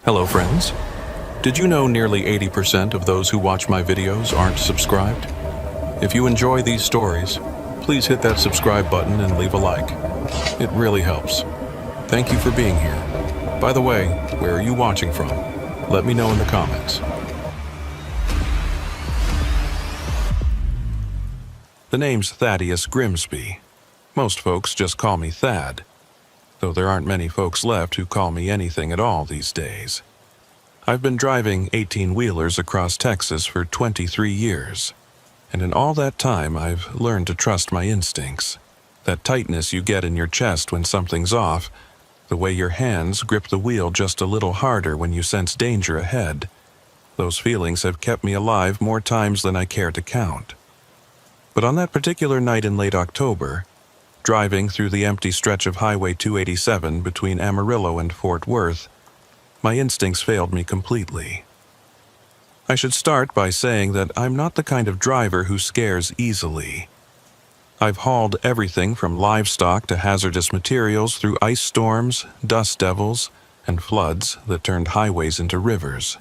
Hello friends. Did you know nearly 80% of those who watch my videos aren't subscribed? If you enjoy these stories, please hit that subscribe button and leave a like. It really helps. Thank you for being here. By the way, where are you watching from? Let me know in the comments. The name's Thaddeus Grimsby. Most folks just call me Thad, though there aren't many folks left who call me anything at all these days. I've been driving 18-wheelers across Texas for 23 years, and in all that time I've learned to trust my instincts. That tightness you get in your chest when something's off, the way your hands grip the wheel just a little harder when you sense danger ahead, those feelings have kept me alive more times than I care to count. But on that particular night in late October, driving through the empty stretch of Highway 287 between Amarillo and Fort Worth, my instincts failed me completely. I should start by saying that I'm not the kind of driver who scares easily. I've hauled everything from livestock to hazardous materials through ice storms, dust devils, and floods that turned highways into rivers.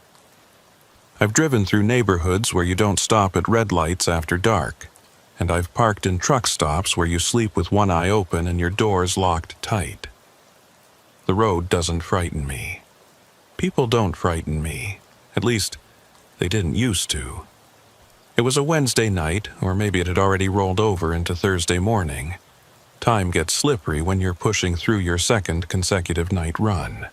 I've driven through neighborhoods where you don't stop at red lights after dark, and I've parked in truck stops where you sleep with one eye open and your doors locked tight. The road doesn't frighten me. People don't frighten me. At least, they didn't used to. It was a Wednesday night, or maybe it had already rolled over into Thursday morning. Time gets slippery when you're pushing through your second consecutive night run.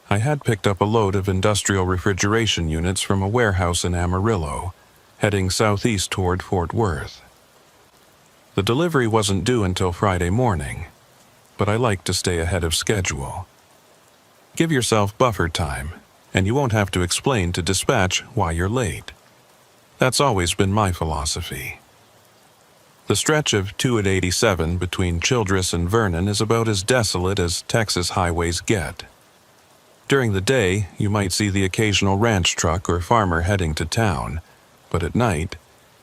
I had picked up a load of industrial refrigeration units from a warehouse in Amarillo, heading southeast toward Fort Worth. The delivery wasn't due until Friday morning, but I like to stay ahead of schedule. Give yourself buffer time, and you won't have to explain to dispatch why you're late. That's always been my philosophy. The stretch of 287 between Childress and Vernon is about as desolate as Texas highways get. During the day, you might see the occasional ranch truck or farmer heading to town, but at night,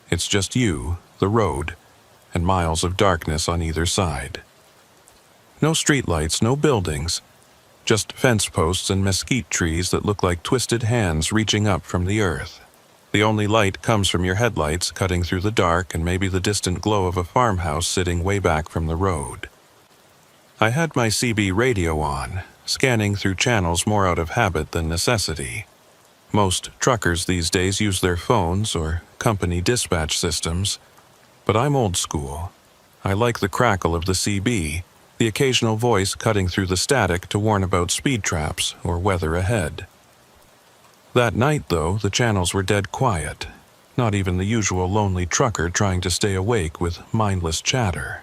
it's just you, the road, and miles of darkness on either side. No streetlights, no buildings, just fence posts and mesquite trees that look like twisted hands reaching up from the earth. The only light comes from your headlights cutting through the dark and maybe the distant glow of a farmhouse sitting way back from the road. I had my CB radio on, scanning through channels more out of habit than necessity. Most truckers these days use their phones or company dispatch systems, but I'm old school. I like the crackle of the CB, the occasional voice cutting through the static to warn about speed traps or weather ahead. That night, though, the channels were dead quiet, not even the usual lonely trucker trying to stay awake with mindless chatter.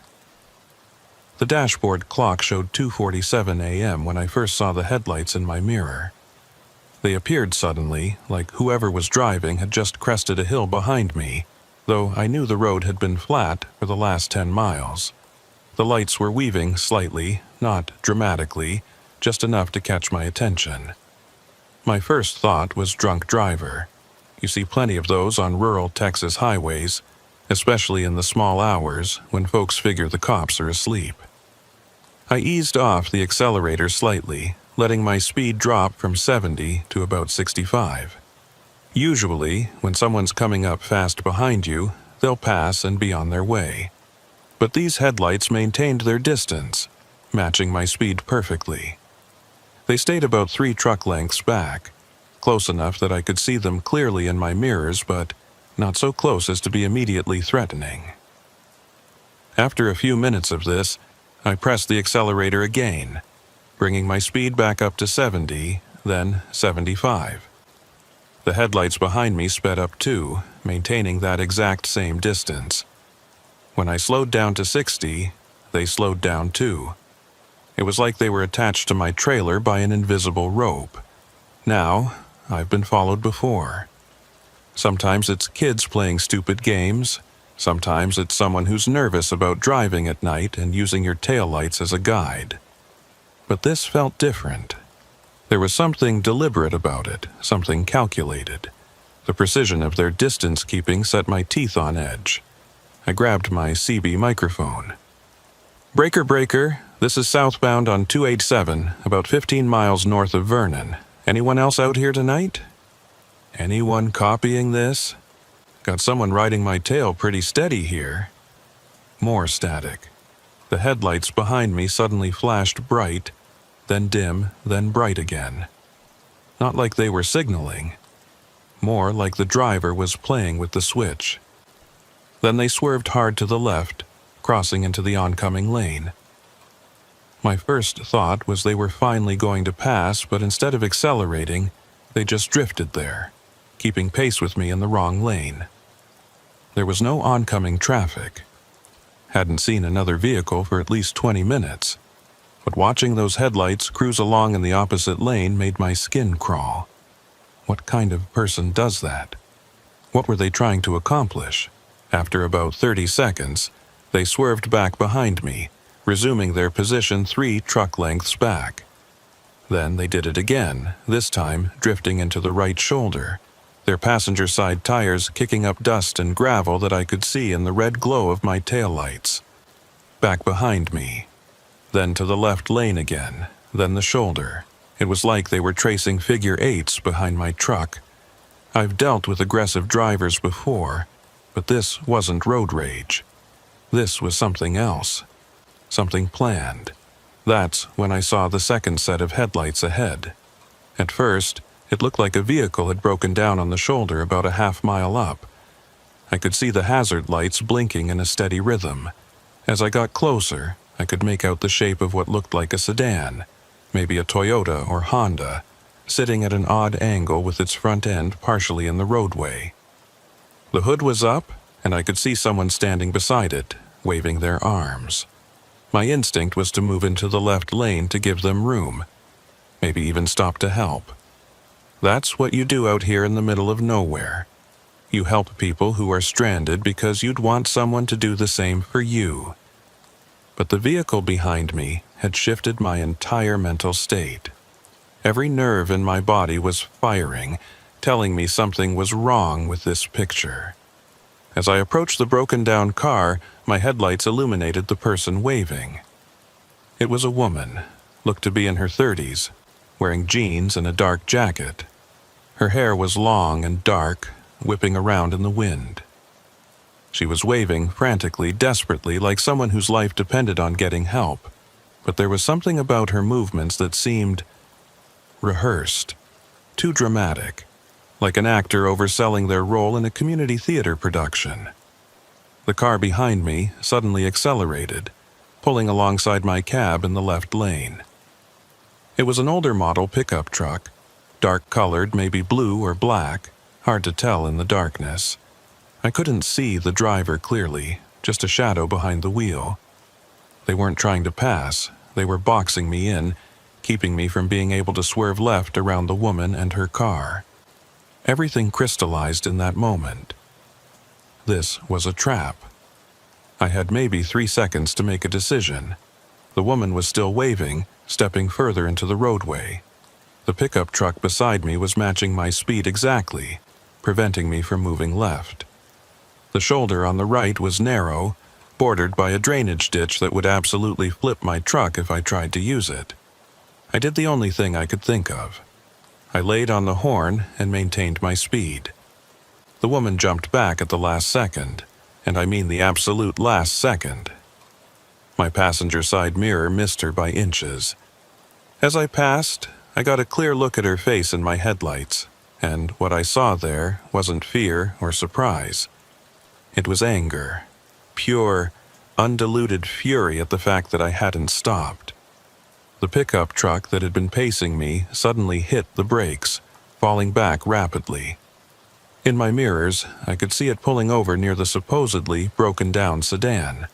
The dashboard clock showed 2:47 a.m. when I first saw the headlights in my mirror. They appeared suddenly, like whoever was driving had just crested a hill behind me, though I knew the road had been flat for the last 10 miles. The lights were weaving slightly, not dramatically, just enough to catch my attention. My first thought was drunk driver. You see plenty of those on rural Texas highways, especially in the small hours when folks figure the cops are asleep. I eased off the accelerator slightly, letting my speed drop from 70 to about 65. Usually, when someone's coming up fast behind you, they'll pass and be on their way. But these headlights maintained their distance, matching my speed perfectly. They stayed about 3 truck lengths back, close enough that I could see them clearly in my mirrors, but not so close as to be immediately threatening. After a few minutes of this, I pressed the accelerator again, bringing my speed back up to 70, then 75. The headlights behind me sped up too, maintaining that exact same distance. When I slowed down to 60, they slowed down too. It was like they were attached to my trailer by an invisible rope. Now, I've been followed before. Sometimes it's kids playing stupid games. Sometimes it's someone who's nervous about driving at night and using your taillights as a guide. But this felt different. There was something deliberate about it, something calculated. The precision of their distance keeping set my teeth on edge. I grabbed my CB microphone. "Breaker, breaker, this is southbound on 287, about 15 miles north of Vernon. Anyone else out here tonight? Anyone copying this? Got someone riding my tail pretty steady here." More static. The headlights behind me suddenly flashed bright, then dim, then bright again. Not like they were signaling. More like the driver was playing with the switch. Then they swerved hard to the left, crossing into the oncoming lane. My first thought was they were finally going to pass, but instead of accelerating, they just drifted there, keeping pace with me in the wrong lane. There was no oncoming traffic. Hadn't seen another vehicle for at least 20 minutes, but watching those headlights cruise along in the opposite lane made my skin crawl. What kind of person does that? What were they trying to accomplish? After about 30 seconds, they swerved back behind me, resuming their position 3 truck lengths back. Then they did it again, this time drifting into the right shoulder, their passenger side tires kicking up dust and gravel that I could see in the red glow of my taillights. Back behind me. Then to the left lane again, then the shoulder. It was like they were tracing figure 8s behind my truck. I've dealt with aggressive drivers before, but this wasn't road rage. This was something else. Something planned. That's when I saw the second set of headlights ahead. At first, it looked like a vehicle had broken down on the shoulder about a half-mile up. I could see the hazard lights blinking in a steady rhythm. As I got closer, I could make out the shape of what looked like a sedan, maybe a Toyota or Honda, sitting at an odd angle with its front end partially in the roadway. The hood was up, and I could see someone standing beside it, waving their arms. My instinct was to move into the left lane to give them room, maybe even stop to help. That's what you do out here in the middle of nowhere. You help people who are stranded because you'd want someone to do the same for you. But the vehicle behind me had shifted my entire mental state. Every nerve in my body was firing, telling me something was wrong with this picture. As I approached the broken-down car, my headlights illuminated the person waving. It was a woman, looked to be in her 30s, wearing jeans and a dark jacket. Her hair was long and dark, whipping around in the wind. She was waving frantically, desperately, like someone whose life depended on getting help, but there was something about her movements that seemed rehearsed, too dramatic, like an actor overselling their role in a community theater production. The car behind me suddenly accelerated, pulling alongside my cab in the left lane. It was an older model pickup truck, dark-colored, maybe blue or black, hard to tell in the darkness. I couldn't see the driver clearly, just a shadow behind the wheel. They weren't trying to pass, they were boxing me in, keeping me from being able to swerve left around the woman and her car. Everything crystallized in that moment. This was a trap. I had maybe 3 seconds to make a decision. The woman was still waving, stepping further into the roadway. The pickup truck beside me was matching my speed exactly, preventing me from moving left. The shoulder on the right was narrow, bordered by a drainage ditch that would absolutely flip my truck if I tried to use it. I did the only thing I could think of. I laid on the horn and maintained my speed. The woman jumped back at the last second, and I mean the absolute last second. My passenger side mirror missed her by inches. As I passed, I got a clear look at her face in my headlights, and what I saw there wasn't fear or surprise. It was anger, pure, undiluted fury at the fact that I hadn't stopped. The pickup truck that had been pacing me suddenly hit the brakes, falling back rapidly. In my mirrors, I could see it pulling over near the supposedly broken-down sedan.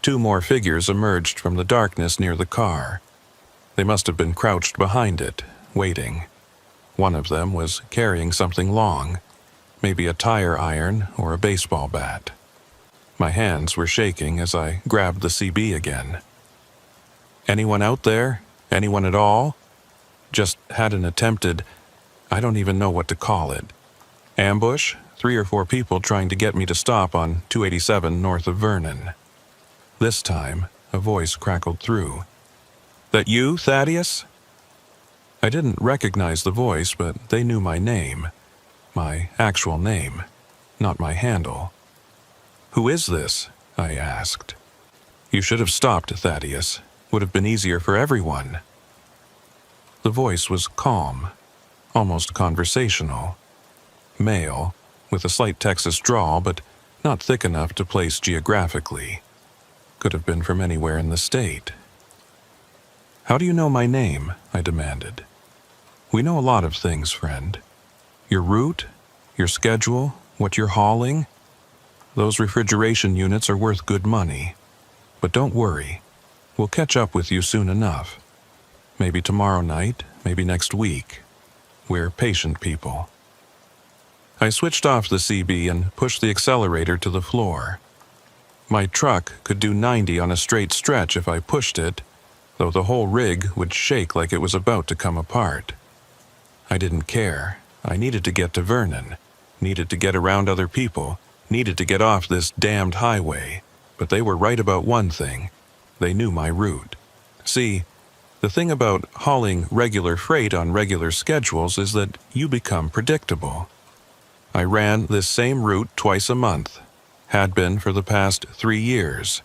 2 more figures emerged from the darkness near the car. They must have been crouched behind it, waiting. One of them was carrying something long, maybe a tire iron or a baseball bat. My hands were shaking as I grabbed the CB again. Anyone out there? Anyone at all? Just had an attempted, I don't even know what to call it, ambush, 3 or 4 people trying to get me to stop on 287 north of Vernon. This time, a voice crackled through. "That you, Thaddeus?" I didn't recognize the voice, but they knew my name. My actual name, not my handle. "Who is this?" I asked. "You should have stopped, Thaddeus. Would have been easier for everyone." The voice was calm, almost conversational. Male, with a slight Texas drawl, but not thick enough to place geographically. Could have been from anywhere in the state. "How do you know my name?" I demanded. "We know a lot of things, friend. Your route, your schedule, what you're hauling. Those refrigeration units are worth good money. But don't worry. We'll catch up with you soon enough. Maybe tomorrow night, maybe next week. We're patient people." I switched off the CB and pushed the accelerator to the floor. My truck could do 90 on a straight stretch if I pushed it, though the whole rig would shake like it was about to come apart. I didn't care. I needed to get to Vernon, needed to get around other people, needed to get off this damned highway, but they were right about one thing. They knew my route. See, the thing about hauling regular freight on regular schedules is that you become predictable. I ran this same route twice a month, had been for the past 3 years.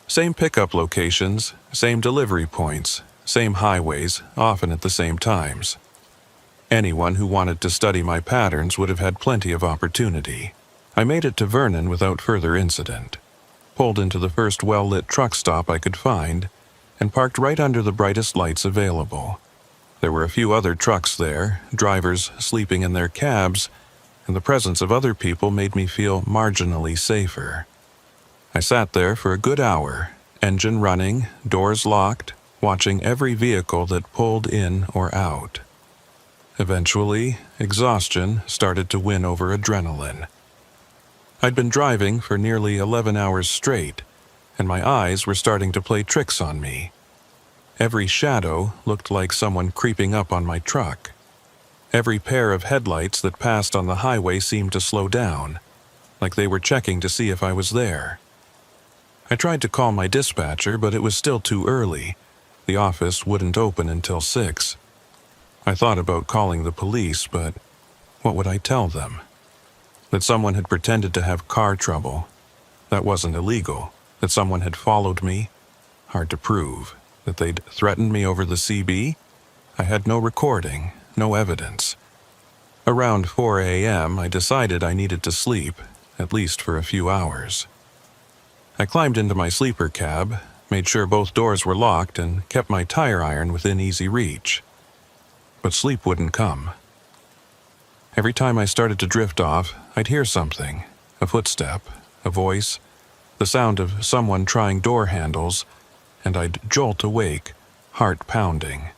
Same pickup locations, same delivery points, same highways, often at the same times. Anyone who wanted to study my patterns would have had plenty of opportunity. I made it to Vernon without further incident, pulled into the first well-lit truck stop I could find, and parked right under the brightest lights available. There were a few other trucks there, drivers sleeping in their cabs, and the presence of other people made me feel marginally safer. I sat there for a good hour, engine running, doors locked, watching every vehicle that pulled in or out. Eventually, exhaustion started to win over adrenaline. I'd been driving for nearly 11 hours straight, and my eyes were starting to play tricks on me. Every shadow looked like someone creeping up on my truck. Every pair of headlights that passed on the highway seemed to slow down, like they were checking to see if I was there. I tried to call my dispatcher, but it was still too early. The office wouldn't open until 6. I thought about calling the police, but what would I tell them? That someone had pretended to have car trouble. That wasn't illegal. That someone had followed me. Hard to prove. That they'd threatened me over the CB? I had no recording, no evidence. Around 4 a.m., I decided I needed to sleep, at least for a few hours. I climbed into my sleeper cab, made sure both doors were locked, and kept my tire iron within easy reach. But sleep wouldn't come. Every time I started to drift off, I'd hear something, a footstep, a voice, the sound of someone trying door handles, and I'd jolt awake, heart pounding.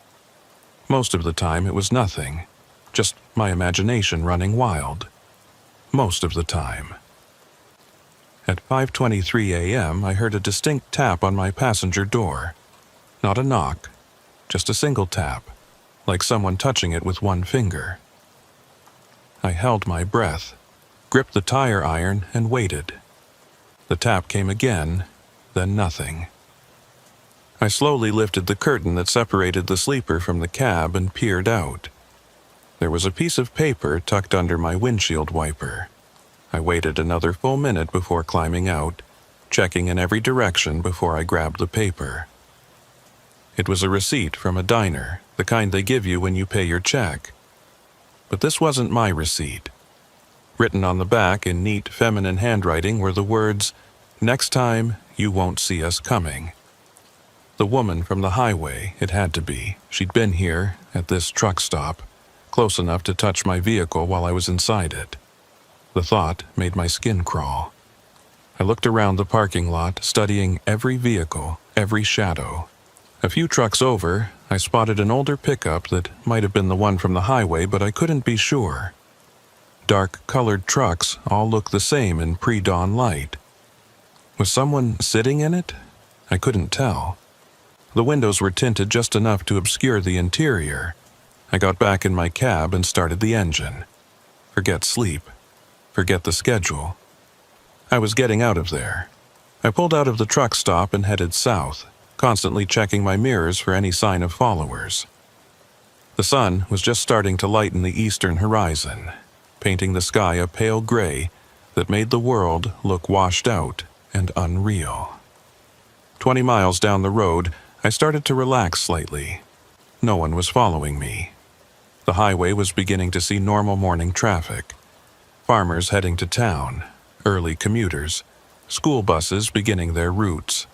Most of the time it was nothing, just my imagination running wild. Most of the time. At 5:23 a.m., I heard a distinct tap on my passenger door. Not a knock, just a single tap, like someone touching it with one finger. I held my breath, gripped the tire iron, and waited. The tap came again, then nothing. I slowly lifted the curtain that separated the sleeper from the cab and peered out. There was a piece of paper tucked under my windshield wiper. I waited another full minute before climbing out, checking in every direction before I grabbed the paper. It was a receipt from a diner, the kind they give you when you pay your check. But this wasn't my receipt. Written on the back in neat feminine handwriting were the words, "Next time, you won't see us coming." The woman from the highway, it had to be. She'd been here, at this truck stop, close enough to touch my vehicle while I was inside it. The thought made my skin crawl. I looked around the parking lot, studying every vehicle, every shadow. A few trucks over, I spotted an older pickup that might have been the one from the highway, but I couldn't be sure. Dark-colored trucks all looked the same in pre-dawn light. Was someone sitting in it? I couldn't tell. The windows were tinted just enough to obscure the interior. I got back in my cab and started the engine. Forget sleep. Forget the schedule. I was getting out of there. I pulled out of the truck stop and headed south, constantly checking my mirrors for any sign of followers. The sun was just starting to lighten the eastern horizon, painting the sky a pale gray that made the world look washed out and unreal. 20 miles down the road, I started to relax slightly. No one was following me. The highway was beginning to see normal morning traffic. Farmers heading to town, early commuters, school buses beginning their routes.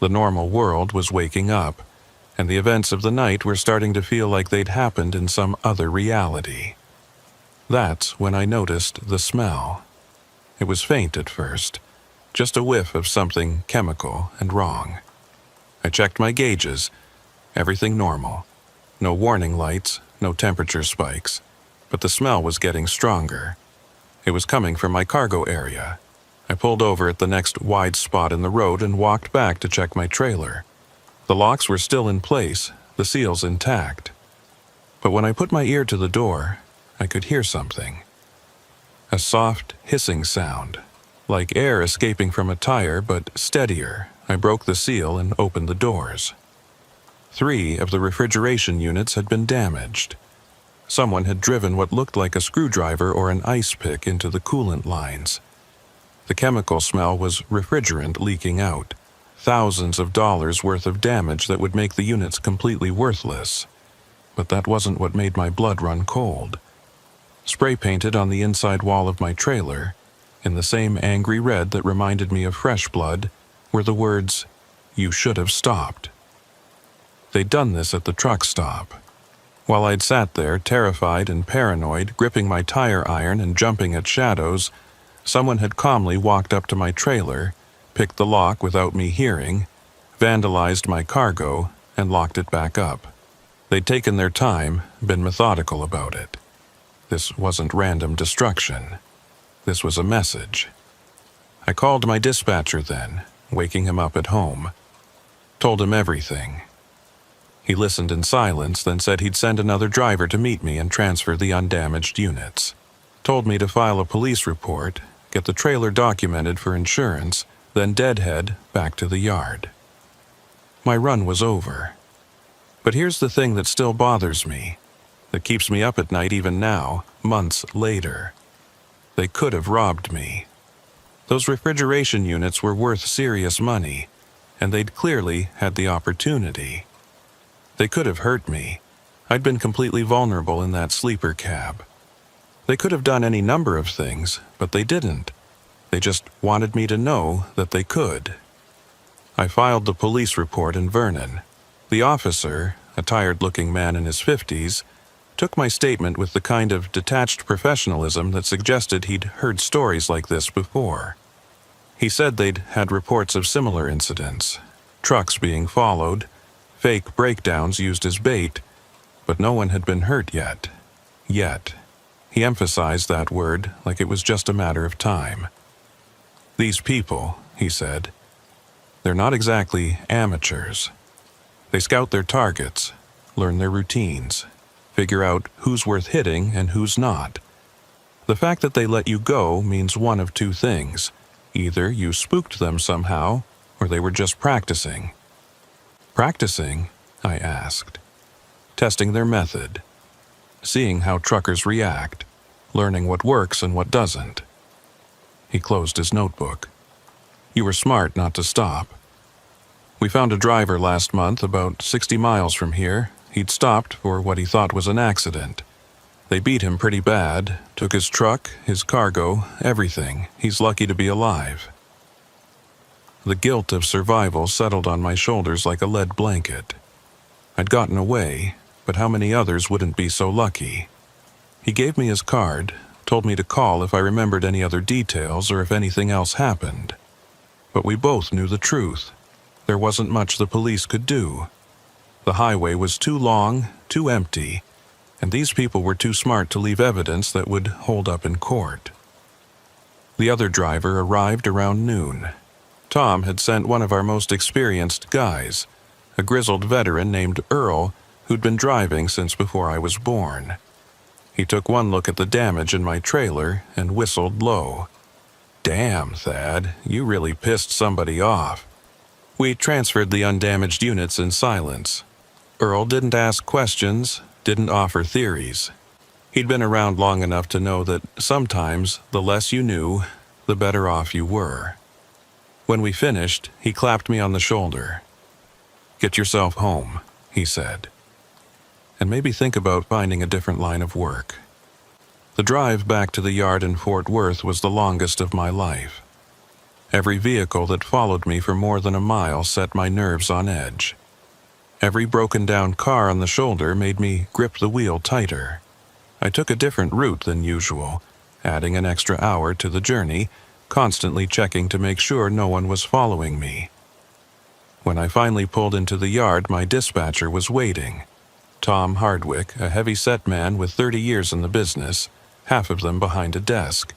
The normal world was waking up, and the events of the night were starting to feel like they'd happened in some other reality. That's when I noticed the smell. It was faint at first, just a whiff of something chemical and wrong. I checked my gauges. Everything normal. No warning lights, no temperature spikes, but the smell was getting stronger. It was coming from my cargo area. I pulled over at the next wide spot in the road and walked back to check my trailer. The locks were still in place, the seals intact. But when I put my ear to the door, I could hear something. A soft, hissing sound, like air escaping from a tire, but steadier. I broke the seal and opened the doors. 3 of the refrigeration units had been damaged. Someone had driven what looked like a screwdriver or an ice pick into the coolant lines. The chemical smell was refrigerant leaking out. Thousands of dollars worth of damage that would make the units completely worthless. But that wasn't what made my blood run cold. Spray painted on the inside wall of my trailer, in the same angry red that reminded me of fresh blood, were the words, "You should have stopped." They'd done this at the truck stop. While I'd sat there, terrified and paranoid, gripping my tire iron and jumping at shadows, someone had calmly walked up to my trailer, picked the lock without me hearing, vandalized my cargo, and locked it back up. They'd taken their time, been methodical about it. This wasn't random destruction. This was a message. I called my dispatcher then, waking him up at home. Told him everything. He listened in silence, then said he'd send another driver to meet me and transfer the undamaged units. Told me to file a police report, get the trailer documented for insurance, then deadhead back to the yard. My run was over. But here's the thing that still bothers me, that keeps me up at night even now, months later. They could have robbed me. Those refrigeration units were worth serious money, and they'd clearly had the opportunity. They could have hurt me. I'd been completely vulnerable in that sleeper cab. They could have done any number of things, but they didn't. They just wanted me to know that they could. I filed the police report in Vernon. The officer, a tired-looking man in his 50s, took my statement with the kind of detached professionalism that suggested he'd heard stories like this before. He said they'd had reports of similar incidents, trucks being followed, fake breakdowns used as bait, but no one had been hurt yet. Yet. He emphasized that word like it was just a matter of time. These people, he said, they're not exactly amateurs. They scout their targets, learn their routines, figure out who's worth hitting and who's not. The fact that they let you go means one of two things. Either you spooked them somehow, or they were just practicing. Practicing? I asked. Testing their method. Seeing how truckers react. Learning what works and what doesn't. He closed his notebook. You were smart not to stop. We found a driver last month about 60 miles from here. He'd stopped for what he thought was an accident. They beat him pretty bad, took his truck, his cargo, everything. He's lucky to be alive. The guilt of survival settled on my shoulders like a lead blanket. I'd gotten away, but how many others wouldn't be so lucky? He gave me his card, told me to call if I remembered any other details or if anything else happened. But we both knew the truth. There wasn't much the police could do. The highway was too long, too empty, and these people were too smart to leave evidence that would hold up in court. The other driver arrived around noon. Tom had sent one of our most experienced guys, a grizzled veteran named Earl, who'd been driving since before I was born. He took one look at the damage in my trailer and whistled low. "Damn, Thad, you really pissed somebody off." We transferred the undamaged units in silence. Earl didn't ask questions, didn't offer theories. He'd been around long enough to know that sometimes the less you knew, the better off you were. When we finished, he clapped me on the shoulder. "Get yourself home," he said. "And maybe think about finding a different line of work." The drive back to the yard in Fort Worth was the longest of my life. Every vehicle that followed me for more than a mile set my nerves on edge. Every broken-down car on the shoulder made me grip the wheel tighter. I took a different route than usual, adding an extra hour to the journey, constantly checking to make sure no one was following me. When I finally pulled into the yard, my dispatcher was waiting. Tom Hardwick, a heavy-set man with 30 years in the business, half of them behind a desk.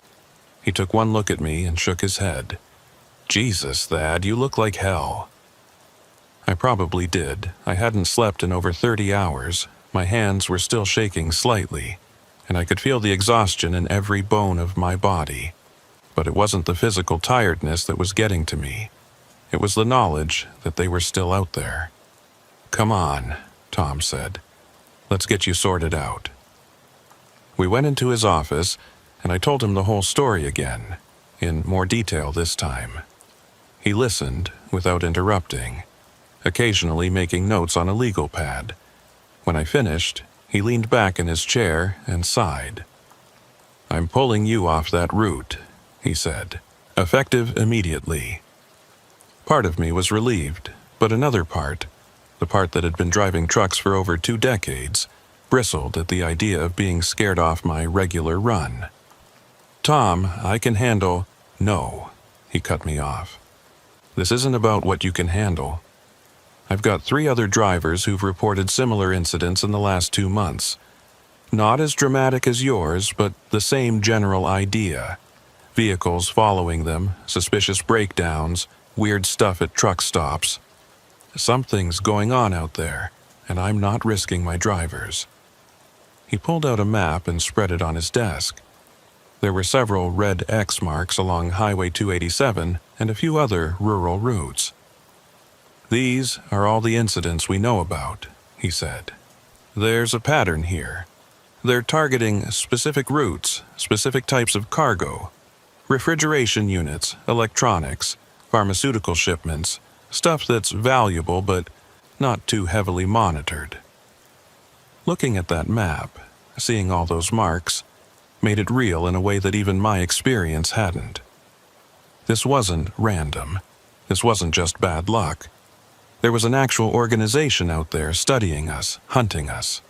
He took one look at me and shook his head. "Jesus, Thad, you look like hell." I probably did. I hadn't slept in over 30 hours. My hands were still shaking slightly, and I could feel the exhaustion in every bone of my body. But it wasn't the physical tiredness that was getting to me. It was the knowledge that they were still out there. "Come on," Tom said. "Let's get you sorted out." We went into his office, and I told him the whole story again, in more detail this time. He listened without interrupting, occasionally making notes on a legal pad. When I finished, he leaned back in his chair and sighed. "I'm pulling you off that route," he said, "effective immediately." Part of me was relieved, but another part, the part that had been driving trucks for over 2 decades, bristled at the idea of being scared off my regular run. "Tom, I can handle—" "No," he cut me off. "This isn't about what you can handle. I've got 3 other drivers who've reported similar incidents in the last 2 months. Not as dramatic as yours, but the same general idea. Vehicles following them, suspicious breakdowns, weird stuff at truck stops. Something's going on out there, and I'm not risking my drivers." He pulled out a map and spread it on his desk. There were several red X marks along Highway 287 and a few other rural routes. "These are all the incidents we know about," he said. "There's a pattern here. They're targeting specific routes, specific types of cargo, refrigeration units, electronics, pharmaceutical shipments, stuff that's valuable but not too heavily monitored." Looking at that map, seeing all those marks, made it real in a way that even my experience hadn't. This wasn't random. This wasn't just bad luck. There was an actual organization out there studying us, hunting us.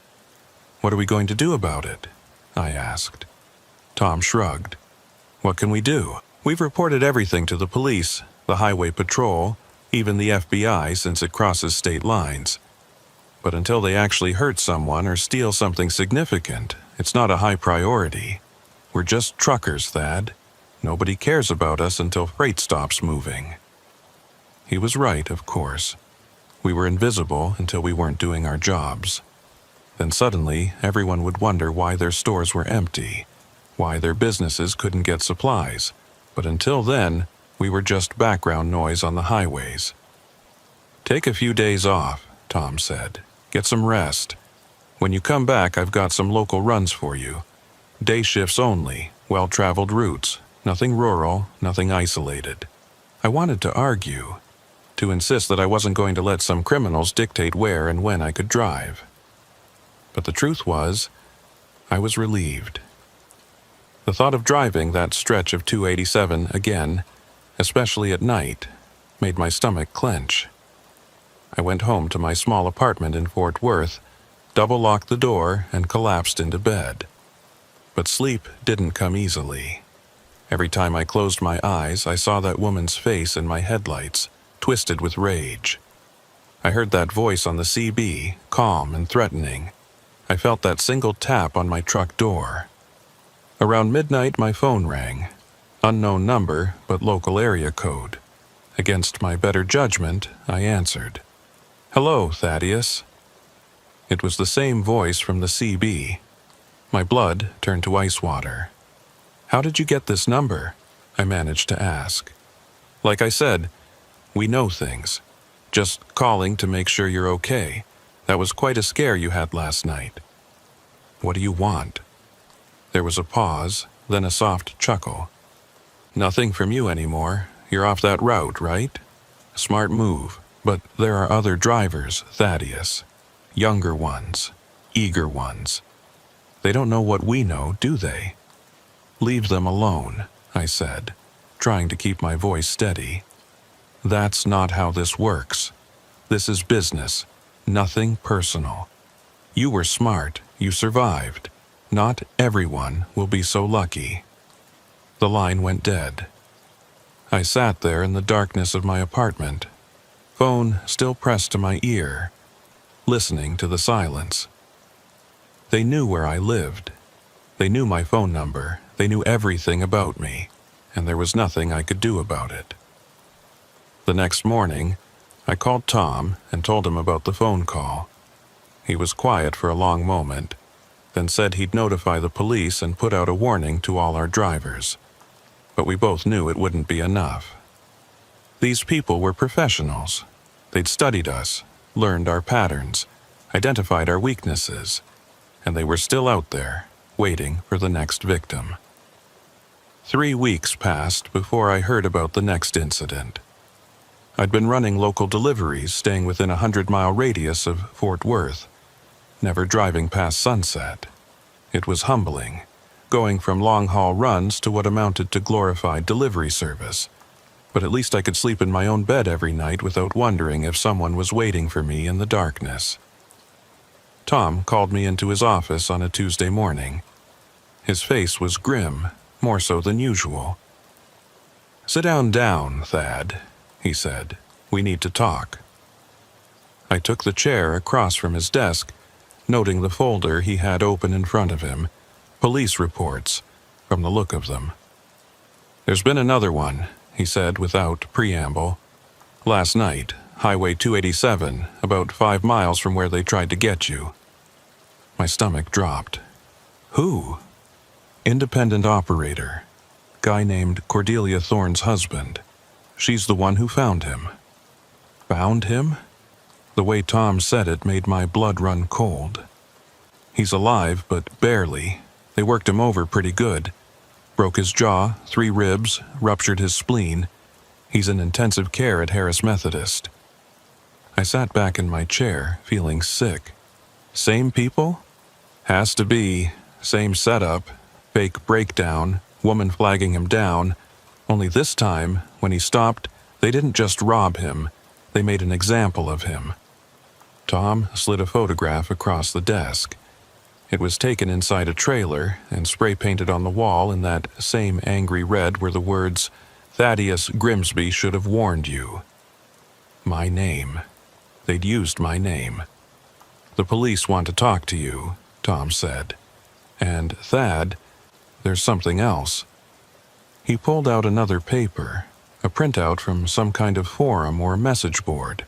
"What are we going to do about it?" I asked. Tom shrugged. "What can we do? We've reported everything to the police, the highway patrol, even the FBI since it crosses state lines. But until they actually hurt someone or steal something significant, it's not a high priority. We're just truckers, Thad. Nobody cares about us until freight stops moving." He was right, of course. We were invisible until we weren't doing our jobs. Then suddenly, everyone would wonder why their stores were empty, why their businesses couldn't get supplies. But until then, we were just background noise on the highways. "Take a few days off," Tom said. "Get some rest. When you come back, I've got some local runs for you. Day shifts only, well-traveled routes, nothing rural, nothing isolated." I wanted to argue, to insist that I wasn't going to let some criminals dictate where and when I could drive. But the truth was, I was relieved. The thought of driving that stretch of 287 again, especially at night, made my stomach clench. I went home to my small apartment in Fort Worth, double-locked the door, and collapsed into bed. But sleep didn't come easily. Every time I closed my eyes, I saw that woman's face in my headlights, twisted with rage. I heard that voice on the CB, calm and threatening. I felt that single tap on my truck door. Around midnight, my phone rang. Unknown number, but local area code. Against my better judgment, I answered. "Hello, Thaddeus." It was the same voice from the CB. My blood turned to ice water. "How did you get this number?" I managed to ask. "Like I said, we know things. Just calling to make sure you're okay. That was quite a scare you had last night. What do you want? There was a pause, then a soft chuckle. Nothing from you anymore. You're off that route, right? Smart move. But there are other drivers, Thaddeus. Younger ones. Eager ones. They don't know what we know, do they? Leave them alone, I said, trying to keep my voice steady. That's not how this works. This is business, nothing personal. You were smart, you survived. Not everyone will be so lucky. The line went dead. I sat there in the darkness of my apartment, phone still pressed to my ear, listening to the silence. They knew where I lived. They knew my phone number. They knew everything about me, and there was nothing I could do about it. The next morning, I called Tom and told him about the phone call. He was quiet for a long moment, then said he'd notify the police and put out a warning to all our drivers. But we both knew it wouldn't be enough. These people were professionals. They'd studied us, learned our patterns, identified our weaknesses, and they were still out there, waiting for the next victim. 3 weeks passed before I heard about the next incident. I'd been running local deliveries, staying within a 100-mile radius of Fort Worth, never driving past sunset. It was humbling, going from long-haul runs to what amounted to glorified delivery service. But at least I could sleep in my own bed every night without wondering if someone was waiting for me in the darkness. Tom called me into his office on a Tuesday morning. His face was grim, more so than usual. "Sit down, Thad," he said. "We need to talk." I took the chair across from his desk, noting the folder he had open in front of him, police reports, from the look of them. "There's been another one," he said without preamble. "Last night, Highway 287, about 5 miles from where they tried to get you." My stomach dropped. "Who?" "Independent operator. Guy named Cordelia Thorne's husband. She's the one who found him." "Found him?" The way Tom said it made my blood run cold. "He's alive, but barely. They worked him over pretty good. Broke his jaw, 3 ribs, ruptured his spleen. He's in intensive care at Harris Methodist." I sat back in my chair, feeling sick. Same people? Has to be. Same setup. Fake breakdown, woman flagging him down. Only this time, when he stopped, they didn't just rob him. They made an example of him. Tom slid a photograph across the desk. It was taken inside a trailer and spray-painted on the wall in that same angry red where the words, "Thaddeus Grimsby should have warned you." My name. They'd used my name. "The police want to talk to you," Tom said. "And Thad, there's something else." He pulled out another paper, a printout from some kind of forum or message board.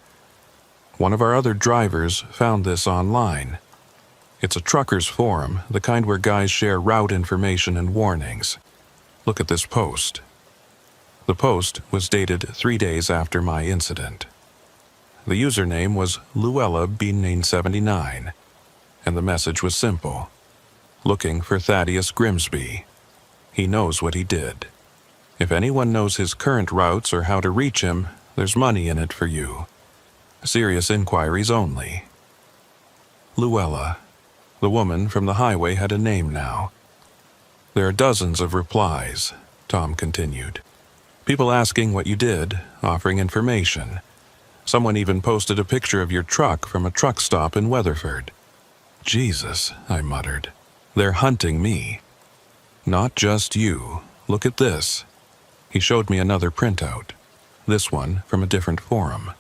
"One of our other drivers found this online. It's a truckers' forum, the kind where guys share route information and warnings. Look at this post." The post was dated 3 days after my incident. The username was Luella B979, and the message was simple. "Looking for Thaddeus Grimsby. He knows what he did. If anyone knows his current routes or how to reach him, there's money in it for you. Serious inquiries only." Luella. The woman from the highway had a name now. "There are dozens of replies," Tom continued. "People asking what you did, offering information. Someone even posted a picture of your truck from a truck stop in Weatherford." "Jesus," I muttered. "They're hunting me." "Not just you. Look at this." He showed me another printout. This one from a different forum.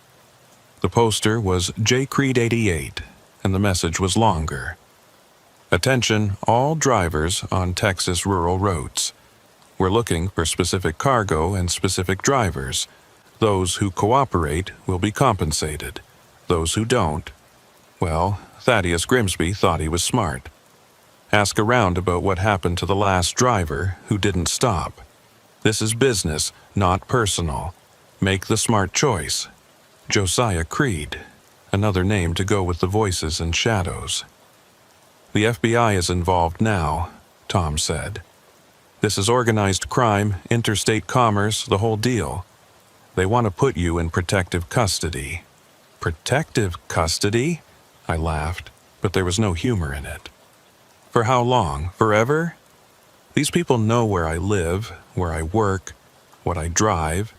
The poster was J. Creed 88, and the message was longer. "Attention all drivers on Texas rural roads. We're looking for specific cargo and specific drivers. Those who cooperate will be compensated. Those who don't, well, Thaddeus Grimsby thought he was smart. Ask around about what happened to the last driver who didn't stop. This is business, not personal. Make the smart choice. Josiah Creed." another name to go with the voices and shadows. The FBI is involved now, Tom said. This is organized crime, interstate commerce, the whole deal. They want to put you in protective custody. Protective custody? I laughed, but there was no humor in it. For how long? Forever? These people know where I live, where I work, what I drive.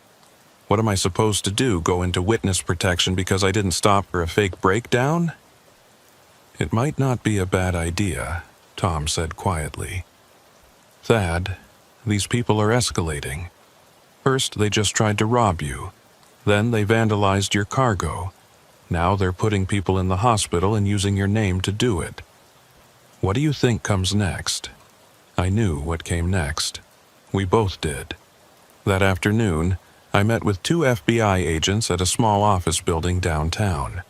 What am I supposed to do, go into witness protection because I didn't stop for a fake breakdown? It might not be a bad idea, Tom said quietly. Thad, these people are escalating. First, they just tried to rob you. Then they vandalized your cargo. Now they're putting people in the hospital and using your name to do it. What do you think comes next? I knew what came next. We both did. That afternoon, I met with 2 FBI agents at a small office building downtown.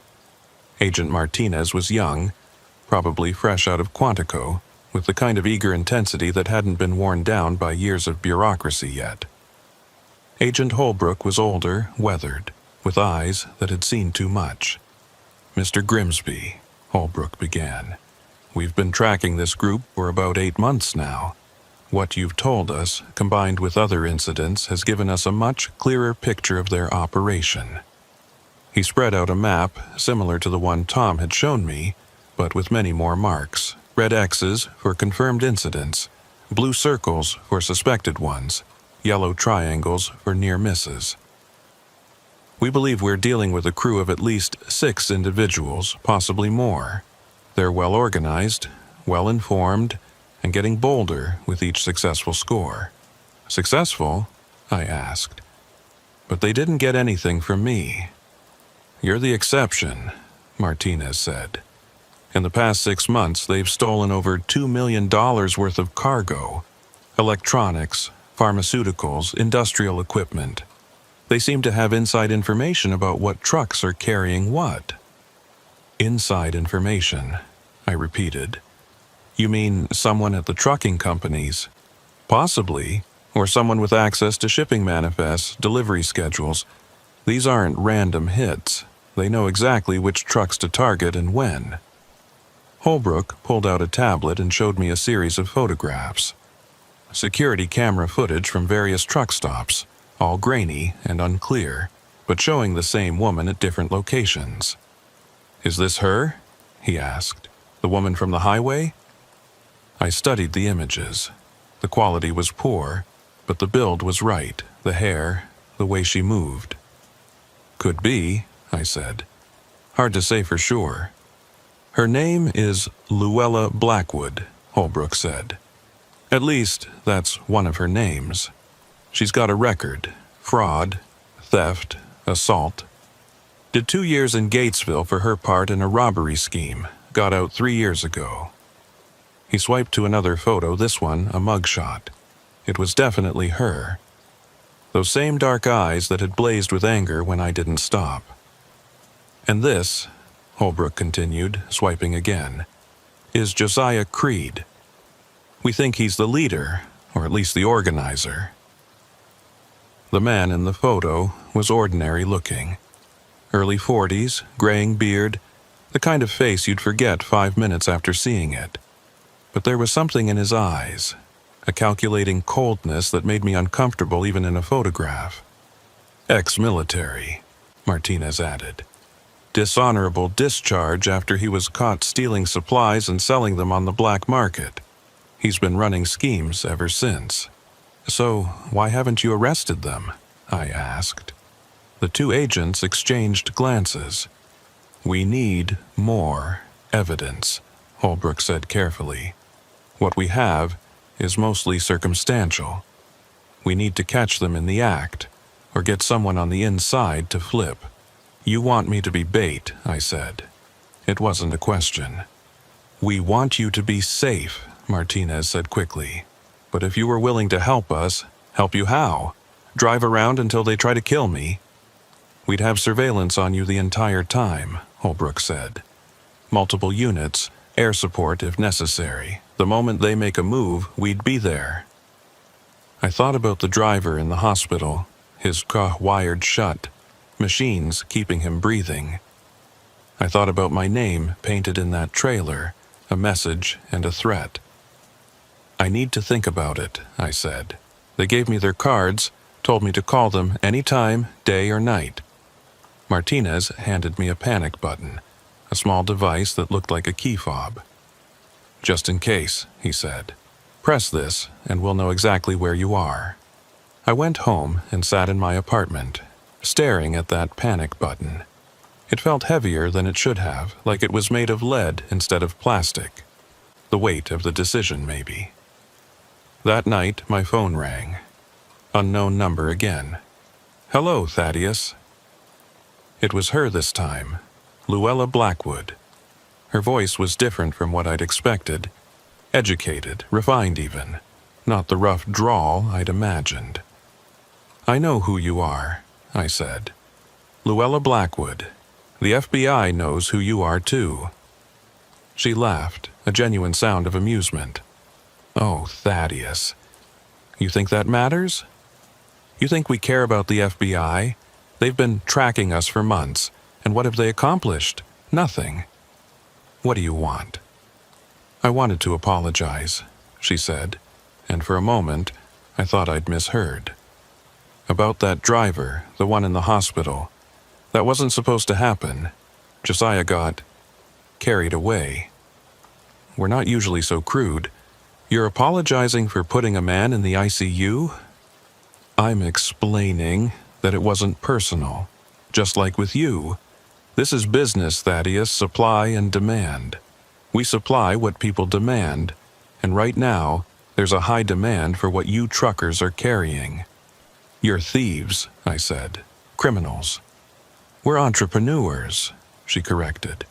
Agent Martinez was young, probably fresh out of Quantico, with the kind of eager intensity that hadn't been worn down by years of bureaucracy yet. Agent Holbrook was older, weathered, with eyes that had seen too much. Mr. Grimsby, Holbrook began, we've been tracking this group for about 8 months now. What you've told us, combined with other incidents, has given us a much clearer picture of their operation. He spread out a map similar to the one Tom had shown me, but with many more marks. Red X's for confirmed incidents, blue circles for suspected ones, yellow triangles for near misses. We believe we're dealing with a crew of at least 6 individuals, possibly more. They're well organized, well informed, and getting bolder with each successful score. Successful? I asked. But they didn't get anything from me. You're the exception, Martinez said. In the past 6 months, they've stolen over $2 million worth of cargo, electronics, pharmaceuticals, industrial equipment. They seem to have inside information about what trucks are carrying what. Inside information, I repeated. You mean someone at the trucking companies? Possibly, or someone with access to shipping manifests, delivery schedules. These aren't random hits. They know exactly which trucks to target and when. Holbrook pulled out a tablet and showed me a series of photographs. Security camera footage from various truck stops, all grainy and unclear, but showing the same woman at different locations. Is this her? He asked. The woman from the highway? I studied the images. The quality was poor, but the build was right, the hair, the way she moved. Could be, I said. Hard to say for sure. Her name is Luella Blackwood, Holbrook said. At least, that's one of her names. She's got a record: fraud, theft, assault. Did 2 years in Gatesville for her part in a robbery scheme, got out 3 years ago. He swiped to another photo, this one a mugshot. It was definitely her. Those same dark eyes that had blazed with anger when I didn't stop. And this, Holbrook continued, swiping again, is Josiah Creed. We think he's the leader, or at least the organizer. The man in the photo was ordinary looking. Early 40s, graying beard, the kind of face you'd forget 5 minutes after seeing it. But there was something in his eyes, a calculating coldness that made me uncomfortable even in a photograph. Ex-military, Martinez added. Dishonorable discharge after he was caught stealing supplies and selling them on the black market. He's been running schemes ever since. So, why haven't you arrested them? I asked. The 2 agents exchanged glances. We need more evidence, Holbrook said carefully. What we have is mostly circumstantial. We need to catch them in the act, or get someone on the inside to flip. You want me to be bait, I said. It wasn't a question. We want you to be safe, Martinez said quickly. But if you were willing to help us, help you how? Drive around until they try to kill me? We'd have surveillance on you the entire time, Holbrook said. Multiple units, air support if necessary. The moment they make a move, we'd be there. I thought about the driver in the hospital, his jaw wired shut, machines keeping him breathing. I thought about my name painted in that trailer, a message and a threat. "I need to think about it," I said. "They gave me their cards, told me to call them any time, day or night." Martinez handed me a panic button, a small device that looked like a key fob. "Just in case," he said. "Press this and we'll know exactly where you are." I went home and sat in my apartment, staring at that panic button. It felt heavier than it should have, like it was made of lead instead of plastic. The weight of the decision, maybe. That night, my phone rang. Unknown number again. "Hello, Thaddeus." It was her this time, Luella Blackwood. Her voice was different from what I'd expected. Educated, refined even. Not the rough drawl I'd imagined. "I know who you are," I said. "Luella Blackwood. The FBI knows who you are too." She laughed, a genuine sound of amusement. "Oh, Thaddeus. You think that matters? You think we care about the FBI? They've been tracking us for months, and what have they accomplished? Nothing. What do you want?" "I wanted to apologize," she said, and for a moment, I thought I'd misheard. "About that driver, the one in the hospital. That wasn't supposed to happen. Josiah got carried away. We're not usually so crude. You're apologizing for putting a man in the ICU? I'm explaining that it wasn't personal. Just like with you. This is business, Thaddeus, supply and demand. We supply what people demand, and right now, there's a high demand for what you truckers are carrying. You're thieves," I said. "Criminals." "We're entrepreneurs," she corrected.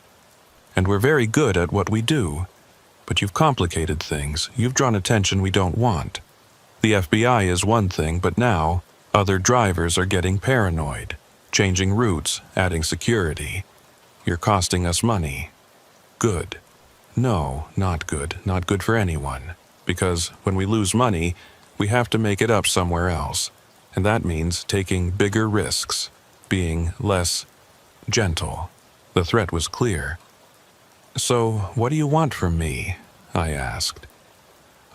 "And we're very good at what we do. But you've complicated things. You've drawn attention we don't want. The FBI is one thing, but now, other drivers are getting paranoid, changing routes, adding security. You're costing us money. Good. No, not good. Not good for anyone. Because when we lose money, we have to make it up somewhere else. And that means taking bigger risks, being less gentle." The threat was clear. "So, what do you want from me?" I asked.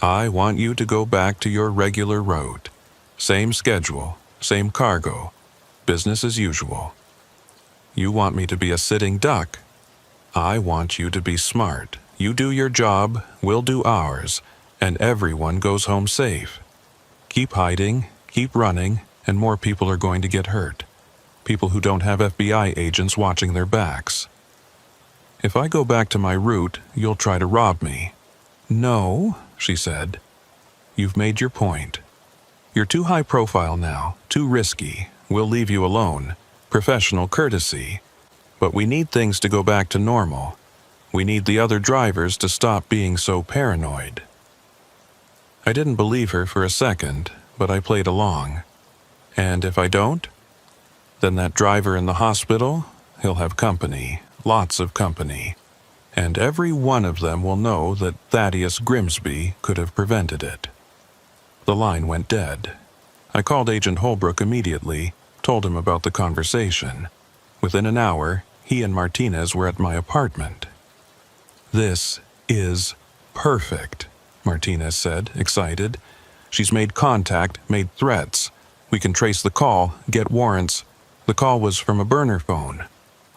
"I want you to go back to your regular route. Same schedule, same cargo, business as usual. You want me to be a sitting duck? I want you to be smart. You do your job, we'll do ours, and everyone goes home safe. Keep hiding, keep running, and more people are going to get hurt. People who don't have FBI agents watching their backs. If I go back to my route, you'll try to rob me." "No," she said. "You've made your point. You're too high profile now, too risky. We'll leave you alone. Professional courtesy. But we need things to go back to normal. We need the other drivers to stop being so paranoid." I didn't believe her for a second, but I played along. "And if I don't? Then that driver in the hospital, he'll have company, lots of company. And every one of them will know that Thaddeus Grimsby could have prevented it." The line went dead. I called Agent Holbrook immediately, told him about the conversation. Within an hour, he and Martinez were at my apartment. "This is perfect," Martinez said, excited. "She's made contact, made threats. We can trace the call, get warrants. The call was from a burner phone."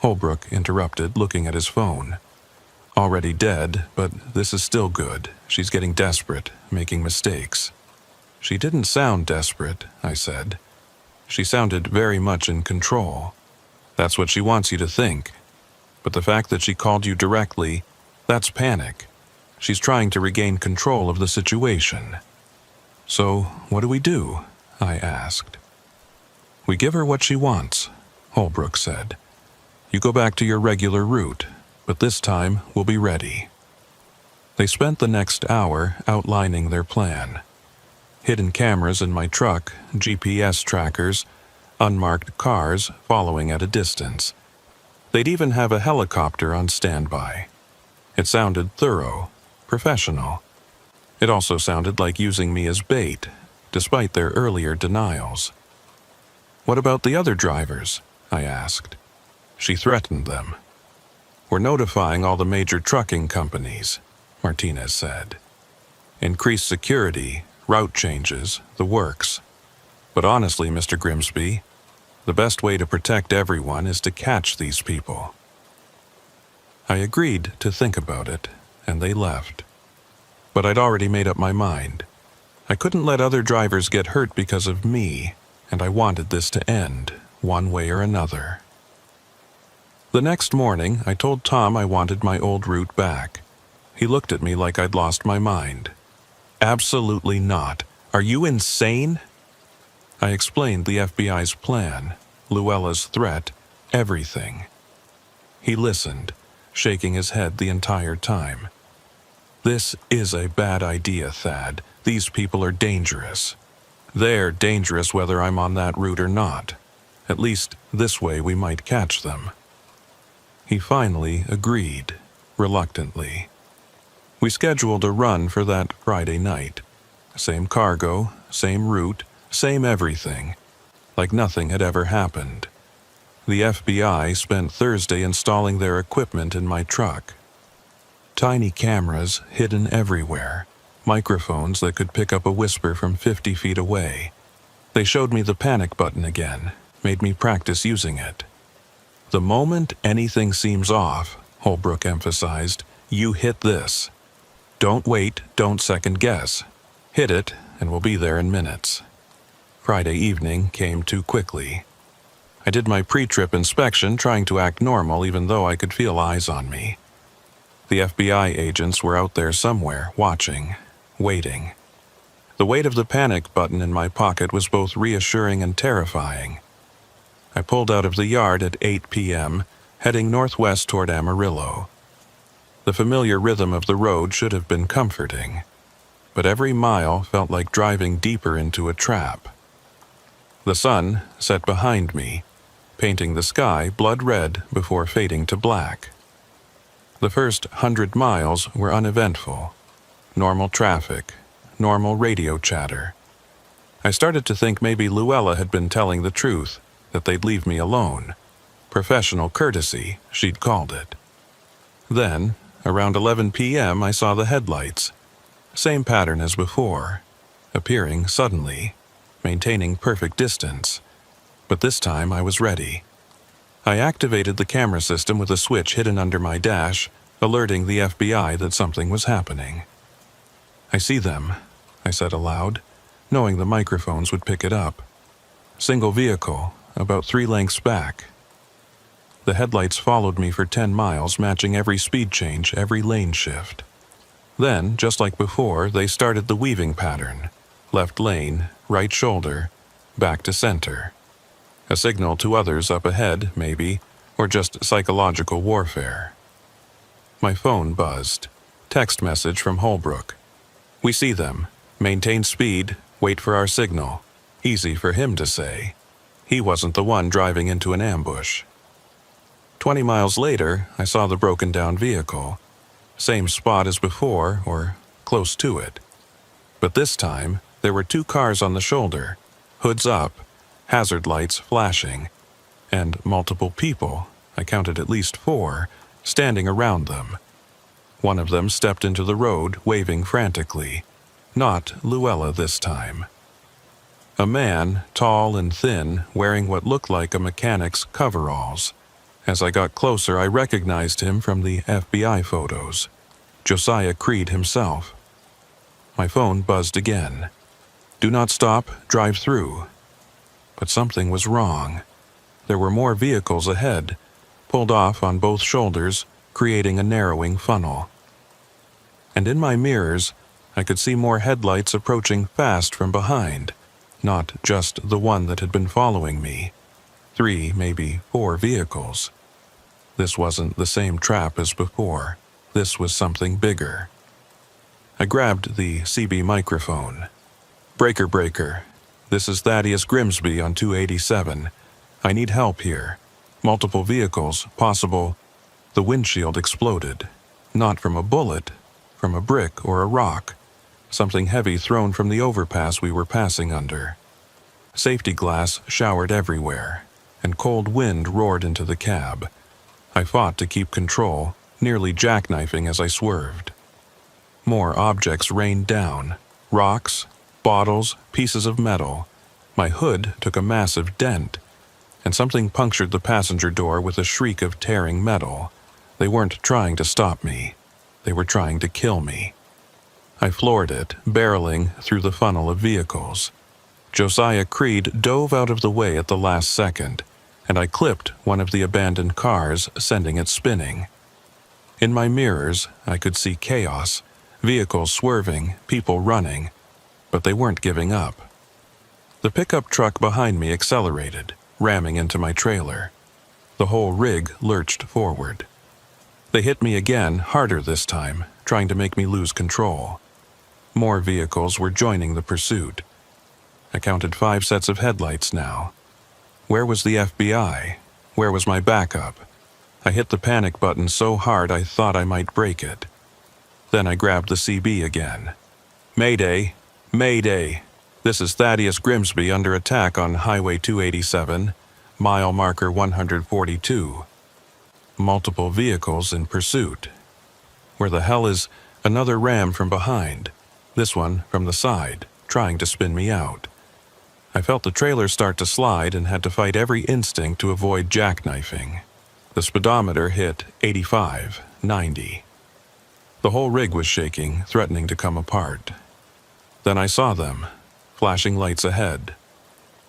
Holbrook interrupted, looking at his phone. "Already dead, but this is still good. She's getting desperate, making mistakes." "She didn't sound desperate," I said. "She sounded very much in control. That's what she wants you to think. But the fact that she called you directly, that's panic. She's trying to regain control of the situation." "So, what do?" I asked. "We give her what she wants," Holbrook said. "You go back to your regular route, but this time we'll be ready." They spent the next hour outlining their plan. Hidden cameras in my truck, GPS trackers, unmarked cars following at a distance. They'd even have a helicopter on standby. It sounded thorough, professional. It also sounded like using me as bait, despite their earlier denials. "What about the other drivers?" I asked. She threatened them. We're notifying all the major trucking companies, Martinez said. Increased security, route changes, the works. But honestly, Mr. Grimsby, the best way to protect everyone is to catch these people. I agreed to think about it, and they left. But I'd already made up my mind. I couldn't let other drivers get hurt because of me, and I wanted this to end, one way or another. The next morning, I told Tom I wanted my old route back. He looked at me like I'd lost my mind. Absolutely not. Are you insane? I explained the FBI's plan, Luella's threat, everything. He listened, shaking his head the entire time. This is a bad idea, Thad. These people are dangerous. They're dangerous whether I'm on that route or not. At least this way we might catch them. He finally agreed, reluctantly. We scheduled a run for that Friday night. Same cargo, same route, same everything. Like nothing had ever happened. The FBI spent Thursday installing their equipment in my truck. Tiny cameras hidden everywhere. Microphones that could pick up a whisper from 50 feet away. They showed me the panic button again, made me practice using it. The moment anything seems off, Holbrook emphasized, you hit this. Don't wait, don't second guess. Hit it, and we'll be there in minutes. Friday evening came too quickly. I did my pre-trip inspection, trying to act normal even though I could feel eyes on me. The FBI agents were out there somewhere, watching, waiting. The weight of the panic button in my pocket was both reassuring and terrifying. I pulled out of the yard at 8 p.m., heading northwest toward Amarillo. The familiar rhythm of the road should have been comforting, but every mile felt like driving deeper into a trap. The sun set behind me, painting the sky blood red before fading to black. The first 100 miles were uneventful. Normal traffic, normal radio chatter. I started to think maybe Luella had been telling the truth, that they'd leave me alone. Professional courtesy, she'd called it. Then, around 11 p.m., I saw the headlights. Same pattern as before, appearing suddenly, maintaining perfect distance. But this time I was ready. I activated the camera system with a switch hidden under my dash, alerting the FBI that something was happening. I see them, I said aloud, knowing the microphones would pick it up. Single vehicle, about 3 lengths back. The headlights followed me for 10 miles, matching every speed change, every lane shift. Then, just like before, they started the weaving pattern. Left lane, right shoulder, back to center. A signal to others up ahead, maybe, or just psychological warfare. My phone buzzed. Text message from Holbrook. We see them. Maintain speed, wait for our signal. Easy for him to say. He wasn't the one driving into an ambush. 20 miles later, I saw the broken-down vehicle. Same spot as before, or close to it. But this time, there were 2 cars on the shoulder, hoods up, hazard lights flashing, and multiple people, I counted at least 4, standing around them. One of them stepped into the road, waving frantically. Not Luella this time. A man, tall and thin, wearing what looked like a mechanic's coveralls. As I got closer, I recognized him from the FBI photos. Josiah Creed himself. My phone buzzed again. Do not stop, drive through. But something was wrong. There were more vehicles ahead, pulled off on both shoulders, creating a narrowing funnel. And in my mirrors, I could see more headlights approaching fast from behind. Not just the one that had been following me. 3, maybe 4 vehicles. This wasn't the same trap as before. This was something bigger. I grabbed the CB microphone. Breaker. This is Thaddeus Grimsby on 287. I need help here. Multiple vehicles, possible. The windshield exploded. Not from a bullet, from a brick or a rock. Something heavy thrown from the overpass we were passing under. Safety glass showered everywhere, and cold wind roared into the cab. I fought to keep control, nearly jackknifing as I swerved. More objects rained down. Rocks, bottles, pieces of metal. My hood took a massive dent, and something punctured the passenger door with a shriek of tearing metal. They weren't trying to stop me. They were trying to kill me. I floored it, barreling through the funnel of vehicles. Josiah Creed dove out of the way at the last second, and I clipped one of the abandoned cars, sending it spinning. In my mirrors, I could see chaos, vehicles swerving, people running, but they weren't giving up. The pickup truck behind me accelerated, ramming into my trailer. The whole rig lurched forward. They hit me again, harder this time, trying to make me lose control. More vehicles were joining the pursuit. I counted 5 sets of headlights now. Where was the FBI? Where was my backup? I hit the panic button so hard I thought I might break it. Then I grabbed the CB again. Mayday! Mayday! This is Thaddeus Grimsby under attack on Highway 287, mile marker 142. Multiple vehicles in pursuit. Where the hell is another ram from behind? This one from the side, trying to spin me out. I felt the trailer start to slide and had to fight every instinct to avoid jackknifing. The speedometer hit 85, 90. The whole rig was shaking, threatening to come apart. Then I saw them, flashing lights ahead.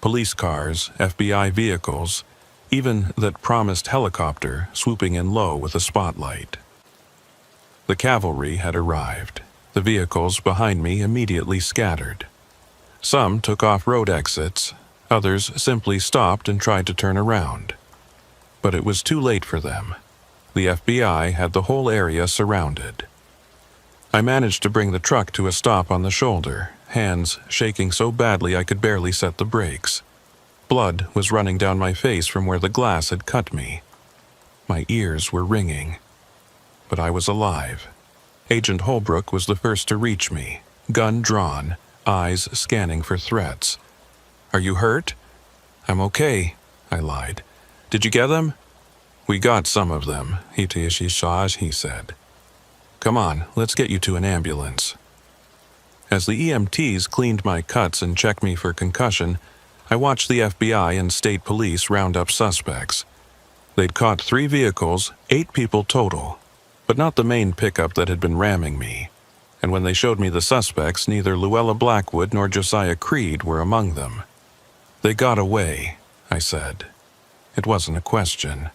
Police cars, FBI vehicles, even that promised helicopter swooping in low with a spotlight. The cavalry had arrived. The vehicles behind me immediately scattered. Some took off road exits, others simply stopped and tried to turn around. But it was too late for them. The FBI had the whole area surrounded. I managed to bring the truck to a stop on the shoulder, hands shaking so badly I could barely set the brakes. Blood was running down my face from where the glass had cut me. My ears were ringing. But I was alive. Agent Holbrook was the first to reach me, gun drawn, eyes scanning for threats. "Are you hurt?" "I'm okay," I lied. "Did you get them?" "We got some of them," he said. "Come on, let's get you to an ambulance." As the EMTs cleaned my cuts and checked me for concussion, I watched the FBI and state police round up suspects. They'd caught 3 vehicles, 8 people total, but not the main pickup that had been ramming me. And when they showed me the suspects, neither Luella Blackwood nor Josiah Creed were among them. "They got away," I said. It wasn't a question.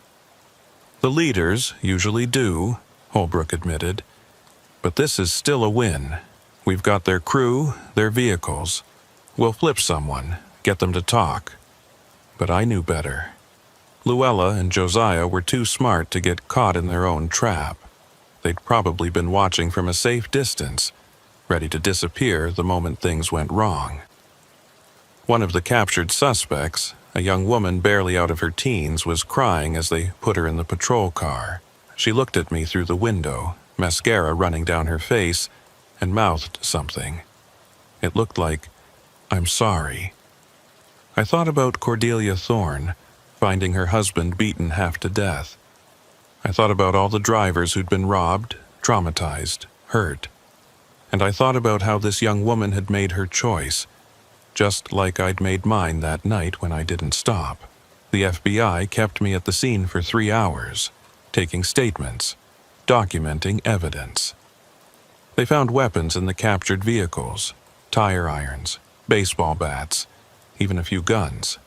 "The leaders usually do," Holbrook admitted. "But this is still a win. We've got their crew, their vehicles. We'll flip someone, get them to talk." But I knew better. Luella and Josiah were too smart to get caught in their own trap. They'd probably been watching from a safe distance, ready to disappear the moment things went wrong. One of the captured suspects, a young woman barely out of her teens, was crying as they put her in the patrol car. She looked at me through the window, mascara running down her face, and mouthed something. It looked like, "I'm sorry." I thought about Cordelia Thorne, finding her husband beaten half to death. I thought about all the drivers who'd been robbed, traumatized, hurt. And I thought about how this young woman had made her choice, just like I'd made mine that night when I didn't stop. The FBI kept me at the scene for 3 hours, taking statements, documenting evidence. They found weapons in the captured vehicles, tire irons, baseball bats, even a few guns.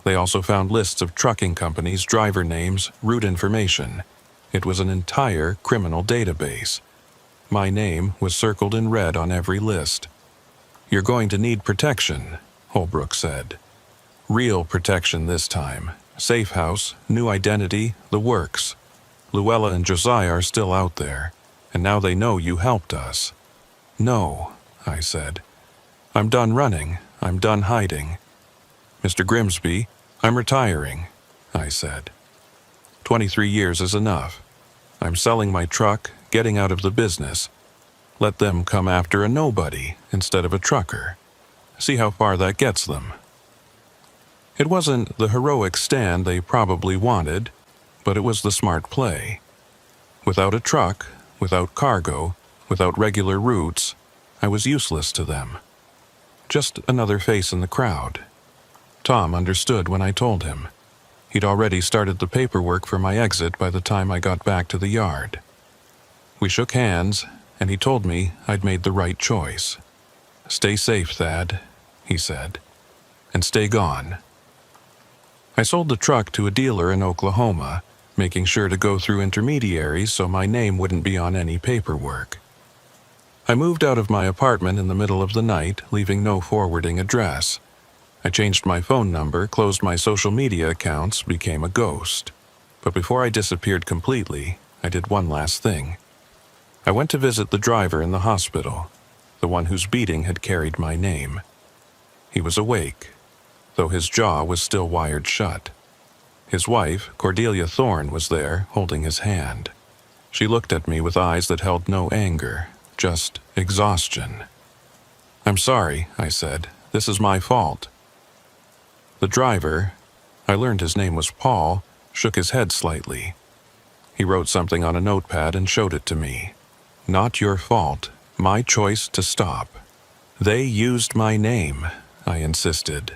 They also found lists of trucking companies, driver names, route information. It was an entire criminal database. My name was circled in red on every list. "You're going to need protection," Holbrook said. "Real protection this time. Safe house, new identity, the works. Luella and Josiah are still out there, and now they know you helped us." "No," I said. "I'm done running. I'm done hiding." "Mr. Grimsby, I'm retiring," I said. 23 years is enough. I'm selling my truck, getting out of the business. Let them come after a nobody instead of a trucker. See how far that gets them." It wasn't the heroic stand they probably wanted. but it was the smart play. Without a truck, without cargo, without regular routes, I was useless to them. Just another face in the crowd. Tom understood when I told him. He'd already started the paperwork for my exit by the time I got back to the yard. We shook hands, and he told me I'd made the right choice. "Stay safe, Thad," he said, "and stay gone." I sold the truck to a dealer in Oklahoma, making sure to go through intermediaries so my name wouldn't be on any paperwork. I moved out of my apartment in the middle of the night, leaving no forwarding address. I changed my phone number, closed my social media accounts, became a ghost. But before I disappeared completely, I did one last thing. I went to visit the driver in the hospital, the one whose beating had carried my name. He was awake, though his jaw was still wired shut. His wife, Cordelia Thorne, was there, holding his hand. She looked at me with eyes that held no anger, just exhaustion. "I'm sorry," I said. "This is my fault." The driver, I learned his name was Paul, shook his head slightly. He wrote something on a notepad and showed it to me. "Not your fault. My choice to stop. They used my name," I insisted.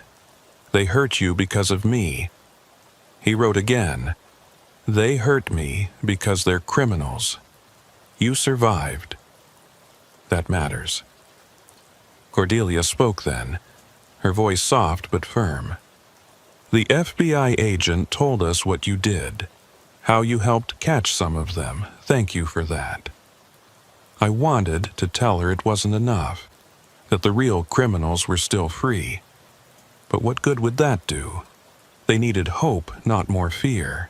"They hurt you because of me." He wrote again. "They hurt me because they're criminals. You survived. That matters." Cordelia spoke then, her voice soft but firm. "The FBI agent told us what you did, how you helped catch some of them. Thank you for that." I wanted to tell her it wasn't enough, that the real criminals were still free. But what good would that do? They needed hope, not more fear.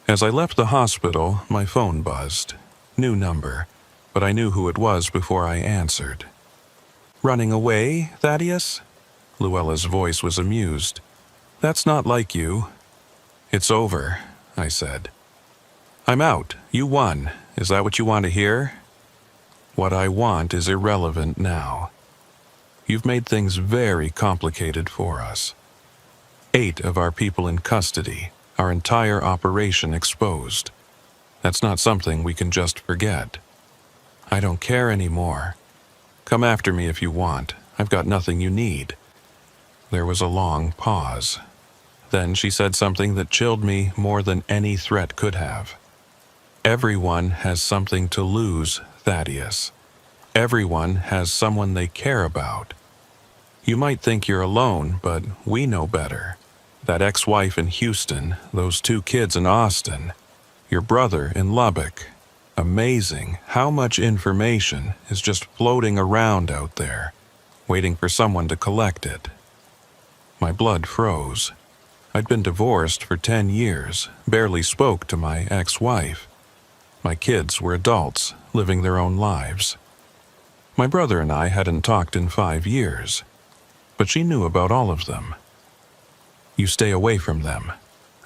As I left the hospital, my phone buzzed. New number, but I knew who it was before I answered. "Running away, Thaddeus?" Luella's voice was amused. "That's not like you." "It's over," I said. "I'm out. You won. Is that what you want to hear?" "What I want is irrelevant now. You've made things very complicated for us. 8 of our people in custody, our entire operation exposed. That's not something we can just forget. I don't care anymore. Come after me if you want. I've got nothing you need." There was a long pause. Then she said something that chilled me more than any threat could have. "Everyone has something to lose, Thaddeus. Everyone has someone they care about. You might think you're alone, but we know better. That ex-wife in Houston, those 2 kids in Austin, your brother in Lubbock. Amazing how much information is just floating around out there, waiting for someone to collect it." My blood froze. I'd been divorced for 10 years, barely spoke to my ex-wife. My kids were adults, living their own lives. My brother and I hadn't talked in 5 years, but she knew about all of them. "You stay away from them,"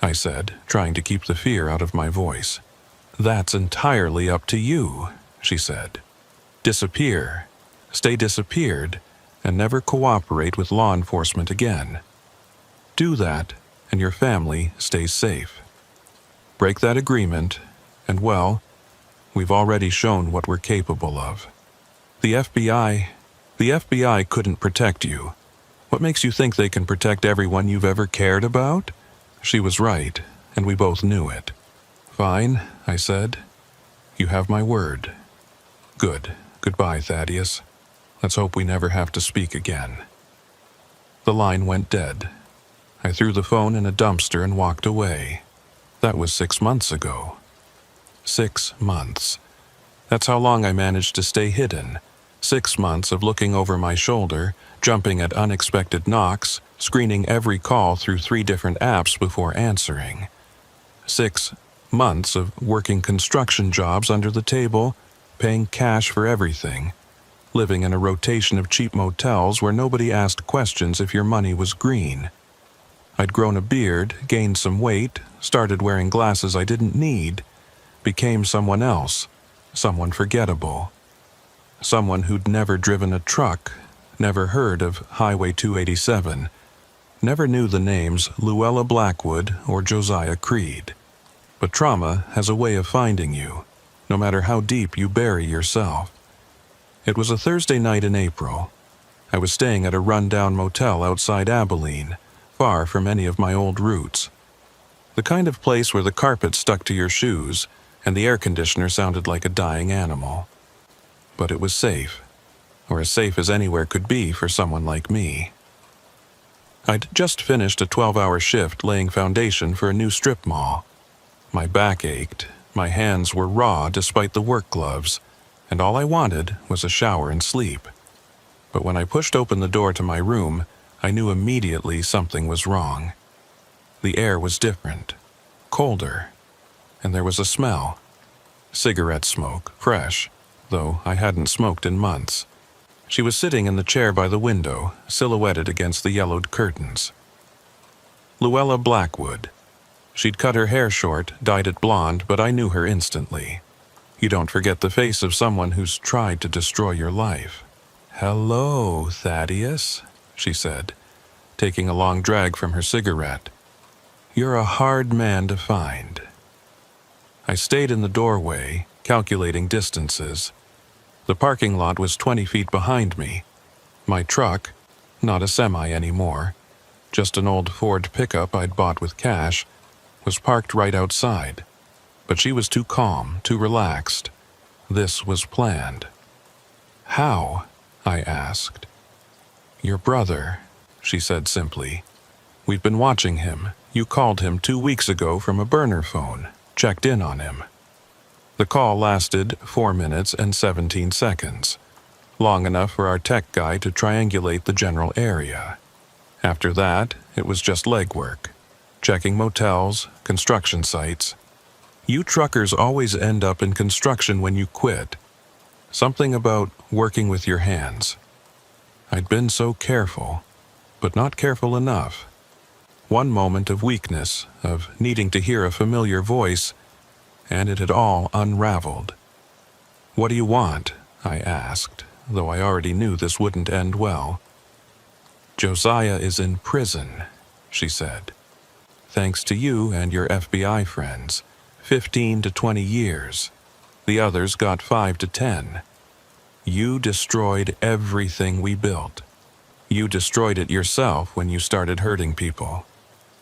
I said, trying to keep the fear out of my voice. "That's entirely up to you," she said. "Disappear. Stay disappeared, and never cooperate with law enforcement again. Do that, and your family stays safe. Break that agreement, and well, we've already shown what we're capable of. The FBI couldn't protect you. What makes you think they can protect everyone you've ever cared about?" She was right, and we both knew it. "Fine," I said. "You have my word." "Good. Goodbye, Thaddeus. Let's hope we never have to speak again." The line went dead. I threw the phone in a dumpster and walked away. That was 6 months ago. 6 months. That's how long I managed to stay hidden. 6 months of looking over my shoulder, jumping at unexpected knocks, screening every call through 3 different apps before answering. 6 months of working construction jobs under the table, paying cash for everything, living in a rotation of cheap motels where nobody asked questions if your money was green. I'd grown a beard, gained some weight, started wearing glasses I didn't need, became someone else, someone forgettable. Someone who'd never driven a truck, never heard of Highway 287, never knew the names Luella Blackwood or Josiah Creed. But trauma has a way of finding you, no matter how deep you bury yourself. It was a Thursday night in April. I was staying at a run-down motel outside Abilene, far from any of my old roots. The kind of place where the carpet stuck to your shoes and the air conditioner sounded like a dying animal. But it was safe, or as safe as anywhere could be for someone like me. I'd just finished a 12-hour shift laying foundation for a new strip mall. My back ached, my hands were raw despite the work gloves, and all I wanted was a shower and sleep. But when I pushed open the door to my room, I knew immediately something was wrong. The air was different, colder, and there was a smell. Cigarette smoke, fresh, though I hadn't smoked in months. She was sitting in the chair by the window, silhouetted against the yellowed curtains. Luella Blackwood. She'd cut her hair short, dyed it blonde, but I knew her instantly. You don't forget the face of someone who's tried to destroy your life. "Hello, Thaddeus," she said, taking a long drag from her cigarette. "You're a hard man to find." I stayed in the doorway, calculating distances. The parking lot was 20 feet behind me. My truck, not a semi anymore, just an old Ford pickup I'd bought with cash, was parked right outside. But she was too calm, too relaxed. This was planned. "How?" I asked. "Your brother," she said simply. "We've been watching him. You called him 2 weeks ago from a burner phone, checked in on him." The call lasted 4 minutes and 17 seconds, long enough for our tech guy to triangulate the general area. After that, it was just legwork, checking motels, construction sites. You truckers always end up in construction when you quit. Something about working with your hands. I'd been so careful, but not careful enough. One moment of weakness, of needing to hear a familiar voice, and it had all unraveled. "What do you want?" I asked, though I already knew this wouldn't end well. "Josiah is in prison," she said. "Thanks to you and your FBI friends, 15 to 20 years. The others got 5 to 10. You destroyed everything we built. You destroyed it yourself when you started hurting people."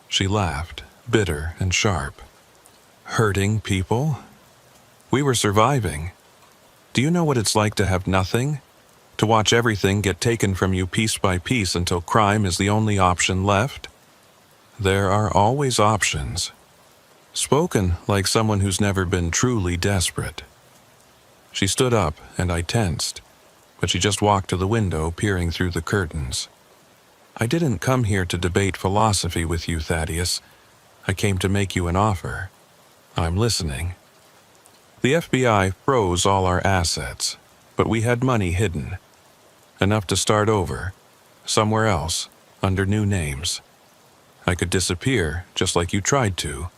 She laughed, bitter and sharp. "Hurting people? We were surviving. Do you know what it's like to have nothing? To watch everything get taken from you piece by piece until crime is the only option left? There are always options." Spoken like someone who's never been truly desperate. She stood up, and I tensed, but she just walked to the window, peering through the curtains. "I didn't come here to debate philosophy with you, Thaddeus. I came to make you an offer. I'm listening." The FBI froze all our assets, but we had money hidden. Enough to start over, somewhere else, under new names. I could disappear, just like you tried to.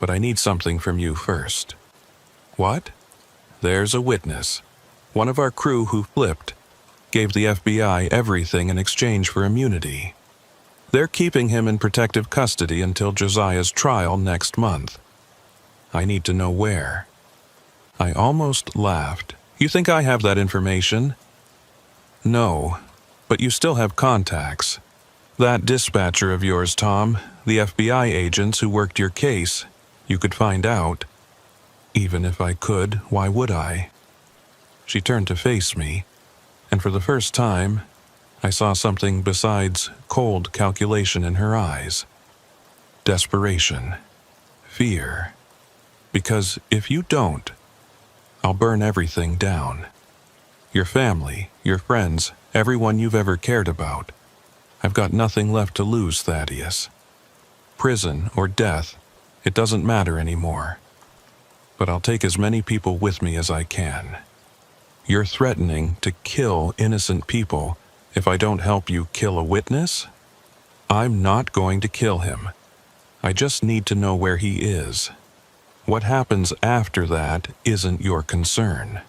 But I need something from you first. "What?" "There's a witness. One of our crew who flipped. Gave the FBI everything in exchange for immunity. They're keeping him in protective custody until Josiah's trial next month. I need to know where." I almost laughed. "You think I have that information?" "No, but you still have contacts. That dispatcher of yours, Tom, the FBI agents who worked your case, you could find out." "Even if I could, why would I?" She turned to face me, and for the first time, I saw something besides cold calculation in her eyes. Desperation. Fear. "Because if you don't, I'll burn everything down. Your family, your friends, everyone you've ever cared about. I've got nothing left to lose, Thaddeus. Prison or death, it doesn't matter anymore. But I'll take as many people with me as I can. You're threatening to kill innocent people if I don't help you kill a witness? I'm not going to kill him. I just need to know where he is. What happens after that isn't your concern."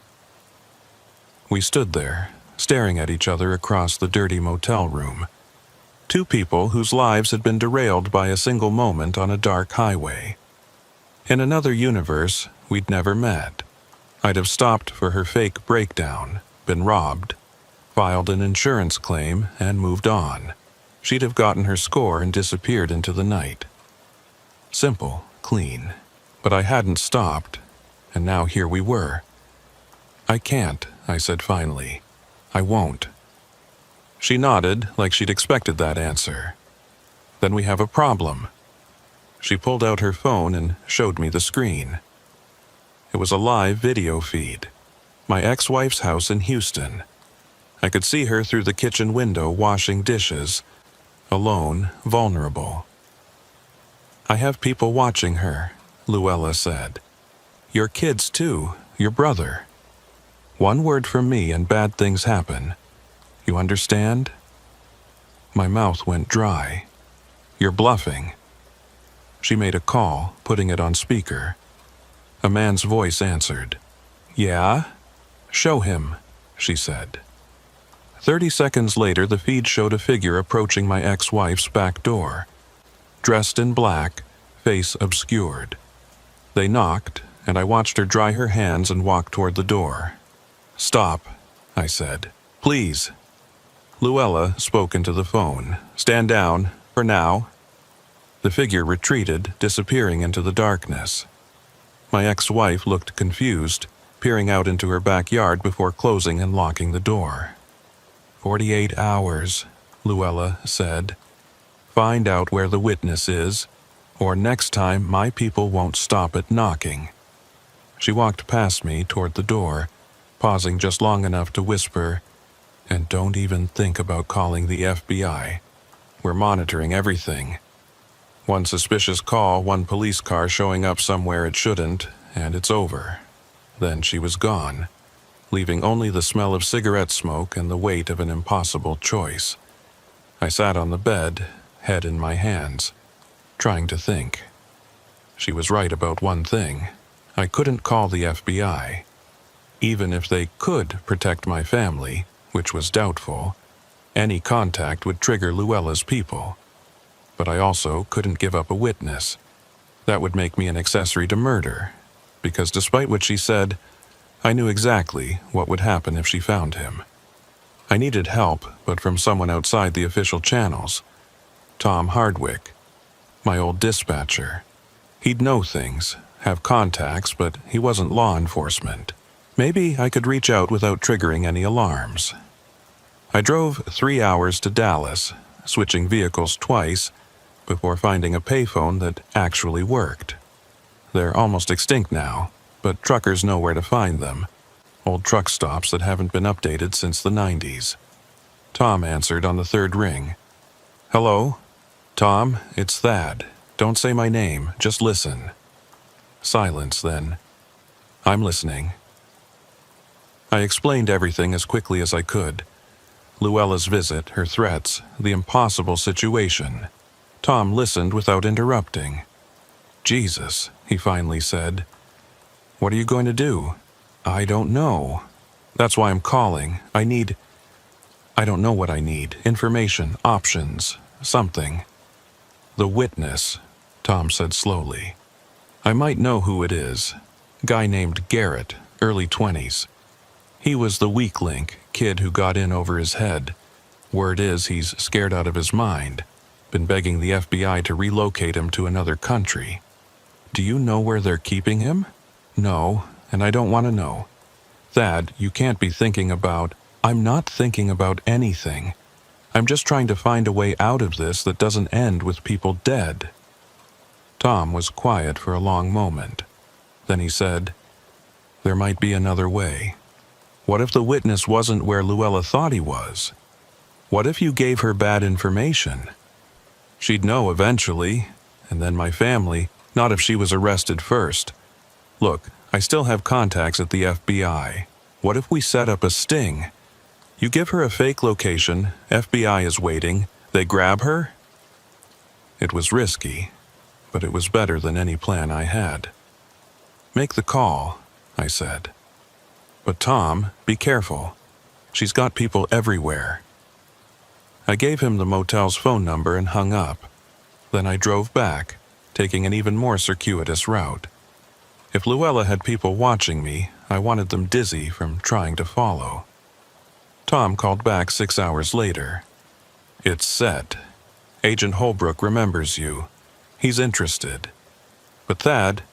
We stood there, staring at each other across the dirty motel room. Two people whose lives had been derailed by a single moment on a dark highway. In another universe, we'd never met. I'd have stopped for her fake breakdown, been robbed, filed an insurance claim, and moved on. She'd have gotten her score and disappeared into the night. Simple, clean. But I hadn't stopped, and now here we were. I can't, I said finally. I won't. She nodded like she'd expected that answer. Then we have a problem. She pulled out her phone and showed me the screen. It was a live video feed. My ex-wife's house in Houston. I could see her through the kitchen window washing dishes, alone, vulnerable. I have people watching her, Luella said. Your kids too, your brother. One word from me and bad things happen. You understand? My mouth went dry. You're bluffing. She made a call, putting it on speaker. A man's voice answered. Yeah? Show him, she said. 30 seconds later, the feed showed a figure approaching my ex-wife's back door. Dressed in black, face obscured. They knocked, and I watched her dry her hands and walk toward the door. Stop, I said. Please. Luella spoke into the phone. Stand down, for now. The figure retreated, disappearing into the darkness. My ex-wife looked confused, peering out into her backyard before closing and locking the door. 48 hours, Luella said. Find out where the witness is, or next time my people won't stop at knocking. She walked past me toward the door, pausing just long enough to whisper, and don't even think about calling the FBI. We're monitoring everything. One suspicious call, one police car showing up somewhere it shouldn't, and it's over. Then she was gone, leaving only the smell of cigarette smoke and the weight of an impossible choice. I sat on the bed, head in my hands, trying to think. She was right about one thing. I couldn't call the FBI. Even if they could protect my family, which was doubtful, any contact would trigger Luella's people. But I also couldn't give up a witness. That would make me an accessory to murder, because despite what she said, I knew exactly what would happen if she found him. I needed help, but from someone outside the official channels. Tom Hardwick, my old dispatcher. He'd know things, have contacts, but he wasn't law enforcement. Maybe I could reach out without triggering any alarms. I drove 3 hours to Dallas, switching vehicles twice, before finding a payphone that actually worked. They're almost extinct now, but truckers know where to find them. Old truck stops that haven't been updated since the 90s. Tom answered on the third ring. Hello? Tom, it's Thad. Don't say my name, just listen. Silence then. I'm listening. I explained everything as quickly as I could. Luella's visit, her threats, the impossible situation. Tom listened without interrupting. Jesus, he finally said. What are you going to do? I don't know. That's why I'm calling. I don't know what I need. Information, options, something. The witness, Tom said slowly. I might know who it is. Guy named Garrett, early 20s. He was the weak link, kid who got in over his head. Word is he's scared out of his mind. Been begging the FBI to relocate him to another country. Do you know where they're keeping him? No, and I don't want to know. Thad, you can't be thinking about... I'm not thinking about anything. I'm just trying to find a way out of this that doesn't end with people dead. Tom was quiet for a long moment. Then he said, there might be another way. What if the witness wasn't where Luella thought he was? What if you gave her bad information? She'd know eventually, and then my family, not if she was arrested first. Look, I still have contacts at the FBI. What if we set up a sting? You give her a fake location, FBI is waiting, they grab her? It was risky, but it was better than any plan I had. Make the call, I said. But Tom, be careful. She's got people everywhere. I gave him the motel's phone number and hung up. Then I drove back, taking an even more circuitous route. If Luella had people watching me, I wanted them dizzy from trying to follow. Tom called back 6 hours later. "It's set. Agent Holbrook remembers you. He's interested. But Thad,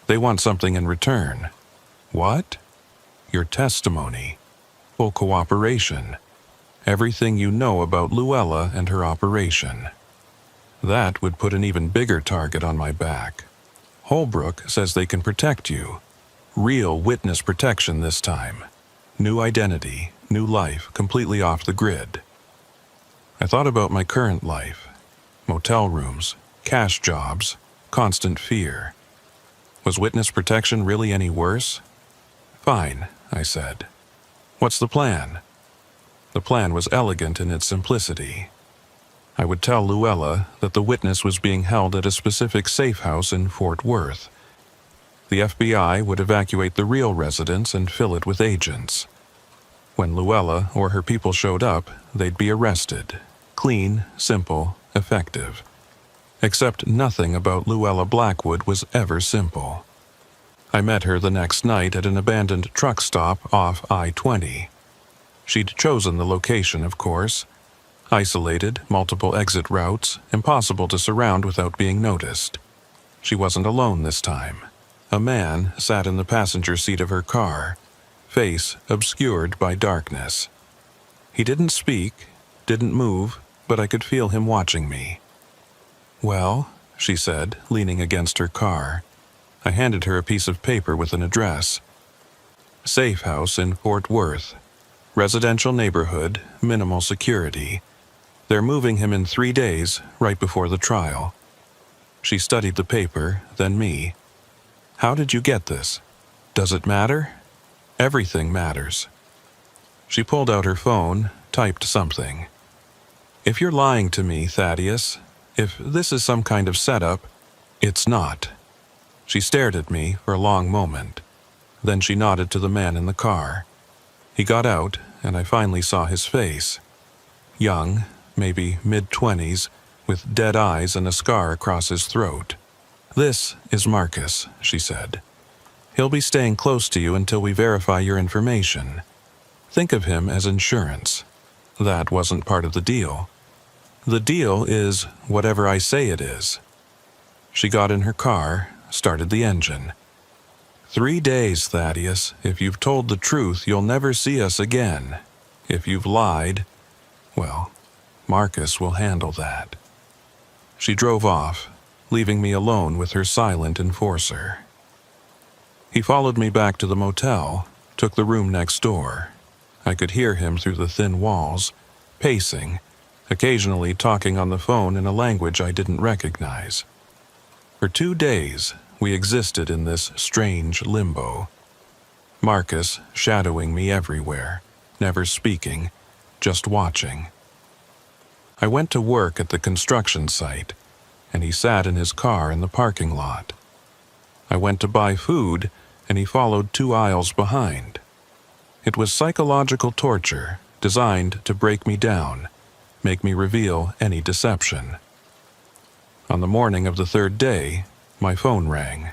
they want something in return." "What?" "Your testimony. Full cooperation. Everything you know about Luella and her operation." That would put an even bigger target on my back. Holbrook says they can protect you. Real witness protection this time. New identity, new life, completely off the grid. I thought about my current life. Motel rooms, cash jobs, constant fear. Was witness protection really any worse? "Fine," I said. "What's the plan?" The plan was elegant in its simplicity. I would tell Luella that the witness was being held at a specific safe house in Fort Worth. The FBI would evacuate the real residence and fill it with agents. When Luella or her people showed up, they'd be arrested. Clean, simple, effective. Except nothing about Luella Blackwood was ever simple. I met her the next night at an abandoned truck stop off I-20. She'd chosen the location, of course. Isolated, multiple exit routes, impossible to surround without being noticed. She wasn't alone this time. A man sat in the passenger seat of her car, face obscured by darkness. He didn't speak, didn't move, but I could feel him watching me. "Well," she said, leaning against her car. I handed her a piece of paper with an address. "Safe house in Fort Worth. Residential neighborhood, minimal security. They're moving him in 3 days, right before the trial." She studied the paper, then me. "How did you get this? Does it matter?" "Everything matters." She pulled out her phone, typed something. "If you're lying to me, Thaddeus, if this is some kind of setup, it's not." She stared at me for a long moment. Then she nodded to the man in the car. He got out, and I finally saw his face. Young, maybe mid-20s, with dead eyes and a scar across his throat. "This is Marcus," she said. "He'll be staying close to you until we verify your information. Think of him as insurance. That wasn't part of the deal. The deal is whatever I say it is." She got in her car, started the engine. 3 days, Thaddeus. If you've told the truth, you'll never see us again. If you've lied, well, Marcus will handle that." She drove off, leaving me alone with her silent enforcer. He followed me back to the motel, took the room next door. I could hear him through the thin walls, pacing, occasionally talking on the phone in a language I didn't recognize. For 2 days, we existed in this strange limbo. Marcus shadowing me everywhere, never speaking, just watching. I went to work at the construction site, and he sat in his car in the parking lot. I went to buy food, and he followed 2 aisles behind. It was psychological torture, designed to break me down, make me reveal any deception. On the morning of the 3rd day, my phone rang.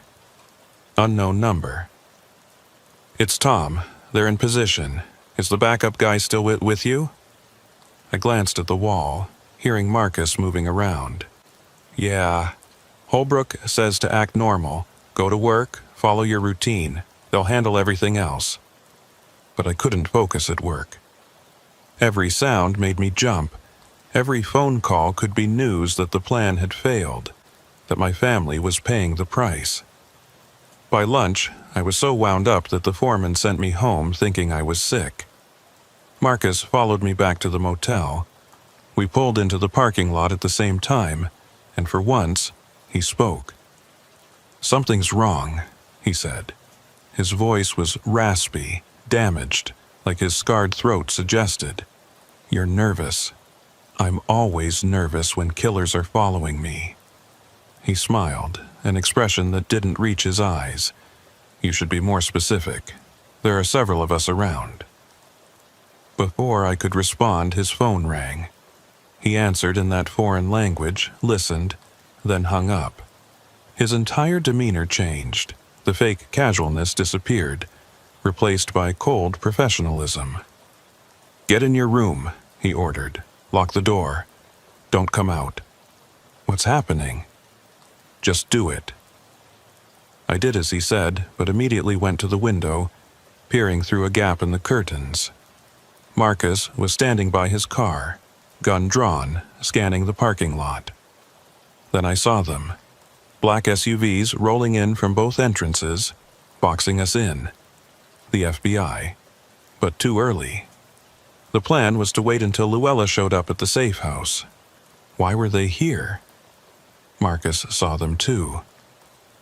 Unknown number. "It's Tom. They're in position. Is the backup guy still with you?" I glanced at the wall, hearing Marcus moving around. "Yeah. Holbrook says to act normal. Go to work, follow your routine. They'll handle everything else." But I couldn't focus at work. Every sound made me jump. Every phone call could be news that the plan had failed, that my family was paying the price. By lunch, I was so wound up that the foreman sent me home thinking I was sick. Marcus followed me back to the motel. We pulled into the parking lot at the same time, and for once, he spoke. "Something's wrong," he said. His voice was raspy, damaged, like his scarred throat suggested. "You're nervous." "I'm always nervous when killers are following me." He smiled, an expression that didn't reach his eyes. "You should be more specific. There are several of us around." Before I could respond, his phone rang. He answered in that foreign language, listened, then hung up. His entire demeanor changed. The fake casualness disappeared, replaced by cold professionalism. "Get in your room," he ordered. "Lock the door. Don't come out." "What's happening?" "Just do it." I did as he said, but immediately went to the window, peering through a gap in the curtains. Marcus was standing by his car, gun drawn, scanning the parking lot. Then I saw them. Black SUVs rolling in from both entrances, boxing us in. The FBI. But too early. The plan was to wait until Luella showed up at the safe house. Why were they here? Marcus saw them too.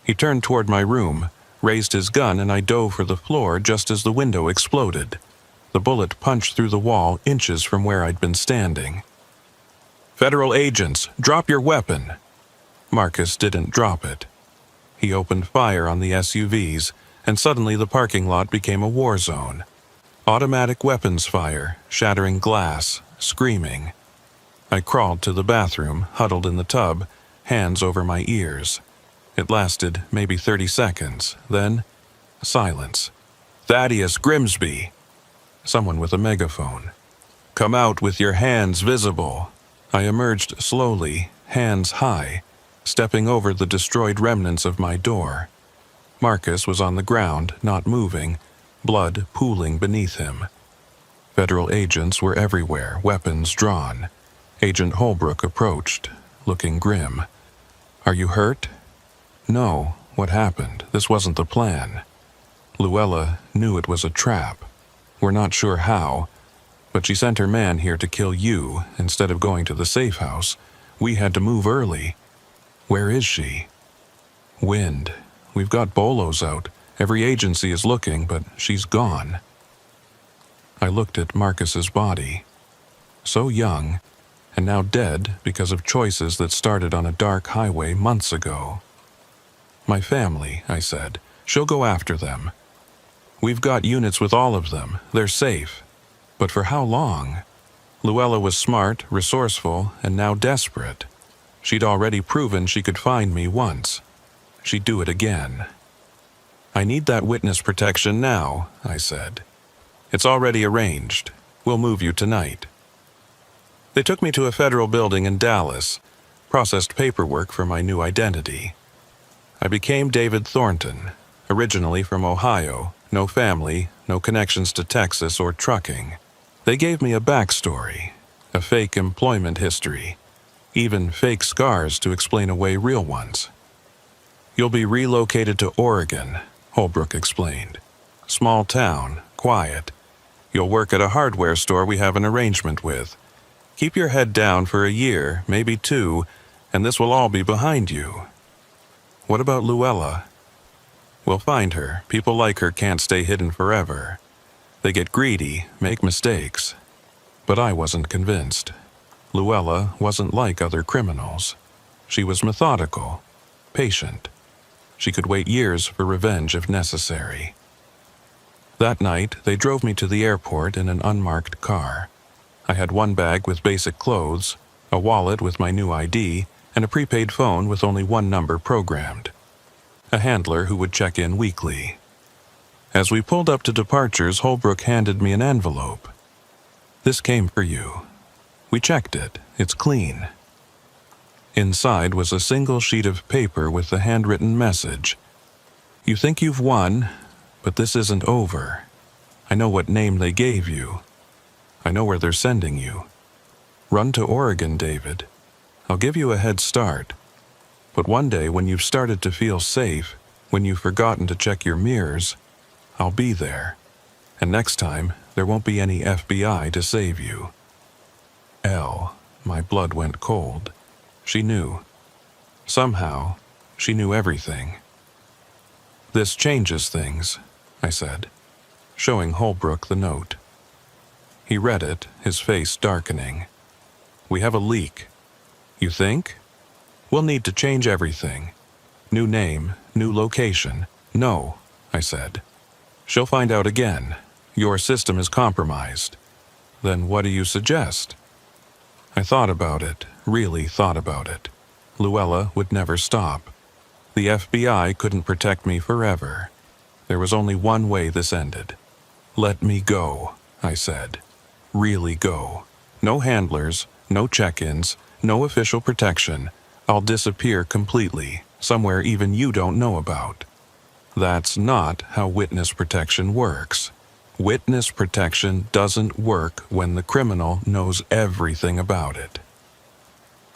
He turned toward my room, raised his gun, and I dove for the floor just as the window exploded. The bullet punched through the wall inches from where I'd been standing. "Federal agents, drop your weapon!" Marcus didn't drop it. He opened fire on the SUVs, and suddenly the parking lot became a war zone. Automatic weapons fire, shattering glass, screaming. I crawled to the bathroom, huddled in the tub, hands over my ears. It lasted maybe 30 seconds, then silence. "Thaddeus Grimsby!" Someone with a megaphone. "Come out with your hands visible." I emerged slowly, hands high, stepping over the destroyed remnants of my door. Marcus was on the ground, not moving, blood pooling beneath him. Federal agents were everywhere, weapons drawn. Agent Holbrook approached, looking grim. "Are you hurt?" "No. What happened? This wasn't the plan." "Luella knew it was a trap. We're not sure how, but she sent her man here to kill you instead of going to the safe house. We had to move early." "Where is she?" "Wind. We've got bolos out. Every agency is looking, but she's gone." I looked at Marcus's body. So young, and now dead because of choices that started on a dark highway months ago. "My family," I said. "She'll go after them. We've got units with all of them. They're safe. But for how long?" Luella was smart, resourceful, and now desperate. She'd already proven she could find me once. She'd do it again. "I need that witness protection now," I said. "It's already arranged. We'll move you tonight." They took me to a federal building in Dallas, processed paperwork for my new identity. I became David Thornton, originally from Ohio, no family, no connections to Texas or trucking. They gave me a backstory, a fake employment history, even fake scars to explain away real ones. "You'll be relocated to Oregon," Holbrook explained. "Small town, quiet. You'll work at a hardware store we have an arrangement with. Keep your head down for a year, maybe 2, and this will all be behind you." "What about Luella?" "We'll find her. People like her can't stay hidden forever. They get greedy, make mistakes." But I wasn't convinced. Luella wasn't like other criminals. She was methodical, patient. She could wait years for revenge if necessary. That night, they drove me to the airport in an unmarked car. I had one bag with basic clothes, a wallet with my new ID, and a prepaid phone with only one number programmed. A handler who would check in weekly. As we pulled up to departures, Holbrook handed me an envelope. "This came for you. We checked it. It's clean." Inside was a single sheet of paper with the handwritten message. "You think you've won, but this isn't over. I know what name they gave you. I know where they're sending you. Run to Oregon, David. I'll give you a head start. But one day when you've started to feel safe, when you've forgotten to check your mirrors, I'll be there. And next time, there won't be any FBI to save you." My blood went cold. She knew. Somehow, she knew everything. "This changes things," I said, showing Holbrook the note. He read it, his face darkening. "We have a leak." "You think?" "We'll need to change everything. New name, new location." "No," I said. "She'll find out again. Your system is compromised." "Then what do you suggest?" I thought about it, really thought about it. Luella would never stop. The FBI couldn't protect me forever. There was only one way this ended. "Let me go," I said. "Really go. No handlers, no check-ins, no official protection. I'll disappear completely, somewhere even you don't know about." That's not how witness protection works. Witness protection doesn't work when the criminal knows everything about it.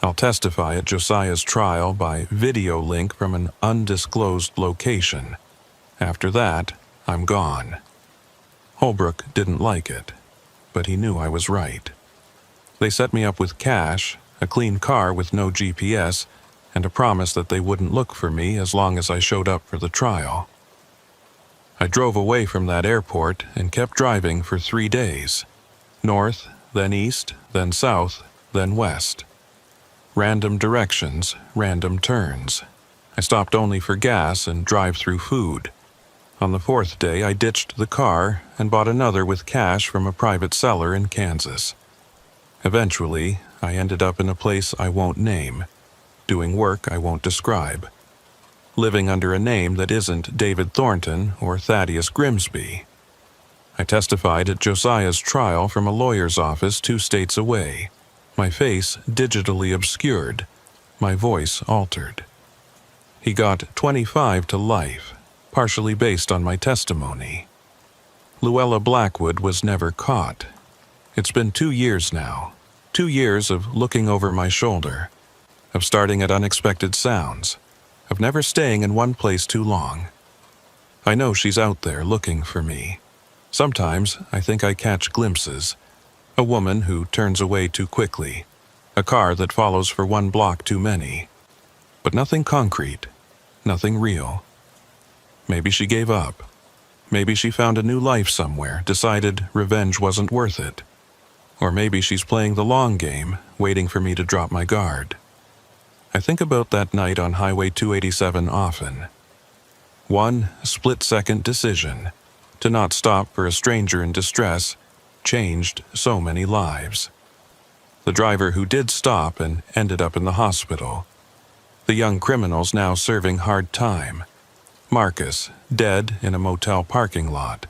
I'll testify at Josiah's trial by video link from an undisclosed location. After that, I'm gone. Holbrook didn't like it, but he knew I was right. They set me up with cash, a clean car with no GPS, and a promise that they wouldn't look for me as long as I showed up for the trial. I drove away from that airport and kept driving for 3 days. North, then east, then south, then west. Random directions, random turns. I stopped only for gas and drive-through food. On the 4th day, I ditched the car and bought another with cash from a private seller in Kansas. Eventually, I ended up in a place I won't name, doing work I won't describe, living under a name that isn't David Thornton or Thaddeus Grimsby. I testified at Josiah's trial from a lawyer's office 2 states away, my face digitally obscured, my voice altered. He got 25 to life, partially based on my testimony. Luella Blackwood was never caught. It's been 2 years now, 2 years of looking over my shoulder, of starting at unexpected sounds, of never staying in one place too long. I know she's out there looking for me. Sometimes I think I catch glimpses. A woman who turns away too quickly, a car that follows for 1 block too many. But nothing concrete, nothing real. Maybe she gave up. Maybe she found a new life somewhere, decided revenge wasn't worth it. Or maybe she's playing the long game, waiting for me to drop my guard. I think about that night on Highway 287 often. One split-second decision, to not stop for a stranger in distress, changed so many lives. The driver who did stop and ended up in the hospital. The young criminals now serving hard time. Marcus, dead in a motel parking lot.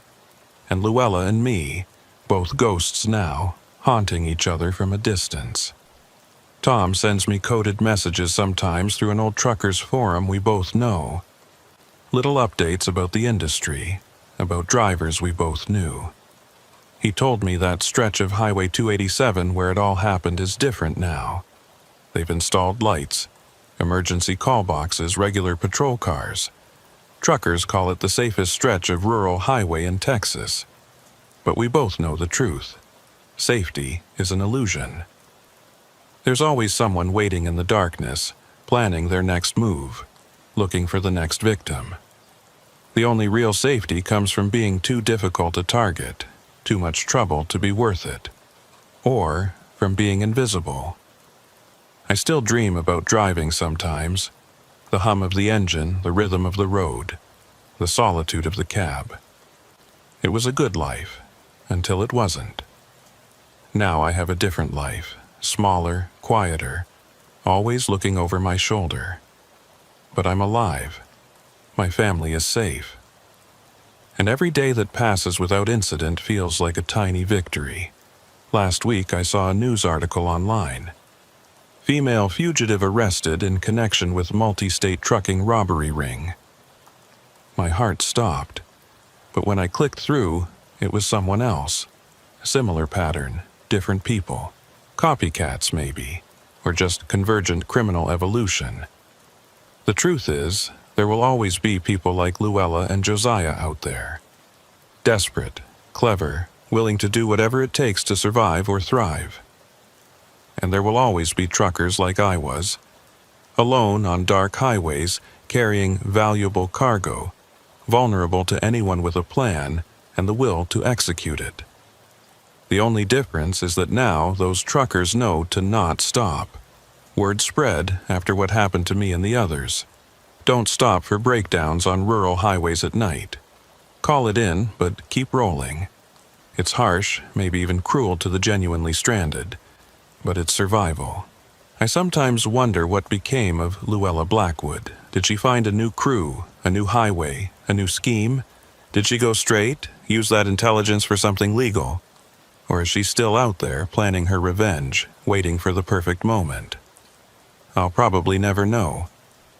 And Luella and me, both ghosts now, haunting each other from a distance. Tom sends me coded messages sometimes through an old truckers forum we both know. Little updates about the industry, about drivers we both knew. He told me that stretch of Highway 287 where it all happened is different now. They've installed lights, emergency call boxes, regular patrol cars. Truckers call it the safest stretch of rural highway in Texas. But we both know the truth. Safety is an illusion. There's always someone waiting in the darkness, planning their next move, looking for the next victim. The only real safety comes from being too difficult to target, too much trouble to be worth it, or from being invisible. I still dream about driving sometimes, the hum of the engine, the rhythm of the road, the solitude of the cab. It was a good life, until it wasn't. Now I have a different life, smaller, quieter, always looking over my shoulder. But I'm alive. My family is safe. And every day that passes without incident feels like a tiny victory. Last week I saw a news article online. Female fugitive arrested in connection with multi-state trucking robbery ring. My heart stopped, but when I clicked through, it was someone else. Similar pattern, different people. Copycats maybe, or just convergent criminal evolution. The truth is, there will always be people like Luella and Josiah out there. Desperate, clever, willing to do whatever it takes to survive or thrive. And there will always be truckers like I was, alone on dark highways, carrying valuable cargo, vulnerable to anyone with a plan and the will to execute it. The only difference is that now those truckers know to not stop. Word spread after what happened to me and the others. Don't stop for breakdowns on rural highways at night. Call it in, but keep rolling. It's harsh, maybe even cruel to the genuinely stranded, but it's survival. I sometimes wonder what became of Luella Blackwood, Did she find a new crew, a new highway, a new scheme? Did she go straight, use that intelligence for something legal? Or is she still out there planning her revenge, waiting for the perfect moment? I'll probably never know,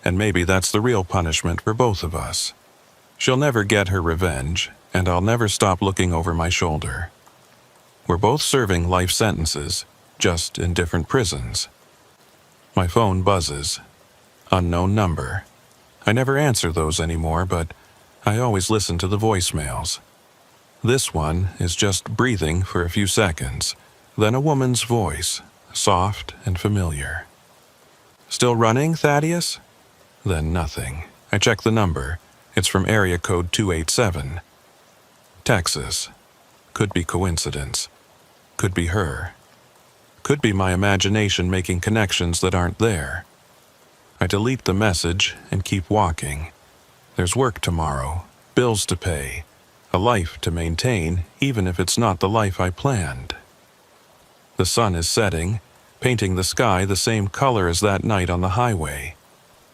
and maybe that's the real punishment for both of us. She'll never get her revenge, and I'll never stop looking over my shoulder. We're both serving life sentences, just in different prisons. My phone buzzes. Unknown number. I never answer those anymore, but I always listen to the voicemails. This one is just breathing for a few seconds, then a woman's voice, soft and familiar. Still running, Thaddeus? Then nothing. I check the number. It's from area code 287. Texas. Could be coincidence. Could be her. Could be my imagination making connections that aren't there. I delete the message and keep walking. There's work tomorrow, bills to pay, a life to maintain, even if it's not the life I planned. The sun is setting, painting the sky the same color as that night on the highway.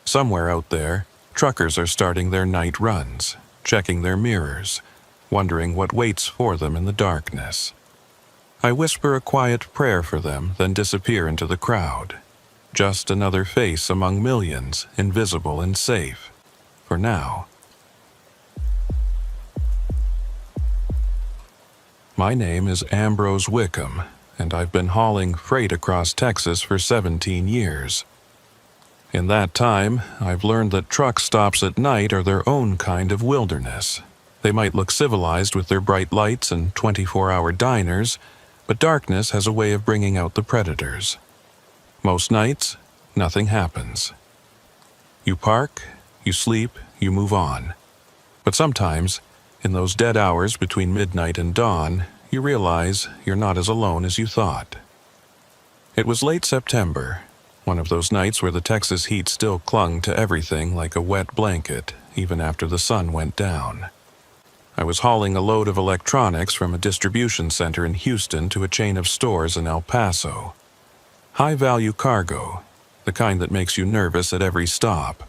Somewhere out there, truckers are starting their night runs, checking their mirrors, wondering what waits for them in the darkness. I whisper a quiet prayer for them, then disappear into the crowd. Just another face among millions, invisible and safe. For now. My name is Ambrose Wickham, and I've been hauling freight across Texas for 17 years. In that time, I've learned that truck stops at night are their own kind of wilderness. They might look civilized with their bright lights and 24-hour diners, but darkness has a way of bringing out the predators. Most nights, nothing happens. You park, you sleep, you move on. But sometimes, in those dead hours between midnight and dawn, you realize you're not as alone as you thought. It was late September, one of those nights where the Texas heat still clung to everything like a wet blanket, even after the sun went down. I was hauling a load of electronics from a distribution center in Houston to a chain of stores in El Paso. High-value cargo, the kind that makes you nervous at every stop.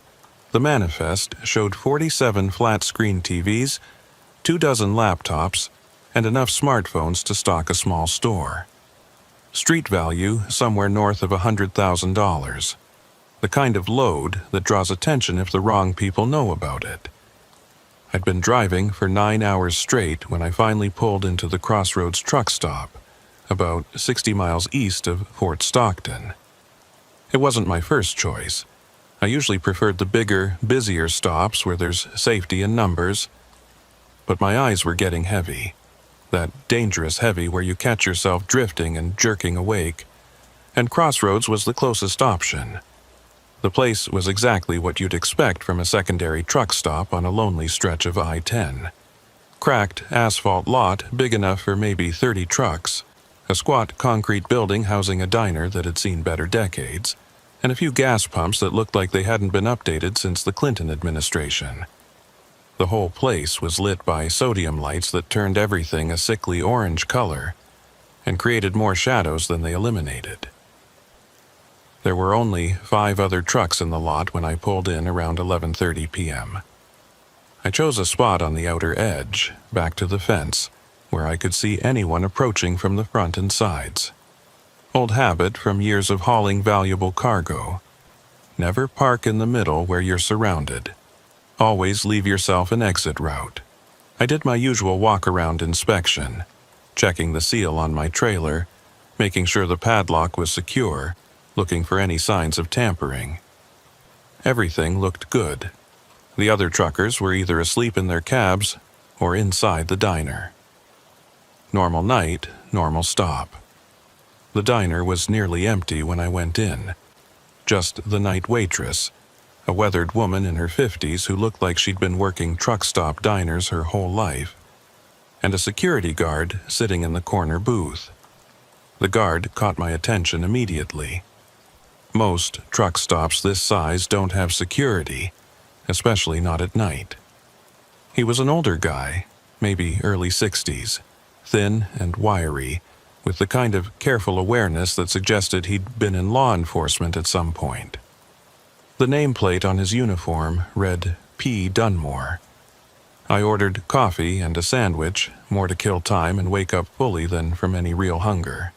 The manifest showed 47 flat-screen TVs, 24 laptops, and enough smartphones to stock a small store. Street value somewhere north of $100,000. The kind of load that draws attention if the wrong people know about it. I'd been driving for 9 hours straight when I finally pulled into the Crossroads truck stop, about 60 miles east of Fort Stockton. It wasn't my first choice. I usually preferred the bigger, busier stops where there's safety in numbers. But my eyes were getting heavy. That dangerous heavy where you catch yourself drifting and jerking awake. And Crossroads was the closest option. The place was exactly what you'd expect from a secondary truck stop on a lonely stretch of I-10. Cracked asphalt lot big enough for maybe 30 trucks, a squat concrete building housing a diner that had seen better decades, and a few gas pumps that looked like they hadn't been updated since the Clinton administration. The whole place was lit by sodium lights that turned everything a sickly orange color and created more shadows than they eliminated. There were only 5 other trucks in the lot when I pulled in around 11:30 p.m. I chose a spot on the outer edge, back to the fence, where I could see anyone approaching from the front and sides. Old habit from years of hauling valuable cargo. Never park in the middle where you're surrounded. Always leave yourself an exit route. I did my usual walk-around inspection, checking the seal on my trailer, making sure the padlock was secure, looking for any signs of tampering. Everything looked good. The other truckers were either asleep in their cabs or inside the diner. Normal night, normal stop. The diner was nearly empty when I went in. Just the night waitress, a weathered woman in her 50s who looked like she'd been working truck stop diners her whole life, and a security guard sitting in the corner booth. The guard caught my attention immediately. Most truck stops this size don't have security, especially not at night. He was an older guy, maybe early 60s, thin and wiry, with the kind of careful awareness that suggested he'd been in law enforcement at some point. The nameplate on his uniform read P. Dunmore. I ordered coffee and a sandwich, more to kill time and wake up fully than from any real hunger.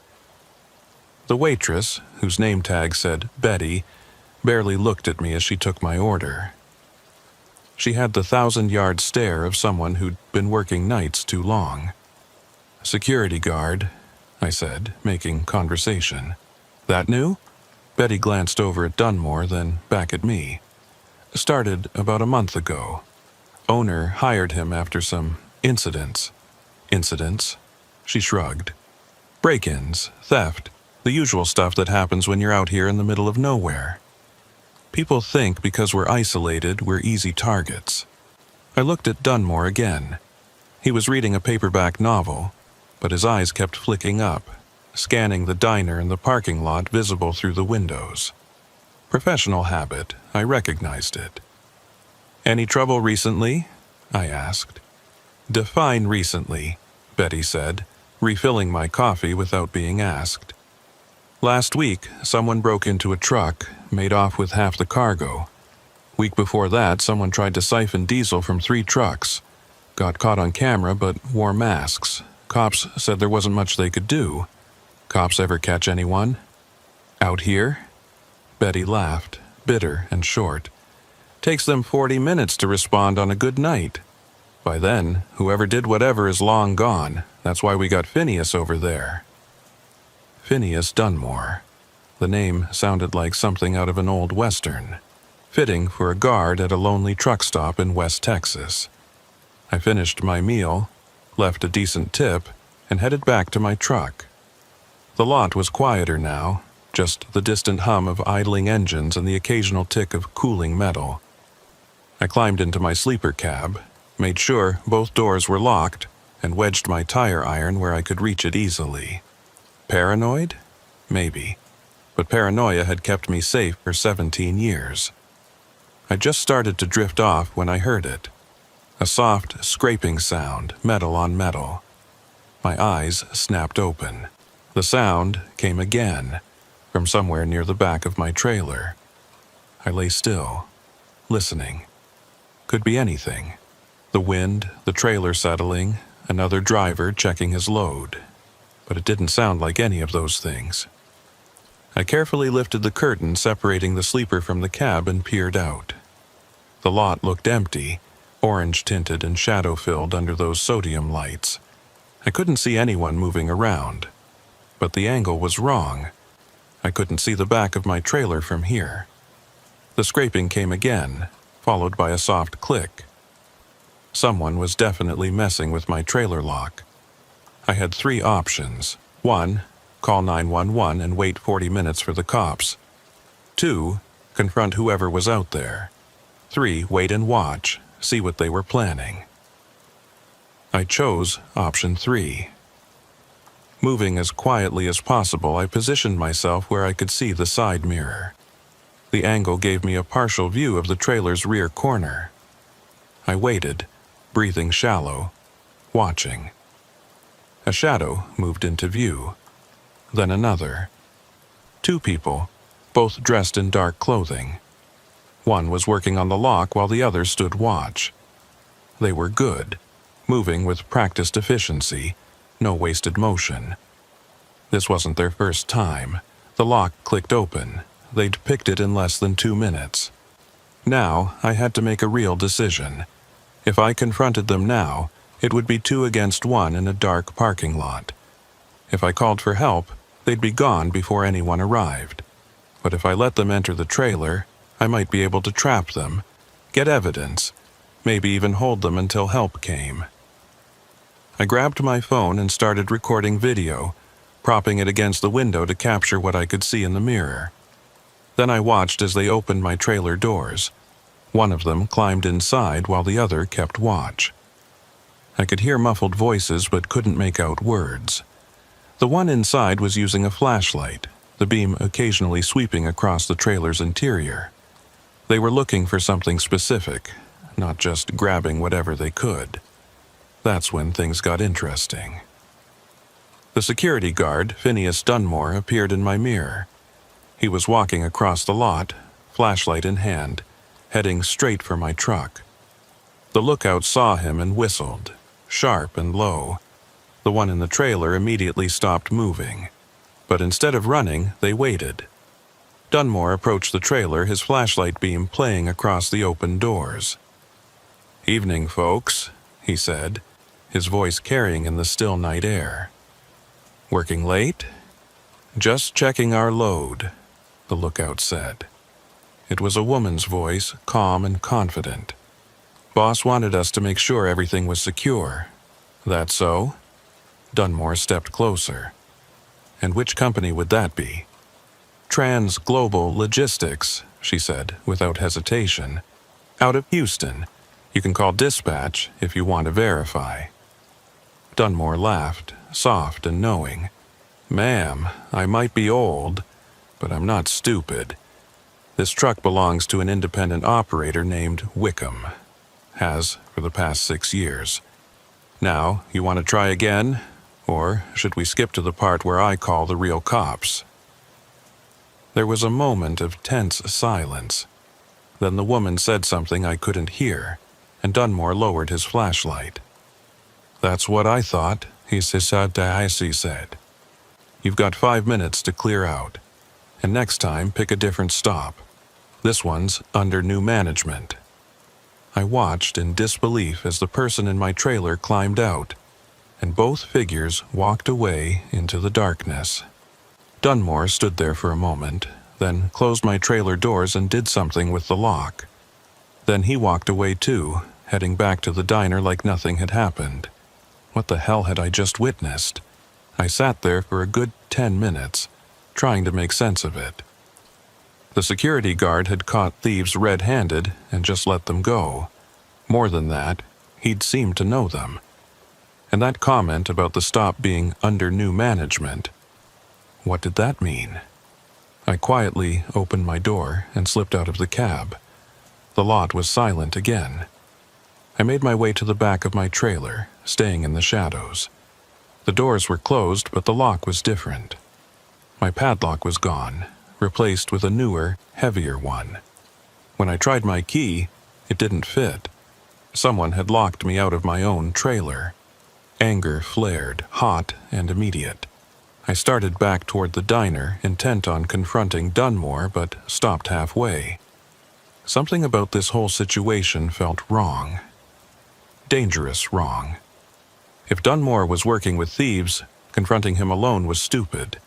The waitress, whose name tag said Betty, barely looked at me as she took my order. She had the 1,000-yard stare of someone who'd been working nights too long. "Security guard," I said, making conversation. "That new?" Betty glanced over at Dunmore, then back at me. "Started about a month ago. Owner hired him after some incidents." "Incidents?" She shrugged. "Break-ins, theft, the usual stuff that happens when you're out here in the middle of nowhere. People think because we're isolated, we're easy targets." I looked at Dunmore again. He was reading a paperback novel, but his eyes kept flicking up, scanning the diner and the parking lot visible through the windows. Professional habit, I recognized it. "Any trouble recently?" I asked. "Define recently," Betty said, refilling my coffee without being asked. "Last week, someone broke into a truck, made off with half the cargo. Week before that, someone tried to siphon diesel from 3 trucks. Got caught on camera but wore masks. Cops said there wasn't much they could do. Cops ever catch anyone?" "Out here?" Betty laughed, bitter and short. "Takes them 40 minutes to respond on a good night. By then, whoever did whatever is long gone. That's why we got Phineas over there." Phineas Dunmore. The name sounded like something out of an old western, fitting for a guard at a lonely truck stop in West Texas. I finished my meal, left a decent tip, and headed back to my truck. The lot was quieter now, just the distant hum of idling engines and the occasional tick of cooling metal. I climbed into my sleeper cab, made sure both doors were locked, and wedged my tire iron where I could reach it easily. Paranoid? Maybe. But paranoia had kept me safe for 17 years. I just started to drift off when I heard it. A soft, scraping sound, metal on metal. My eyes snapped open. The sound came again, from somewhere near the back of my trailer. I lay still, listening. Could be anything. The wind, the trailer settling, another driver checking his load. But it didn't sound like any of those things. I carefully lifted the curtain separating the sleeper from the cab and peered out. The lot looked empty, orange-tinted and shadow-filled under those sodium lights. I couldn't see anyone moving around. But the angle was wrong. I couldn't see the back of my trailer from here. The scraping came again, followed by a soft click. Someone was definitely messing with my trailer lock. I had 3 options. 1, call 911 and wait 40 minutes for the cops. 2, confront whoever was out there. 3, wait and watch, see what they were planning. I chose option 3. Moving as quietly as possible, I positioned myself where I could see the side mirror. The angle gave me a partial view of the trailer's rear corner. I waited, breathing shallow, watching. A shadow moved into view. Then another. 2 people, both dressed in dark clothing. One was working on the lock while the other stood watch. They were good, moving with practiced efficiency, no wasted motion. This wasn't their first time. The lock clicked open. They'd picked it in less than 2 minutes. Now, I had to make a real decision. If I confronted them now, it would be 2 against 1 in a dark parking lot. If I called for help, they'd be gone before anyone arrived. But if I let them enter the trailer, I might be able to trap them, get evidence, maybe even hold them until help came. I grabbed my phone and started recording video, propping it against the window to capture what I could see in the mirror. Then I watched as they opened my trailer doors. One of them climbed inside while the other kept watch. I could hear muffled voices but couldn't make out words. The one inside was using a flashlight, the beam occasionally sweeping across the trailer's interior. They were looking for something specific, not just grabbing whatever they could. That's when things got interesting. The security guard, Phineas Dunmore, appeared in my mirror. He was walking across the lot, flashlight in hand, heading straight for my truck. The lookout saw him and whistled, sharp and low. The one in the trailer immediately stopped moving, but instead of running, they waited. Dunmore approached the trailer, his flashlight beam playing across the open doors. "Evening, folks," he said, his voice carrying in the still night air. "Working late?" "Just checking our load," the lookout said. It was a woman's voice, calm and confident. "Boss wanted us to make sure everything was secure." "That so?" Dunmore stepped closer. "And which company would that be?" "Trans Global Logistics," she said, without hesitation. "Out of Houston. You can call dispatch if you want to verify." Dunmore laughed, soft and knowing. "Ma'am, I might be old, but I'm not stupid. This truck belongs to an independent operator named Wickham. Has for the past 6 years. Now, you want to try again? Or should we skip to the part where I call the real cops?" There was a moment of tense silence. Then the woman said something I couldn't hear, and Dunmore lowered his flashlight. "That's what I thought," he said. "You've got 5 minutes to clear out, and next time pick a different stop. This one's under new management." I watched in disbelief as the person in my trailer climbed out, and both figures walked away into the darkness. Dunmore stood there for a moment, then closed my trailer doors and did something with the lock. Then he walked away too, heading back to the diner like nothing had happened. What the hell had I just witnessed? I sat there for a good 10 minutes, trying to make sense of it. The security guard had caught thieves red-handed and just let them go. More than that, he'd seemed to know them. And that comment about the stop being under new management, what did that mean? I quietly opened my door and slipped out of the cab. The lot was silent again. I made my way to the back of my trailer, staying in the shadows. The doors were closed, but the lock was different. My padlock was gone, replaced with a newer, heavier one. When I tried my key, it didn't fit. Someone had locked me out of my own trailer. Anger flared, hot and immediate. I started back toward the diner, intent on confronting Dunmore, but stopped halfway. Something about this whole situation felt wrong. Dangerous wrong. If Dunmore was working with thieves, confronting him alone was stupid.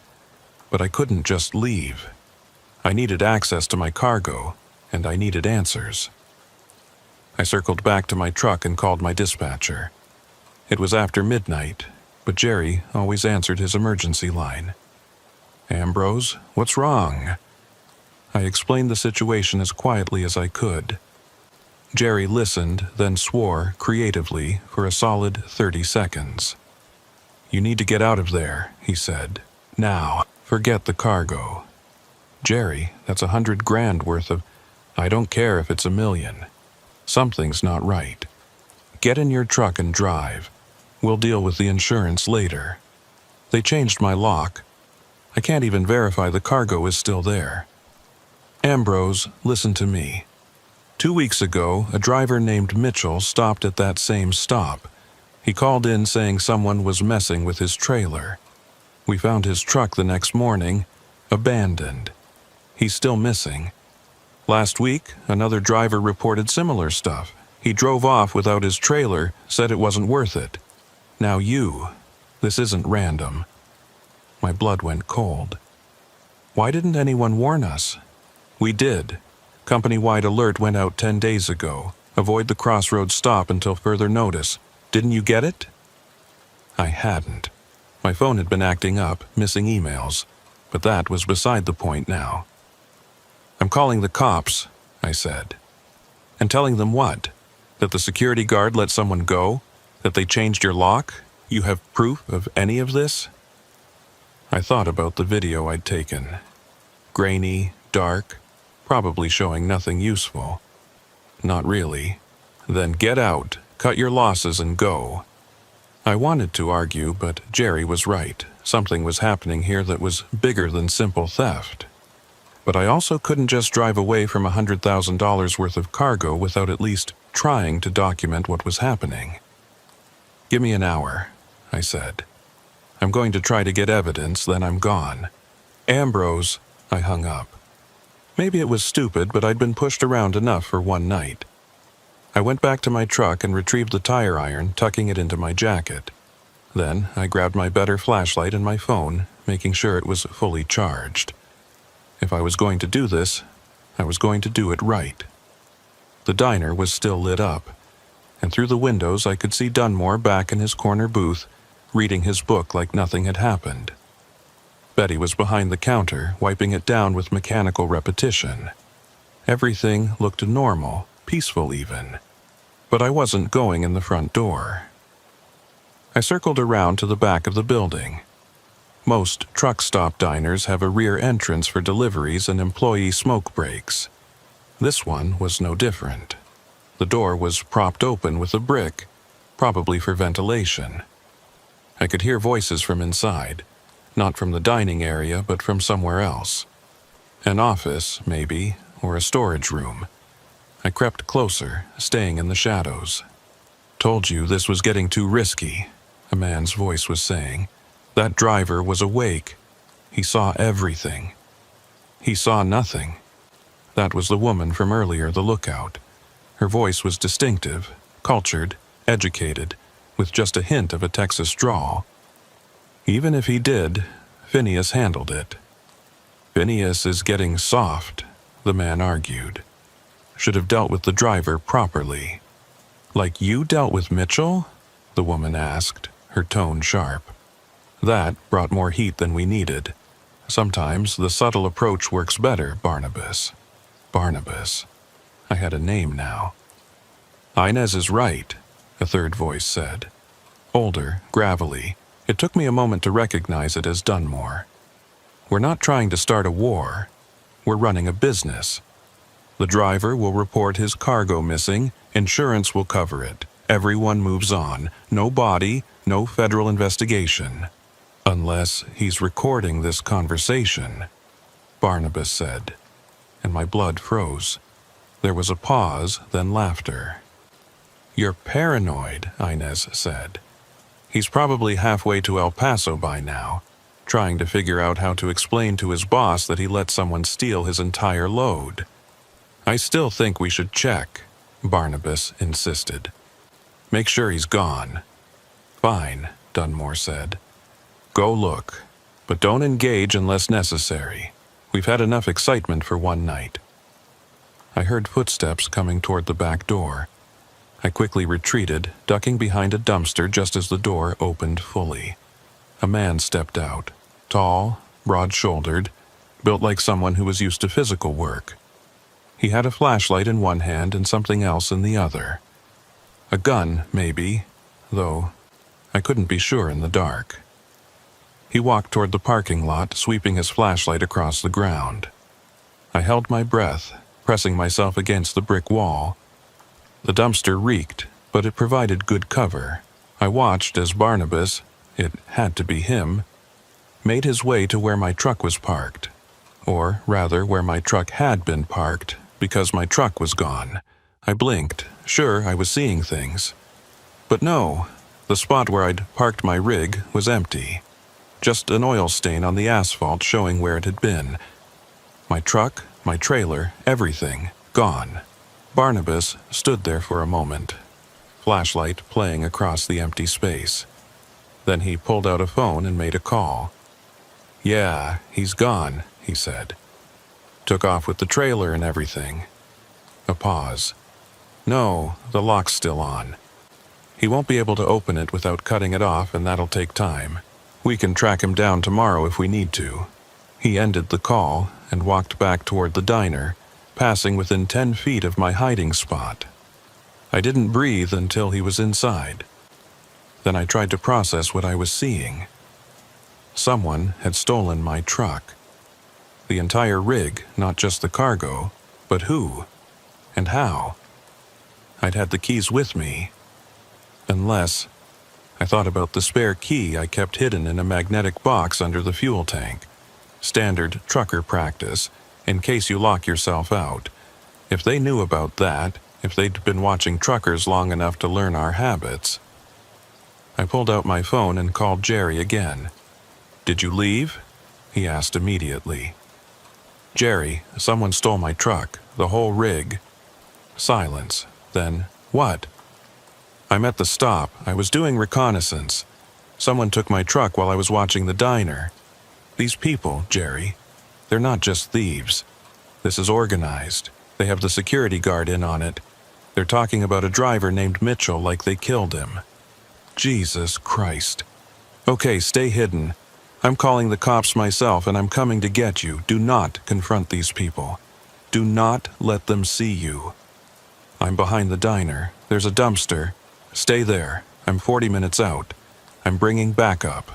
But I couldn't just leave. I needed access to my cargo, and I needed answers. I circled back to my truck and called my dispatcher. It was after midnight, but Jerry always answered his emergency line. "Ambrose, what's wrong?" I explained the situation as quietly as I could. Jerry listened, then swore creatively for a solid 30 seconds. "You need to get out of there," he said. "Now, forget the cargo." "Jerry, that's $100,000 worth of—" "I don't care if it's $1 million. Something's not right. Get in your truck and drive. We'll deal with the insurance later. They changed my lock. I can't even verify the cargo is still there. Ambrose, listen to me. 2 weeks ago, a driver named Mitchell stopped at that same stop. He called in saying someone was messing with his trailer. We found his truck the next morning, abandoned. He's still missing. Last week, another driver reported similar stuff. He drove off without his trailer, said it wasn't worth it. Now you. This isn't random." My blood went cold. Why didn't anyone warn us? We did. Company-wide alert went out 10 days ago. Avoid the crossroads stop until further notice. Didn't you get it? I hadn't. My phone had been acting up, missing emails, but that was beside the point now. "I'm calling the cops," I said. "And telling them what? That the security guard let someone go? That they changed your lock? You have proof of any of this?" I thought about the video I'd taken. Grainy, dark, probably showing nothing useful. Not really. Then get out, cut your losses and go. I wanted to argue, but Jerry was right. Something was happening here that was bigger than simple theft. But I also couldn't just drive away from $100,000 worth of cargo without at least trying to document what was happening. "Give me an hour," I said. "I'm going to try to get evidence, then I'm gone." "Ambrose," I hung up. Maybe it was stupid, but I'd been pushed around enough for one night. I went back to my truck and retrieved the tire iron, tucking it into my jacket. Then I grabbed my better flashlight and my phone, making sure it was fully charged. If I was going to do this, I was going to do it right. The diner was still lit up, and through the windows I could see Dunmore back in his corner booth, reading his book like nothing had happened. Betty was behind the counter, wiping it down with mechanical repetition. Everything looked normal, peaceful even. But I wasn't going in the front door. I circled around to the back of the building. Most truck stop diners have a rear entrance for deliveries and employee smoke breaks. This one was no different. The door was propped open with a brick, probably for ventilation. I could hear voices from inside, not from the dining area, but from somewhere else. An office, maybe, or a storage room. I crept closer, staying in the shadows. "Told you this was getting too risky," a man's voice was saying. "That driver was awake. He saw everything. He saw nothing." That was the woman from earlier, the lookout. Her voice was distinctive, cultured, educated, with just a hint of a Texas drawl. Even if he did, Phineas handled it. "Phineas is getting soft," the man argued. "Should have dealt with the driver properly." "Like you dealt with Mitchell?" the woman asked, her tone sharp. That brought more heat than we needed. Sometimes the subtle approach works better, Barnabas. Barnabas. I had a name now. "Inez is right," a third voice said. Older, gravelly. It took me a moment to recognize it as Dunmore. "We're not trying to start a war. We're running a business. The driver will report his cargo missing, insurance will cover it. Everyone moves on. No body, no federal investigation. Unless he's recording this conversation," Barnabas said, and my blood froze. There was a pause, then laughter. "You're paranoid," Inez said. "He's probably halfway to El Paso by now, trying to figure out how to explain to his boss that he let someone steal his entire load." "I still think we should check," Barnabas insisted. "Make sure he's gone." "Fine," Dunmore said. "Go look, but don't engage unless necessary. We've had enough excitement for one night." I heard footsteps coming toward the back door. I quickly retreated, ducking behind a dumpster just as the door opened fully. A man stepped out, tall, broad-shouldered, built like someone who was used to physical work. He had a flashlight in one hand and something else in the other. A gun, maybe, though I couldn't be sure in the dark. He walked toward the parking lot, sweeping his flashlight across the ground. I held my breath, pressing myself against the brick wall. The dumpster reeked, but it provided good cover. I watched as Barnabas, it had to be him, made his way to where my truck was parked. Or rather, where my truck had been parked, because my truck was gone. I blinked, sure I was seeing things. But no, the spot where I'd parked my rig was empty. Just an oil stain on the asphalt showing where it had been. My truck, my trailer, everything, gone. Barnabas stood there for a moment, flashlight playing across the empty space. Then he pulled out a phone and made a call. "Yeah, he's gone," he said. "Took off with the trailer and everything." A pause. "No, the lock's still on. He won't be able to open it without cutting it off, and that'll take time. We can track him down tomorrow if we need to." He ended the call and walked back toward the diner, passing within 10 feet of my hiding spot. I didn't breathe until he was inside. Then I tried to process what I was seeing. Someone had stolen my truck. The entire rig, not just the cargo, but who? And how? I'd had the keys with me. Unless, I thought about the spare key I kept hidden in a magnetic box under the fuel tank. Standard trucker practice, in case you lock yourself out. If they knew about that, if they'd been watching truckers long enough to learn our habits. I pulled out my phone and called Jerry again. "Did you leave?" he asked immediately. "Jerry, someone stole my truck, the whole rig." Silence. Then, "What?" "I'm at the stop. I was doing reconnaissance. Someone took my truck while I was watching the diner. These people, Jerry, they're not just thieves. This is organized. They have the security guard in on it. They're talking about a driver named Mitchell like they killed him." Jesus Christ. "Okay, stay hidden. I'm calling the cops myself and I'm coming to get you. Do not confront these people. Do not let them see you. I'm behind the diner. There's a dumpster. Stay there. I'm 40 minutes out. I'm bringing backup."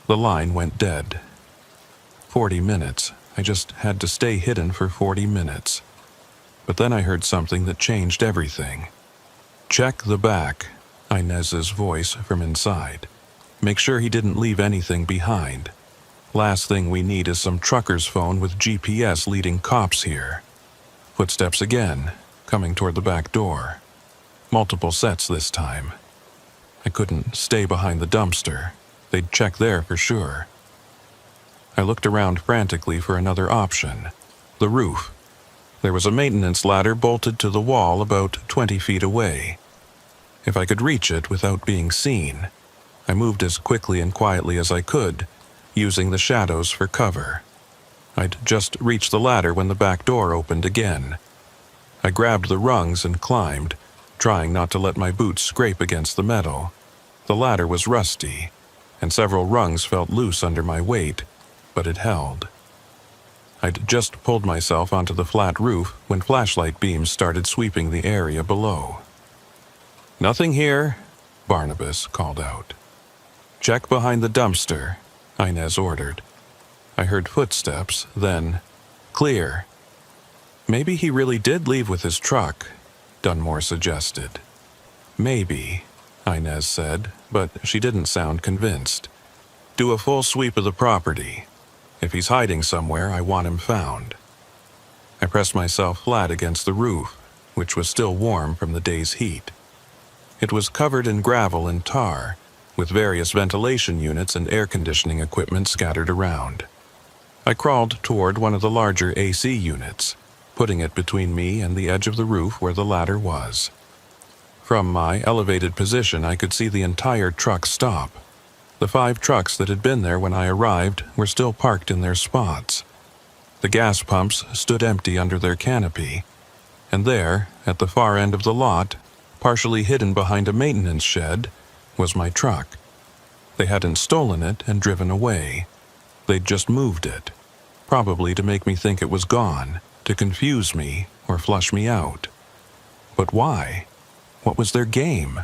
The line went dead. 40 minutes. I just had to stay hidden for 40 minutes. But then I heard something that changed everything. "Check the back," Inez's voice from inside. "Make sure he didn't leave anything behind. Last thing we need is some trucker's phone with GPS leading cops here." Footsteps again, coming toward the back door. Multiple sets this time. I couldn't stay behind the dumpster. They'd check there for sure. I looked around frantically for another option. The roof. There was a maintenance ladder bolted to the wall about 20 feet away. If I could reach it without being seen, I moved as quickly and quietly as I could, using the shadows for cover. I'd just reached the ladder when the back door opened again. I grabbed the rungs and climbed, trying not to let my boots scrape against the metal. The ladder was rusty, and several rungs felt loose under my weight, but it held. I'd just pulled myself onto the flat roof when flashlight beams started sweeping the area below. "Nothing here," Barnabas called out. "Check behind the dumpster," Inez ordered. I heard footsteps, then, "Clear." "Maybe he really did leave with his truck," Dunmore suggested. "Maybe," Inez said, but she didn't sound convinced. "Do a full sweep of the property. If he's hiding somewhere, I want him found." I pressed myself flat against the roof, which was still warm from the day's heat. It was covered in gravel and tar, with various ventilation units and air conditioning equipment scattered around. I crawled toward one of the larger AC units, putting it between me and the edge of the roof where the ladder was. From my elevated position, I could see the entire truck stop. The 5 trucks that had been there when I arrived were still parked in their spots. The gas pumps stood empty under their canopy, and there, at the far end of the lot, partially hidden behind a maintenance shed, was my truck. They hadn't stolen it and driven away. They'd just moved it, probably to make me think it was gone, to confuse me or flush me out. But why? What was their game?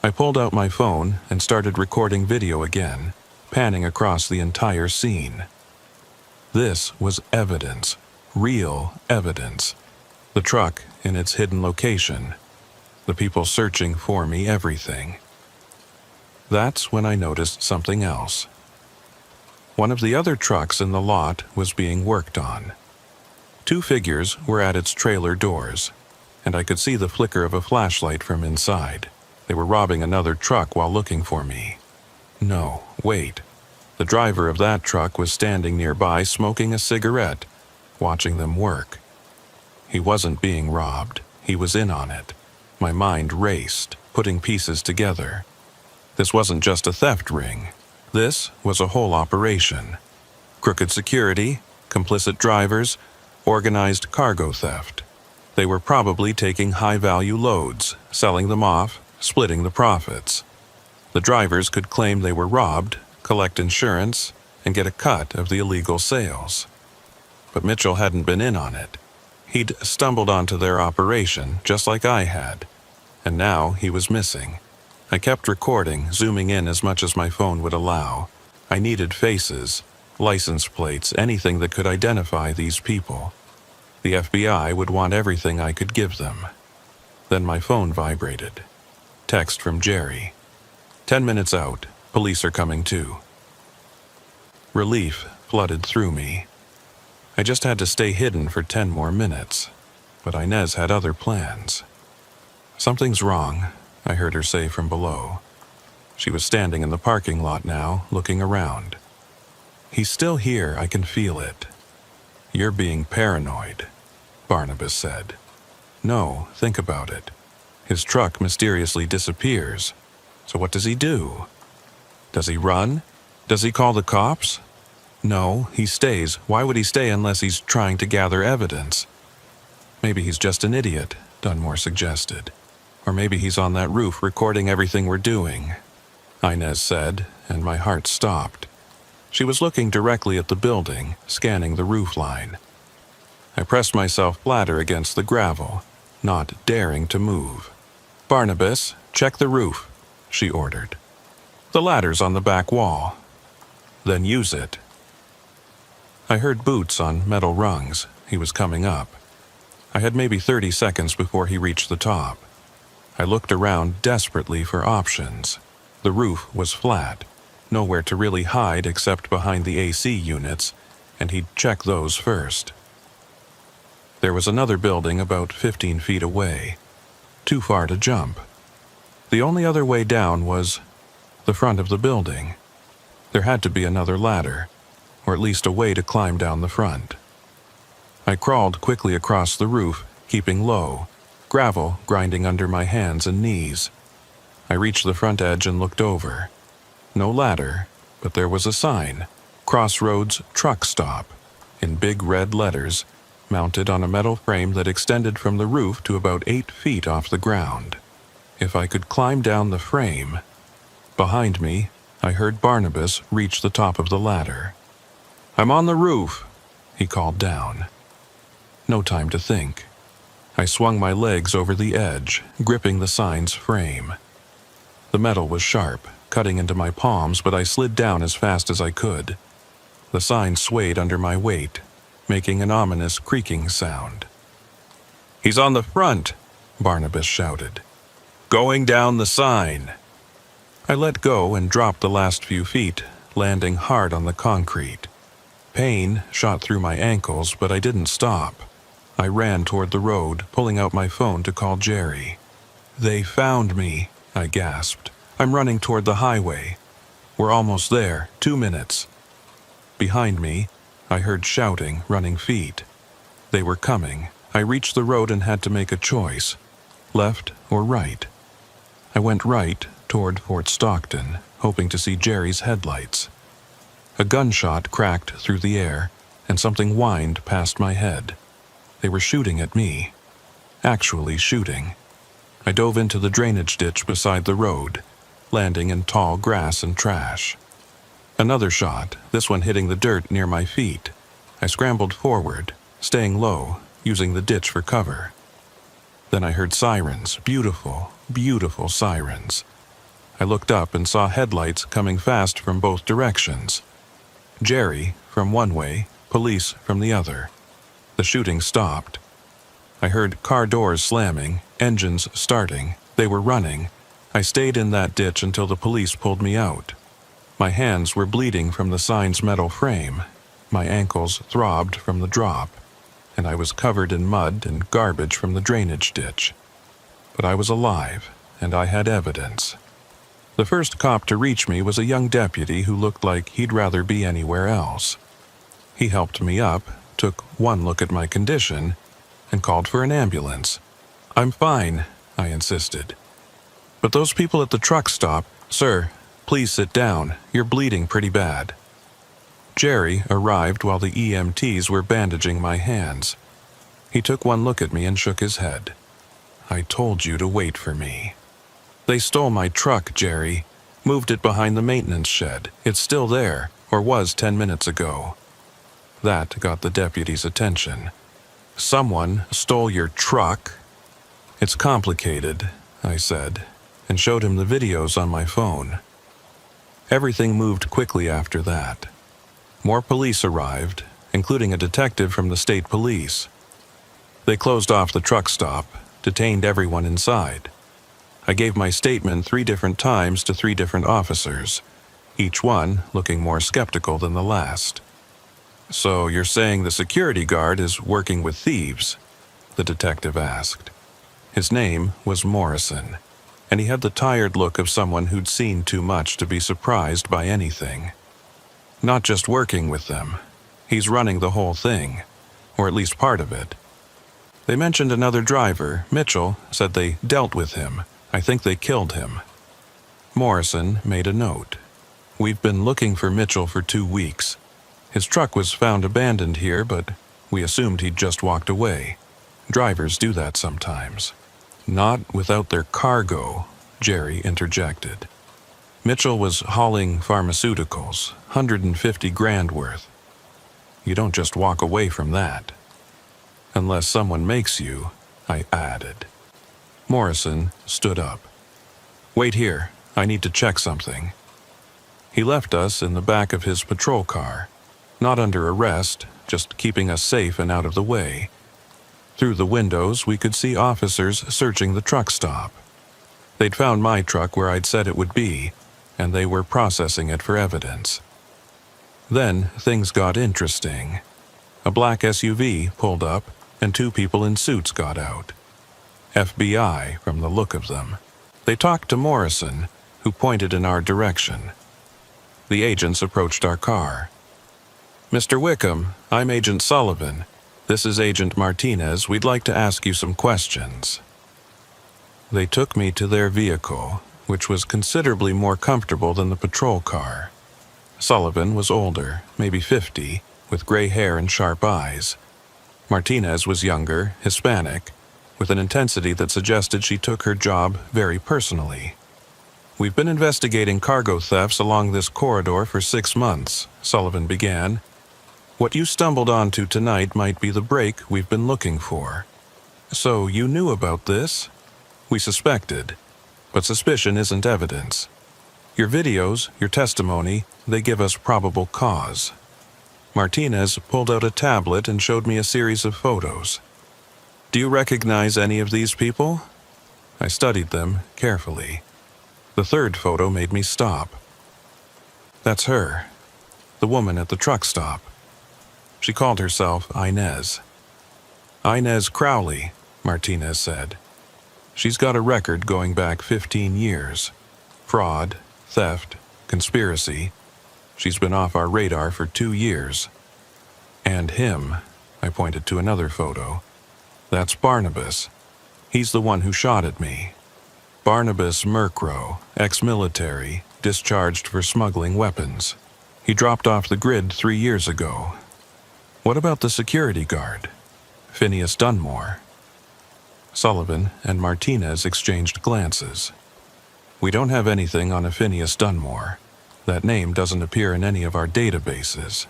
I pulled out my phone and started recording video again, panning across the entire scene. This was evidence, real evidence. The truck in its hidden location. The people searching for me, everything. That's when I noticed something else. One of the other trucks in the lot was being worked on. 2 figures were at its trailer doors, and I could see the flicker of a flashlight from inside. They were robbing another truck while looking for me. No, wait. The driver of that truck was standing nearby smoking a cigarette, watching them work. He wasn't being robbed. He was in on it. My mind raced, putting pieces together. This wasn't just a theft ring. This was a whole operation. Crooked security, complicit drivers, organized cargo theft. They were probably taking high-value loads, selling them off, splitting the profits. The drivers could claim they were robbed, collect insurance, and get a cut of the illegal sales. But Mitchell hadn't been in on it. He'd stumbled onto their operation, just like I had, and now he was missing. I kept recording, zooming in as much as my phone would allow. I needed faces, license plates, anything that could identify these people. The FBI would want everything I could give them. Then my phone vibrated. Text from Jerry. 10 minutes out. Police are coming too. Relief flooded through me. I just had to stay hidden for 10 more minutes, but Inez had other plans. "Something's wrong," I heard her say from below. She was standing in the parking lot now, looking around. "He's still here, I can feel it." "You're being paranoid," Barnabas said. "No, think about it. His truck mysteriously disappears. So what does he do? Does he run? Does he call the cops? No, he stays. Why would he stay unless he's trying to gather evidence?" "Maybe he's just an idiot," Dunmore suggested. "Or maybe he's on that roof recording everything we're doing," Inez said, and my heart stopped. She was looking directly at the building, scanning the roof line. I pressed myself flatter against the gravel, not daring to move. "Barnabas, check the roof," she ordered. "The ladder's on the back wall." "Then use it." I heard boots on metal rungs. He was coming up. I had maybe 30 seconds before he reached the top. I looked around desperately for options. The roof was flat, nowhere to really hide except behind the AC units, and he'd check those first. There was another building about 15 feet away, too far to jump. The only other way down was the front of the building. There had to be another ladder, or at least a way to climb down the front. I crawled quickly across the roof, keeping low, gravel grinding under my hands and knees. I reached the front edge and looked over. No ladder, but there was a sign, "Crossroads Truck Stop," in big red letters, mounted on a metal frame that extended from the roof to about 8 feet off the ground. If I could climb down the frame... Behind me, I heard Barnabas reach the top of the ladder. "I'm on the roof," he called down. No time to think. I swung my legs over the edge, gripping the sign's frame. The metal was sharp, cutting into my palms, but I slid down as fast as I could. The sign swayed under my weight, making an ominous creaking sound. "He's on the front," Barnabas shouted. "Going down the sign." I let go and dropped the last few feet, landing hard on the concrete. Pain shot through my ankles, but I didn't stop. I ran toward the road, pulling out my phone to call Jerry. "They found me," I gasped. "I'm running toward the highway. We're almost there, 2 minutes." Behind me, I heard shouting, running feet. They were coming. I reached the road and had to make a choice, left or right. I went right toward Fort Stockton, hoping to see Jerry's headlights. A gunshot cracked through the air, and something whined past my head. They were shooting at me. Actually shooting. I dove into the drainage ditch beside the road, landing in tall grass and trash. Another shot, this one hitting the dirt near my feet. I scrambled forward, staying low, using the ditch for cover. Then I heard sirens, beautiful, beautiful sirens. I looked up and saw headlights coming fast from both directions. Jerry from one way, police from the other. The shooting stopped. I heard car doors slamming, engines starting. They were running. I stayed in that ditch until the police pulled me out. My hands were bleeding from the sign's metal frame. My ankles throbbed from the drop, and I was covered in mud and garbage from the drainage ditch. But I was alive, and I had evidence. The first cop to reach me was a young deputy who looked like he'd rather be anywhere else. He helped me up, took one look at my condition, and called for an ambulance. "I'm fine," I insisted. "But those people at the truck stop..." "Sir, please sit down. You're bleeding pretty bad." Jerry arrived while the EMTs were bandaging my hands. He took one look at me and shook his head. "I told you to wait for me." "They stole my truck, Jerry. Moved it behind the maintenance shed. It's still there, or was 10 minutes ago." That got the deputy's attention. "Someone stole your truck?" "It's complicated," I said, and showed him the videos on my phone. Everything moved quickly after that. More police arrived, including a detective from the state police. They closed off the truck stop, detained everyone inside. I gave my statement 3 different times to 3 different officers, each one looking more skeptical than the last. "So you're saying the security guard is working with thieves?" the detective asked. His name was Morrison, and he had the tired look of someone who'd seen too much to be surprised by anything. "Not just working with them. He's running the whole thing, or at least part of it. They mentioned another driver, Mitchell, said they dealt with him. I think they killed him." Morrison made a note. "We've been looking for Mitchell for 2 weeks. His truck was found abandoned here, but we assumed he'd just walked away. Drivers do that sometimes." "Not without their cargo," Jerry interjected. "Mitchell was hauling pharmaceuticals, 150 grand worth. You don't just walk away from that." "Unless someone makes you," I added. Morrison stood up. "Wait here, I need to check something." He left us in the back of his patrol car, not under arrest, just keeping us safe and out of the way. Through the windows, we could see officers searching the truck stop. They'd found my truck where I'd said it would be, and they were processing it for evidence. Then things got interesting. A black SUV pulled up, and 2 people in suits got out. FBI, from the look of them. They talked to Morrison, who pointed in our direction. The agents approached our car. "Mr. Wickham, I'm Agent Sullivan. This is Agent Martinez. We'd like to ask you some questions." They took me to their vehicle, which was considerably more comfortable than the patrol car. Sullivan was older, maybe 50, with gray hair and sharp eyes. Martinez was younger, Hispanic, with an intensity that suggested she took her job very personally. "We've been investigating cargo thefts along this corridor for 6 months," Sullivan began. "What you stumbled onto tonight might be the break we've been looking for." "So you knew about this?" "We suspected, but suspicion isn't evidence. Your videos, your testimony, they give us probable cause." Martinez pulled out a tablet and showed me a series of photos. "Do you recognize any of these people?" I studied them carefully. The 3rd photo made me stop. "That's her, the woman at the truck stop." She called herself Inez. "Inez Crowley," Martinez said. "She's got a record going back 15 years. Fraud, theft, conspiracy. She's been off our radar for 2 years. And him," I pointed to another photo. "That's Barnabas. He's the one who shot at me. Barnabas Merkrow, ex-military, discharged for smuggling weapons. He dropped off the grid 3 years ago." "What about the security guard? Phineas Dunmore?" Sullivan and Martinez exchanged glances. "We don't have anything on a Phineas Dunmore. That name doesn't appear in any of our databases."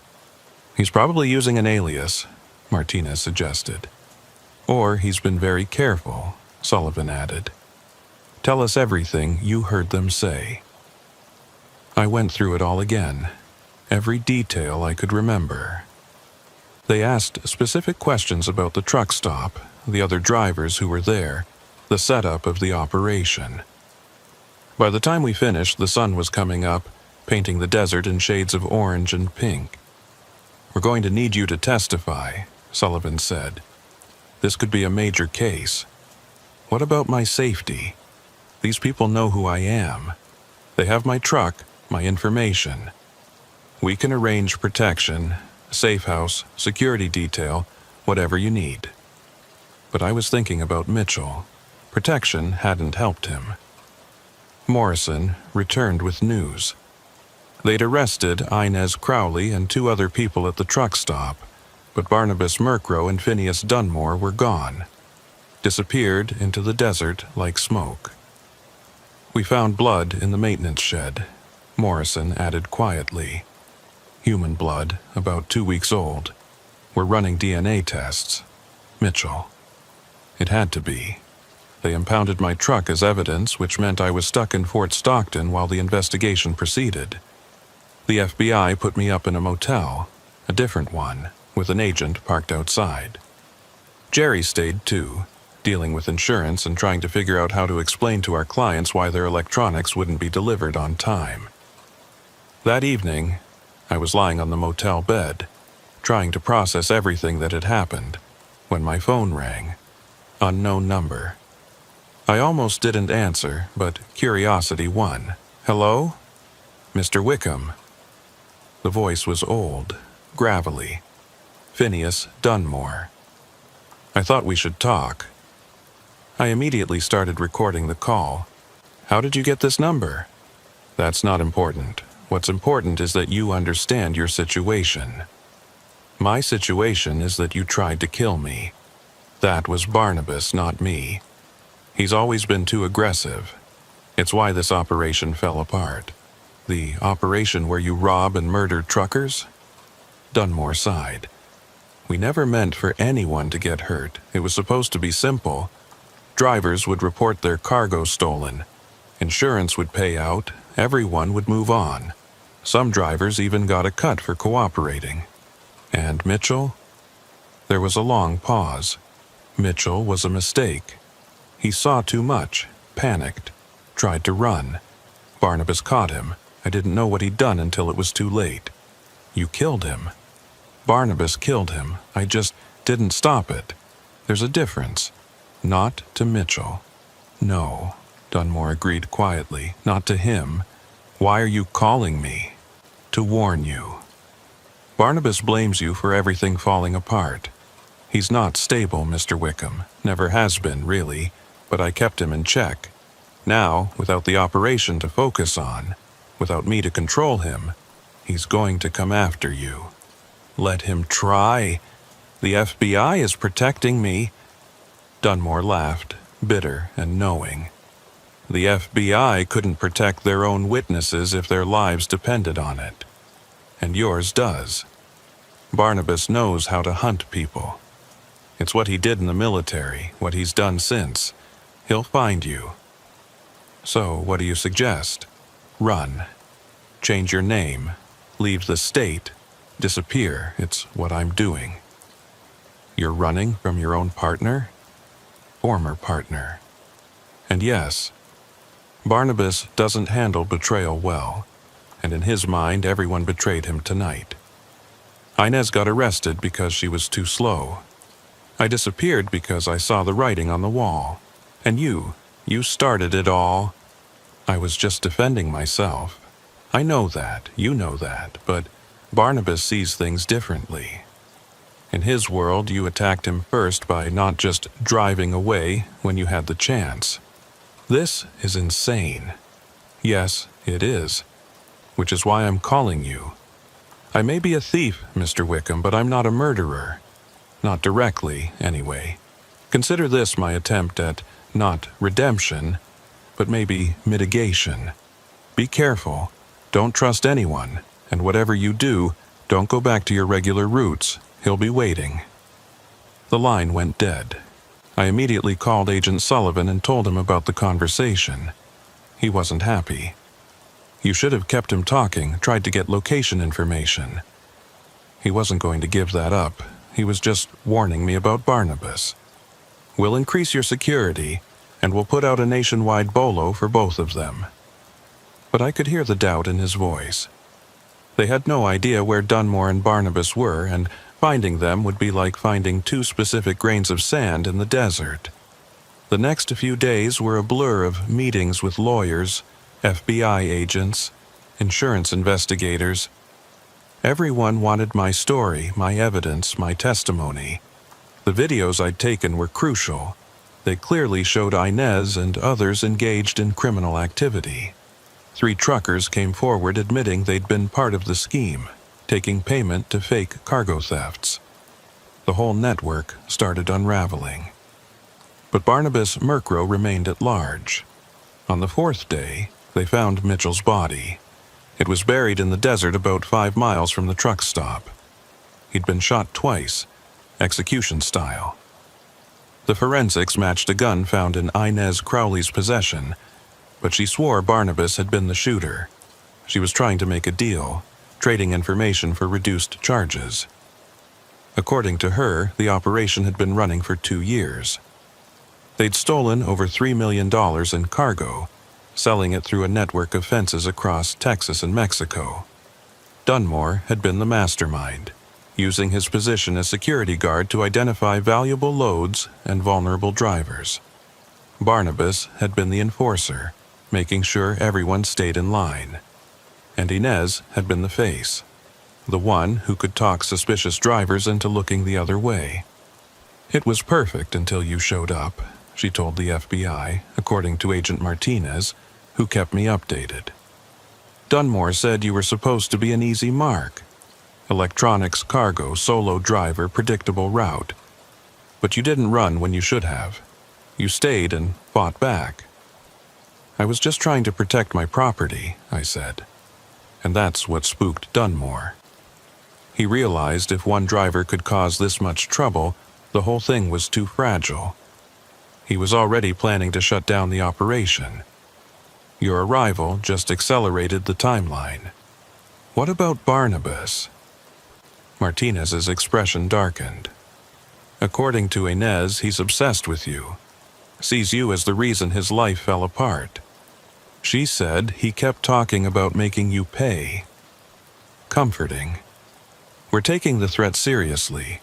"He's probably using an alias," Martinez suggested. "Or he's been very careful," Sullivan added. "Tell us everything you heard them say." I went through it all again, every detail I could remember. They asked specific questions about the truck stop, the other drivers who were there, the setup of the operation. By the time we finished, the sun was coming up, painting the desert in shades of orange and pink. "We're going to need you to testify," Sullivan said. "This could be a major case. What about my safety? These people know who I am. They have my truck, my information. We can arrange protection, safe house, security detail, whatever you need." But I was thinking about Mitchell. Protection hadn't helped him. Morrison returned with news. They'd arrested Inez Crowley and 2 other people at the truck stop, but Barnabas Merkrow and Phineas Dunmore were gone. Disappeared into the desert like smoke. "We found blood in the maintenance shed," Morrison added quietly. "Human blood, about 2 weeks old. We're running DNA tests. Mitchell. It had to be. They impounded my truck as evidence, which meant I was stuck in Fort Stockton while the investigation proceeded. The FBI put me up in a motel, a different one, with an agent parked outside. Jerry stayed too, dealing with insurance and trying to figure out how to explain to our clients why their electronics wouldn't be delivered on time. That evening, I was lying on the motel bed, trying to process everything that had happened, when my phone rang. Unknown number. I almost didn't answer, but curiosity won. "Hello? Mr. Wickham." The voice was old, gravelly. "Phineas Dunmore. I thought we should talk." I immediately started recording the call. "How did you get this number?" "That's not important. What's important is that you understand your situation. My situation is that you tried to kill me. That was Barnabas, not me. He's always been too aggressive. It's why this operation fell apart." "The operation where you rob and murder truckers?" Dunmore sighed. "We never meant for anyone to get hurt. It was supposed to be simple. Drivers would report their cargo stolen. Insurance would pay out. Everyone would move on. Some drivers even got a cut for cooperating." "And Mitchell?" There was a long pause. "Mitchell was a mistake. He saw too much, panicked, tried to run. Barnabas caught him. I didn't know what he'd done until it was too late." "You killed him." "Barnabas killed him. I just didn't stop it. There's a difference. Not to Mitchell." "No," Dunmore agreed quietly, "not to him. Why are you calling me?" "To warn you. Barnabas blames you for everything falling apart. He's not stable, Mr. Wickham. Never has been, really, but I kept him in check. Now, without the operation to focus on, without me to control him, he's going to come after you." "Let him try. The FBI is protecting me." Dunmore laughed, bitter and knowing. "The FBI couldn't protect their own witnesses if their lives depended on it. And yours does. Barnabas knows how to hunt people. It's what he did in the military, what he's done since. He'll find you. So, what do you suggest? Run. Change your name. Leave the state. Disappear. It's what I'm doing." "You're running from your own partner?" "Former partner. And yes, Barnabas doesn't handle betrayal well, and in his mind everyone betrayed him tonight. Inez got arrested because she was too slow. I disappeared because I saw the writing on the wall. And you started it all." "I was just defending myself. I know that, you know that, but Barnabas sees things differently. In his world, you attacked him first by not just driving away when you had the chance. This is insane." "Yes, it is. Which is why I'm calling you. I may be a thief, Mr. Wickham, but I'm not a murderer. Not directly, anyway. Consider this my attempt at, not redemption, but maybe mitigation. Be careful. Don't trust anyone, and whatever you do, don't go back to your regular routes. He'll be waiting." The line went dead. I immediately called Agent Sullivan and told him about the conversation. He wasn't happy. "You should have kept him talking, tried to get location information." He wasn't going to give that up. He was just warning me about Barnabas. "We'll increase your security, and we'll put out a nationwide bolo for both of them." But I could hear the doubt in his voice. They had no idea where Dunmore and Barnabas were, and finding them would be like finding 2 specific grains of sand in the desert. The next few days were a blur of meetings with lawyers, FBI agents, insurance investigators. Everyone wanted my story, my evidence, my testimony. The videos I'd taken were crucial. They clearly showed Inez and others engaged in criminal activity. 3 truckers came forward admitting they'd been part of the scheme, taking payment to fake cargo thefts. The whole network started unraveling. But Barnabas Merkrow remained at large. On the 4th day, they found Mitchell's body. It was buried in the desert about 5 miles from the truck stop. He'd been shot twice, execution style. The forensics matched a gun found in Inez Crowley's possession, but she swore Barnabas had been the shooter. She was trying to make a deal, trading information for reduced charges. According to her, the operation had been running for 2 years. They'd stolen over $3 million in cargo, selling it through a network of fences across Texas and Mexico. Dunmore had been the mastermind, using his position as security guard to identify valuable loads and vulnerable drivers. Barnabas had been the enforcer, making sure everyone stayed in line. And Inez had been the face, the one who could talk suspicious drivers into looking the other way. It was perfect until you showed up, she told the FBI, according to Agent Martinez, who kept me updated. Dunmore said you were supposed to be an easy mark. Electronics, cargo, solo driver, predictable route. But you didn't run when you should have. You stayed and fought back. I was just trying to protect my property, I said. And that's what spooked Dunmore. He realized if one driver could cause this much trouble, the whole thing was too fragile. He was already planning to shut down the operation. Your arrival just accelerated the timeline. What about Barnabas? Martinez's expression darkened. According to Inez, he's obsessed with you. Sees you as the reason his life fell apart. She said he kept talking about making you pay. Comforting. We're taking the threat seriously.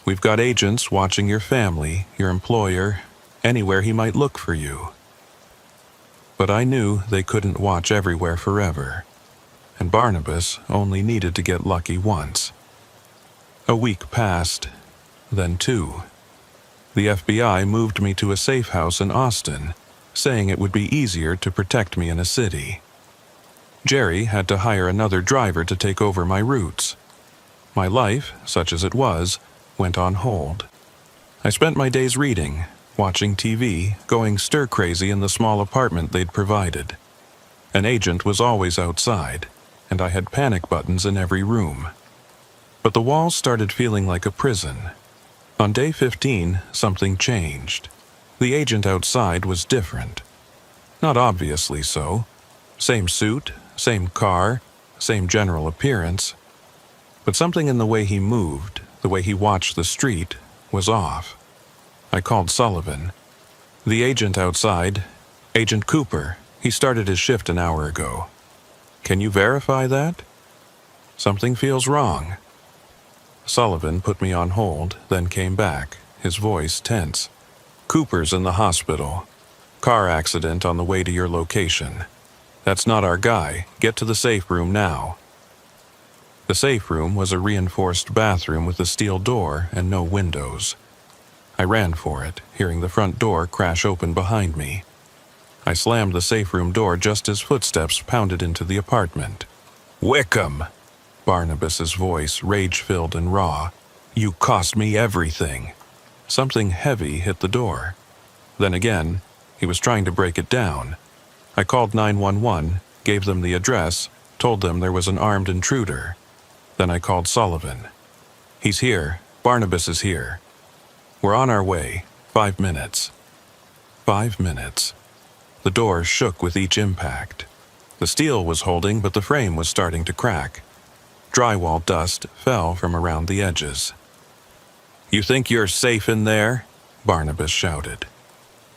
We've got agents watching your family, your employer, anywhere he might look for you. But I knew they couldn't watch everywhere forever, and Barnabas only needed to get lucky once. A week passed, then 2. The FBI moved me to a safe house in Austin, saying it would be easier to protect me in a city. Jerry had to hire another driver to take over my routes. My life, such as it was, went on hold. I spent my days reading, watching TV, going stir-crazy in the small apartment they'd provided. An agent was always outside, and I had panic buttons in every room. But the walls started feeling like a prison. On day 15, something changed. The agent outside was different. Not obviously so. Same suit, same car, same general appearance. But something in the way he moved, the way he watched the street, was off. I called Sullivan. The agent outside, Agent Cooper, he started his shift an hour ago. Can you verify that? Something feels wrong. Sullivan put me on hold, then came back, his voice tense. Cooper's in the hospital. Car accident on the way to your location. That's not our guy. Get to the safe room now. The safe room was a reinforced bathroom with a steel door and no windows. I ran for it, hearing the front door crash open behind me. I slammed the safe room door just as footsteps pounded into the apartment. Wickham! Barnabas's voice, rage-filled and raw. You cost me everything. Something heavy hit the door. Then again, he was trying to break it down. I called 911, gave them the address, told them there was an armed intruder. Then I called Sullivan. He's here. Barnabas is here. We're on our way. 5 minutes. 5 minutes. The door shook with each impact. The steel was holding, but the frame was starting to crack. Drywall dust fell from around the edges. You think you're safe in there? Barnabas shouted.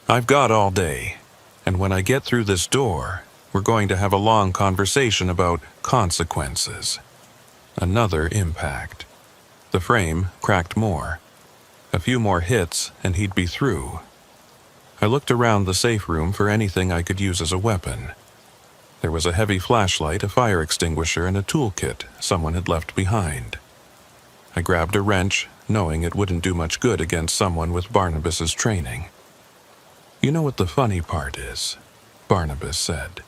I've got all day, and when I get through this door, we're going to have a long conversation about consequences. Another impact. The frame cracked more. A few more hits, and he'd be through. I looked around the safe room for anything I could use as a weapon. There was a heavy flashlight, a fire extinguisher, and a toolkit someone had left behind. I grabbed a wrench, knowing it wouldn't do much good against someone with Barnabas's training. You know what the funny part is? Barnabas said,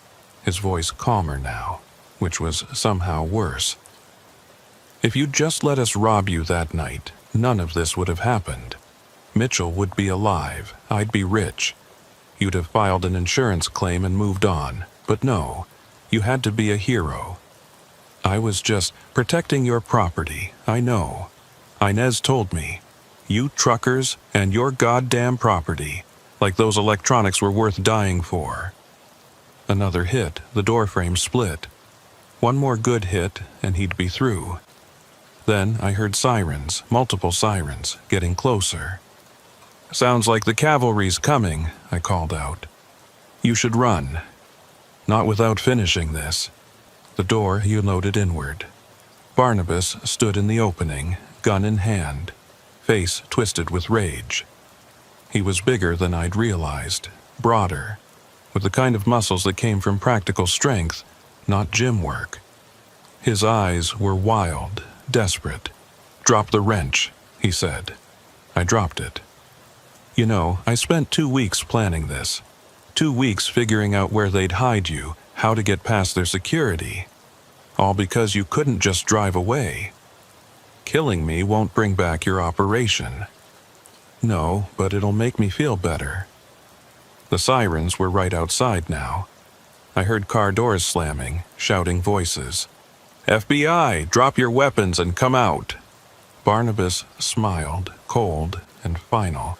his voice calmer now, which was somehow worse. If you'd just let us rob you that night, none of this would have happened. Mitchell would be alive, I'd be rich. You'd have filed an insurance claim and moved on, but no, you had to be a hero. I was just protecting your property, I know. Inez told me, you truckers and your goddamn property, like those electronics were worth dying for. Another hit, the door frame split. One more good hit, and he'd be through. Then I heard sirens, multiple sirens, getting closer. Sounds like the cavalry's coming, I called out. You should run. Not without finishing this. The door unloaded inward. Barnabas stood in the opening, gun in hand, face twisted with rage. He was bigger than I'd realized, broader, with the kind of muscles that came from practical strength, not gym work. His eyes were wild, desperate. "Drop the wrench," he said. I dropped it. You know, I spent 2 weeks planning this. 2 weeks figuring out where they'd hide you, how to get past their security. All because you couldn't just drive away. Killing me won't bring back your operation. No, but it'll make me feel better. The sirens were right outside now. I heard car doors slamming, shouting voices. "FBI, drop your weapons and come out." Barnabas smiled, cold and final.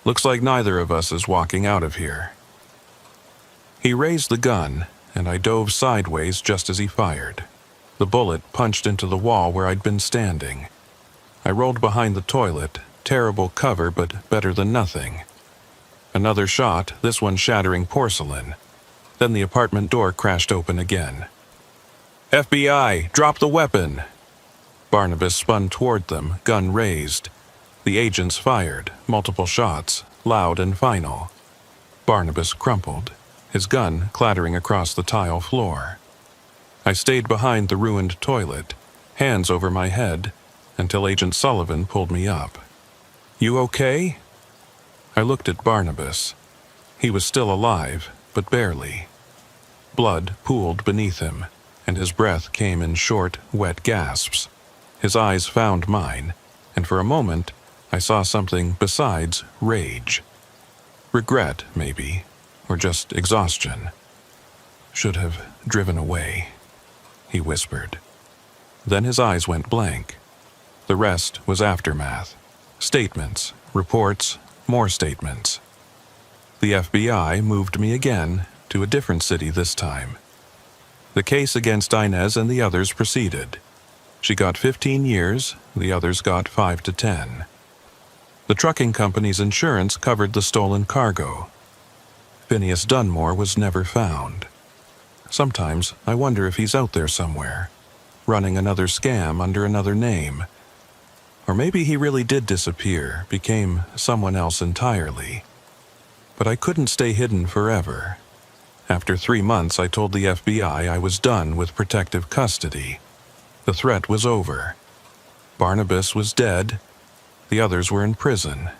"Looks like neither of us is walking out of here." He raised the gun, and I dove sideways just as he fired. The bullet punched into the wall where I'd been standing. I rolled behind the toilet, terrible cover but better than nothing. Another shot, this one shattering porcelain. Then the apartment door crashed open again. "FBI, drop the weapon!" Barnabas spun toward them, gun raised. The agents fired, multiple shots, loud and final. Barnabas crumpled, his gun clattering across the tile floor. I stayed behind the ruined toilet, hands over my head, until Agent Sullivan pulled me up. "You okay?" I looked at Barnabas. He was still alive, but barely. Blood pooled beneath him, and his breath came in short, wet gasps. His eyes found mine, and for a moment I saw something besides rage. Regret, maybe, or just exhaustion. "Should have driven away," he whispered. Then his eyes went blank. The rest was aftermath. Statements, reports, more statements. The FBI moved me again to a different city this time. The case against Inez and the others proceeded. She got 15 years, the others got 5 to 10. The trucking company's insurance covered the stolen cargo. Phineas Dunmore was never found. Sometimes I wonder if he's out there somewhere, running another scam under another name. Or maybe he really did disappear, became someone else entirely. But I couldn't stay hidden forever. After 3 months, I told the FBI I was done with protective custody. The threat was over. Barnabas was dead. The others were in prison.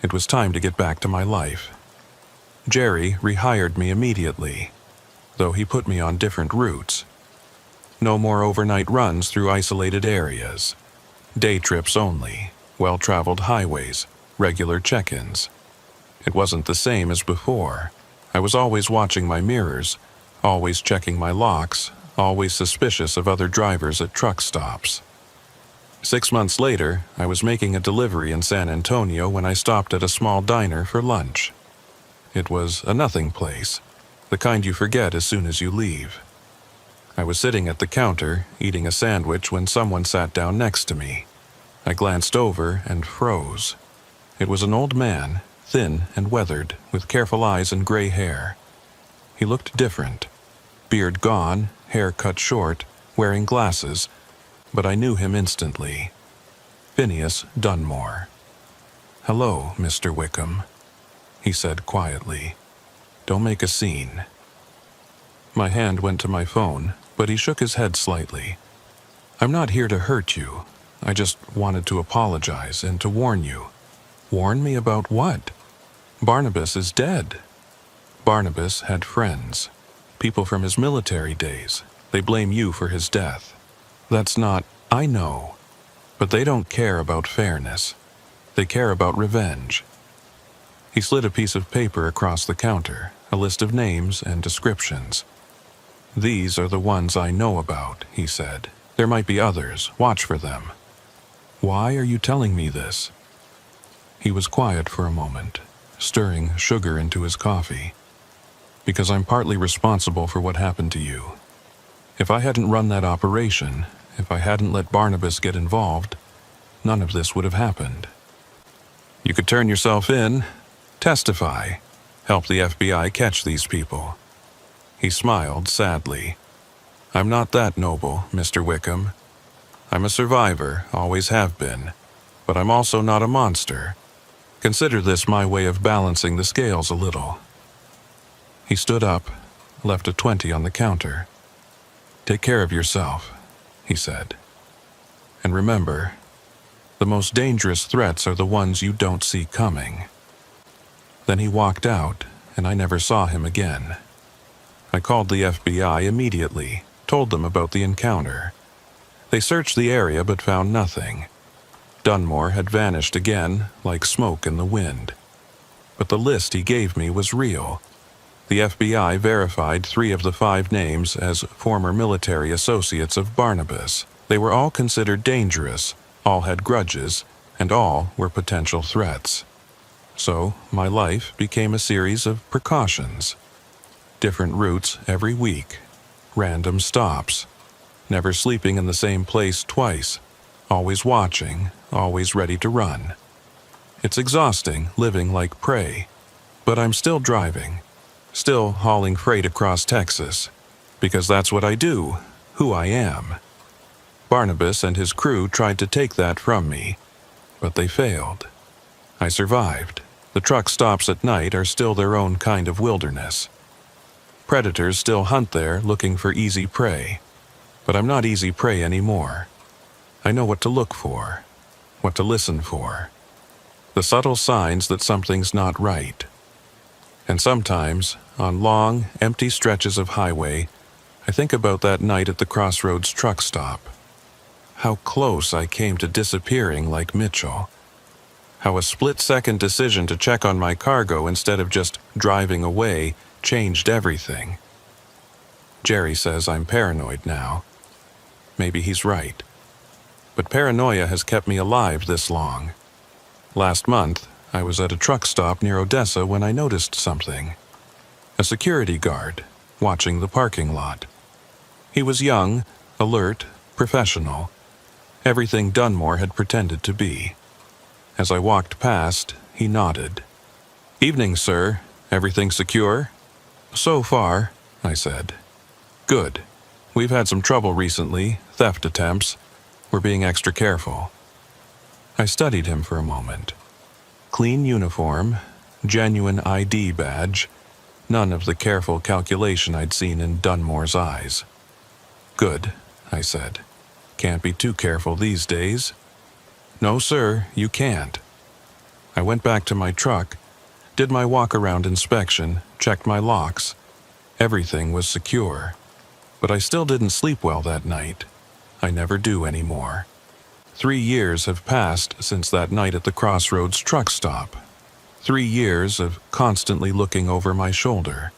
It was time to get back to my life. Jerry rehired me immediately, though he put me on different routes. No more overnight runs through isolated areas. Day trips only, well-traveled highways, regular check-ins. It wasn't the same as before. I was always watching my mirrors, always checking my locks, always suspicious of other drivers at truck stops. 6 months later, I was making a delivery in San Antonio when I stopped at a small diner for lunch. It was a nothing place, the kind you forget as soon as you leave. I was sitting at the counter, eating a sandwich when someone sat down next to me. I glanced over and froze. It was an old man, thin and weathered, with careful eyes and gray hair. He looked different. Beard gone, hair cut short, wearing glasses, but I knew him instantly. Phineas Dunmore. "Hello, Mr. Wickham," he said quietly. "Don't make a scene." My hand went to my phone, but he shook his head slightly. "I'm not here to hurt you. I just wanted to apologize and to warn you." "Warn me about what?" "Barnabas is dead." Barnabas had friends, people from his military days. They blame you for his death. That's not, I know, but they don't care about fairness. They care about revenge. He slid a piece of paper across the counter, a list of names and descriptions. "These are the ones I know about," he said. "There might be others. Watch for them." "Why are you telling me this?" He was quiet for a moment, stirring sugar into his coffee. "Because I'm partly responsible for what happened to you. If I hadn't run that operation, if I hadn't let Barnabas get involved, none of this would have happened. You could turn yourself in, testify, help the FBI catch these people." He smiled sadly. "I'm not that noble, Mr. Wickham. I'm a survivor, always have been, but I'm also not a monster. Consider this my way of balancing the scales a little." He stood up, left a 20 on the counter. "Take care of yourself," he said. "And remember, the most dangerous threats are the ones you don't see coming." Then he walked out, and I never saw him again. I called the FBI immediately, told them about the encounter. They searched the area but found nothing. Dunmore had vanished again, like smoke in the wind. But the list he gave me was real. The FBI verified 3 of the 5 names as former military associates of Barnabas. They were all considered dangerous, all had grudges, and all were potential threats. So my life became a series of precautions. Different routes every week, random stops, never sleeping in the same place twice, always watching, always ready to run. It's exhausting living like prey, but I'm still driving, still hauling freight across Texas, because that's what I do, who I am. Barnabas and his crew tried to take that from me, but they failed. I survived. The truck stops at night are still their own kind of wilderness. Predators still hunt there looking for easy prey, but I'm not easy prey anymore. I know what to look for, what to listen for, the subtle signs that something's not right. And sometimes, on long, empty stretches of highway, I think about that night at the Crossroads truck stop. How close I came to disappearing like Mitchell. How a split-second decision to check on my cargo instead of just driving away changed everything. Jerry says I'm paranoid now. Maybe he's right. But paranoia has kept me alive this long. Last month, I was at a truck stop near Odessa when I noticed something. A security guard, watching the parking lot. He was young, alert, professional. Everything Dunmore had pretended to be. As I walked past, he nodded. "Evening, sir. Everything secure?" "So far," I said. "Good. We've had some trouble recently, theft attempts. We're being extra careful." I studied him for a moment. Clean uniform, genuine ID badge, none of the careful calculation I'd seen in Dunmore's eyes. "Good," I said. "Can't be too careful these days." "No, sir, you can't." I went back to my truck, did my walk-around inspection, checked my locks. Everything was secure. But I still didn't sleep well that night. I never do anymore. 3 years have passed since that night at the Crossroads truck stop. 3 years of constantly looking over my shoulder,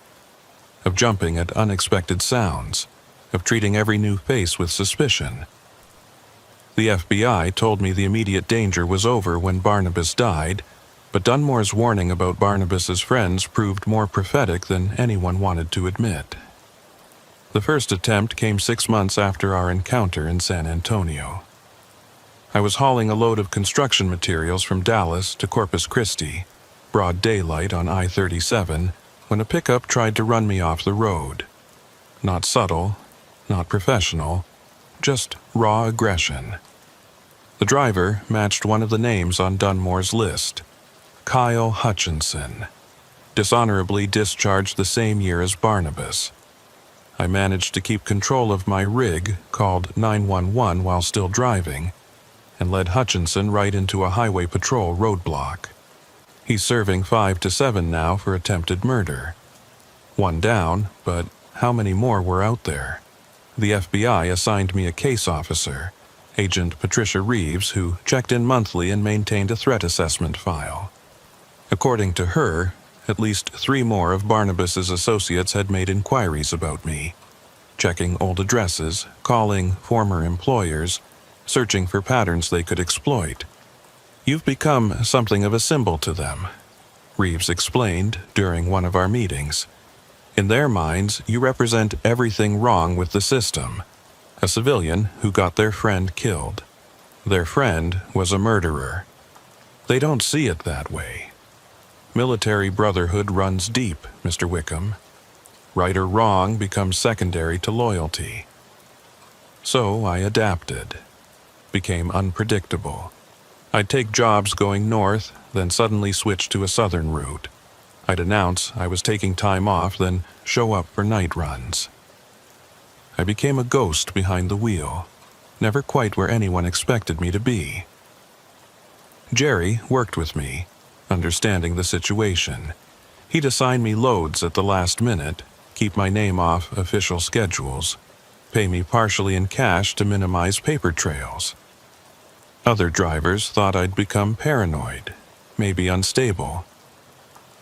of jumping at unexpected sounds, of treating every new face with suspicion. The FBI told me the immediate danger was over when Barnabas died, but Dunmore's warning about Barnabas's friends proved more prophetic than anyone wanted to admit. The first attempt came 6 months after our encounter in San Antonio. I was hauling a load of construction materials from Dallas to Corpus Christi, broad daylight on I-37, when a pickup tried to run me off the road. Not subtle, not professional, just raw aggression. The driver matched one of the names on Dunmore's list, Kyle Hutchinson, dishonorably discharged the same year as Barnabas. I managed to keep control of my rig, called 911 while still driving, and led Hutchinson right into a highway patrol roadblock. He's serving 5 to 7 now for attempted murder. 1 down, but how many more were out there? The FBI assigned me a case officer, Agent Patricia Reeves, who checked in monthly and maintained a threat assessment file. According to her, at least 3 more of Barnabas's associates had made inquiries about me, checking old addresses, calling former employers, searching for patterns they could exploit. "You've become something of a symbol to them," Reeves explained during one of our meetings. "In their minds, you represent everything wrong with the system. A civilian who got their friend killed. Their friend was a murderer. They don't see it that way. Military brotherhood runs deep, Mr. Wickham. Right or wrong becomes secondary to loyalty." So I adapted. became unpredictable. I'd take jobs going north, then suddenly switch to a southern route. I'd announce I was taking time off, then show up for night runs. I became a ghost behind the wheel, never quite where anyone expected me to be. Jerry worked with me, understanding the situation. He'd assign me loads at the last minute, keep my name off official schedules, pay me partially in cash to minimize paper trails. Other drivers thought I'd become paranoid, maybe unstable.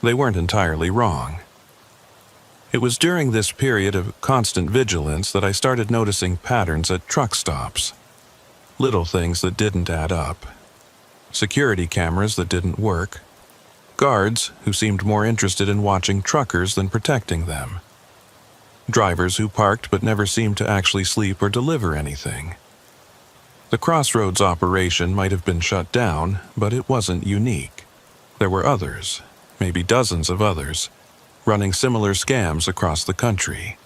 They weren't entirely wrong. It was during this period of constant vigilance that I started noticing patterns at truck stops. Little things that didn't add up. Security cameras that didn't work. Guards who seemed more interested in watching truckers than protecting them. Drivers who parked but never seemed to actually sleep or deliver anything. The Crossroads operation might have been shut down, but it wasn't unique. There were others, maybe dozens of others, running similar scams across the country.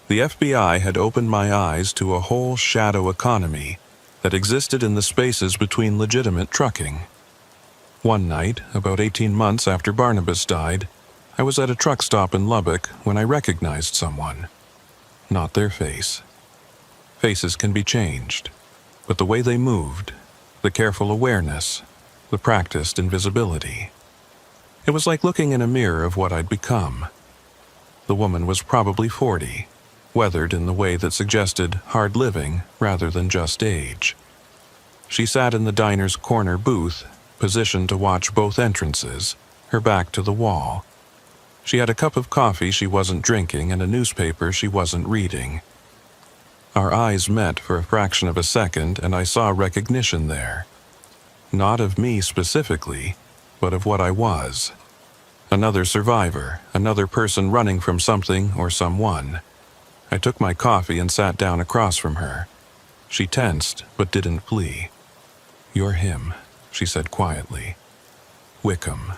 The FBI had opened my eyes to a whole shadow economy that existed in the spaces between legitimate trucking. One night, about 18 months after Barnabas died, I was at a truck stop in Lubbock when I recognized someone. Not their face. Faces can be changed, but the way they moved, the careful awareness, the practiced invisibility. It was like looking in a mirror of what I'd become. The woman was probably 40, weathered in the way that suggested hard living rather than just age. She sat in the diner's corner booth, positioned to watch both entrances, her back to the wall. She had a cup of coffee she wasn't drinking and a newspaper she wasn't reading. Our eyes met for a fraction of a second, and I saw recognition there. Not of me specifically, but of what I was. Another survivor, another person running from something or someone. I took my coffee and sat down across from her. She tensed, but didn't flee. "You're him," she said quietly. "Wickham,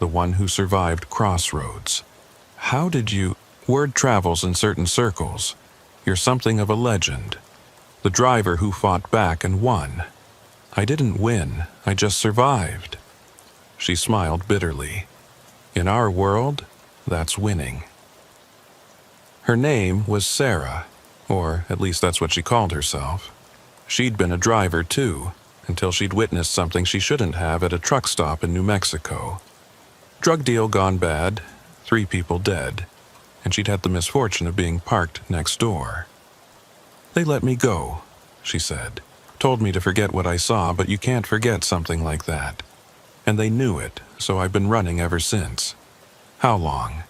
the one who survived Crossroads. How did you—" "Word travels in certain circles. You're something of a legend. The driver who fought back and won. I didn't win, I just survived." She smiled bitterly. "In our world, that's winning." Her name was Sarah, or at least that's what she called herself. She'd been a driver too, until she'd witnessed something she shouldn't have at a truck stop in New Mexico. Drug deal gone bad, 3 people dead, and she'd had the misfortune of being parked next door. "They let me go," she said. "Told me to forget what I saw, but you can't forget something like that. And they knew it, so I've been running ever since." "How long?"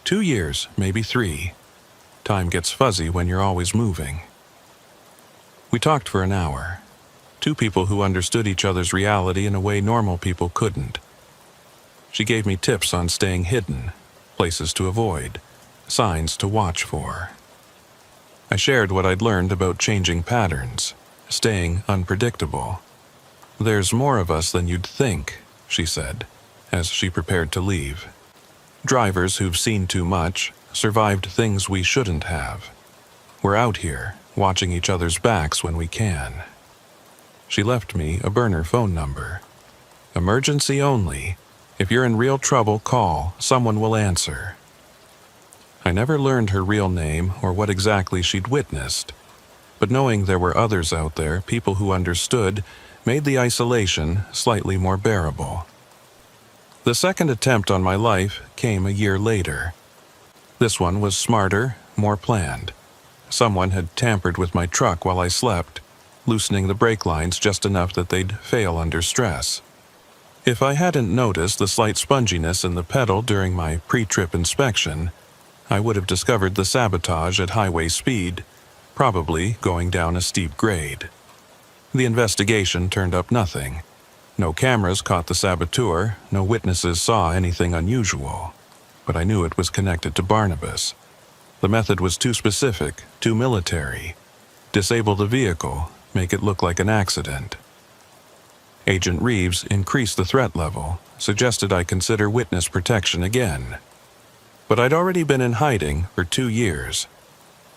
2 years, maybe 3. Time gets fuzzy when you're always moving. We talked for an hour. 2 people who understood each other's reality in a way normal people couldn't. She gave me tips on staying hidden, places to avoid, signs to watch for. I shared what I'd learned about changing patterns, staying unpredictable. "There's more of us than you'd think," she said, as she prepared to leave. "Drivers who've seen too much, survived things we shouldn't have. We're out here, watching each other's backs when we can." She left me a burner phone number. "Emergency only. If you're in real trouble, call. Someone will answer." I never learned her real name or what exactly she'd witnessed, but knowing there were others out there, people who understood, made the isolation slightly more bearable. The second attempt on my life came a year later. This one was smarter, more planned. Someone had tampered with my truck while I slept, loosening the brake lines just enough that they'd fail under stress. If I hadn't noticed the slight sponginess in the pedal during my pre-trip inspection, I would have discovered the sabotage at highway speed, probably going down a steep grade. The investigation turned up nothing. No cameras caught the saboteur, no witnesses saw anything unusual. But I knew it was connected to Barnabas. The method was too specific, too military. Disable the vehicle, make it look like an accident. Agent Reeves increased the threat level, suggested I consider witness protection again. But I'd already been in hiding for 2 years.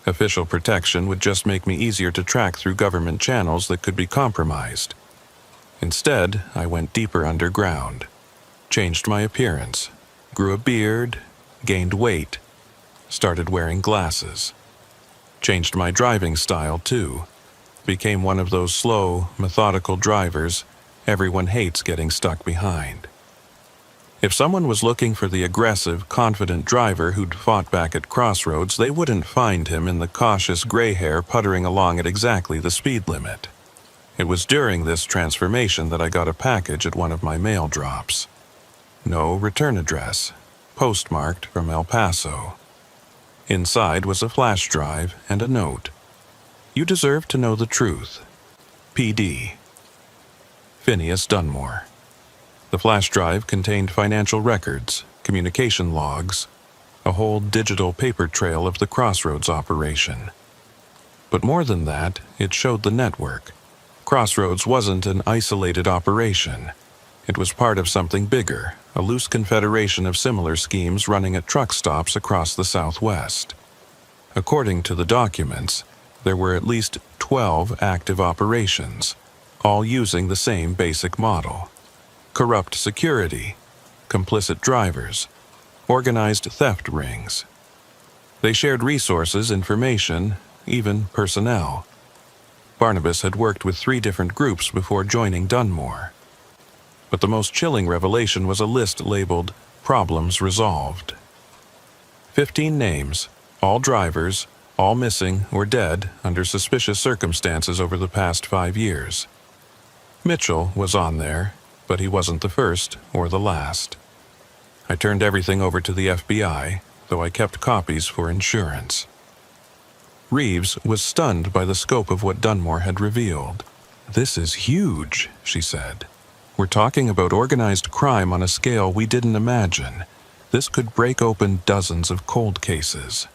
Official protection would just make me easier to track through government channels that could be compromised. Instead, I went deeper underground, changed my appearance, grew a beard, gained weight, started wearing glasses. Changed my driving style, too. Became one of those slow, methodical drivers everyone hates getting stuck behind. If someone was looking for the aggressive, confident driver who'd fought back at crossroads, they wouldn't find him in the cautious gray hair puttering along at exactly the speed limit. It was during this transformation that I got a package at one of my mail drops. No return address, postmarked from El Paso. Inside was a flash drive and a note. You deserve to know the truth. PD. Phineas Dunmore. The flash drive contained financial records, communication logs, a whole digital paper trail of the Crossroads operation. But more than that, it showed the network. Crossroads wasn't an isolated operation. It was part of something bigger, a loose confederation of similar schemes running at truck stops across the Southwest. According to the documents, there were at least 12 active operations, all using the same basic model. Corrupt security, complicit drivers, organized theft rings. They shared resources, information, even personnel. Barnabas had worked with 3 different groups before joining Dunmore. But the most chilling revelation was a list labeled Problems Resolved. 15 names, all drivers, all missing or dead under suspicious circumstances over the past 5 years. Mitchell was on there, but he wasn't the first or the last. I turned everything over to the FBI, though I kept copies for insurance. Reeves was stunned by the scope of what Dunmore had revealed. "This is huge," she said. "We're talking about organized crime on a scale we didn't imagine. This could break open dozens of cold cases."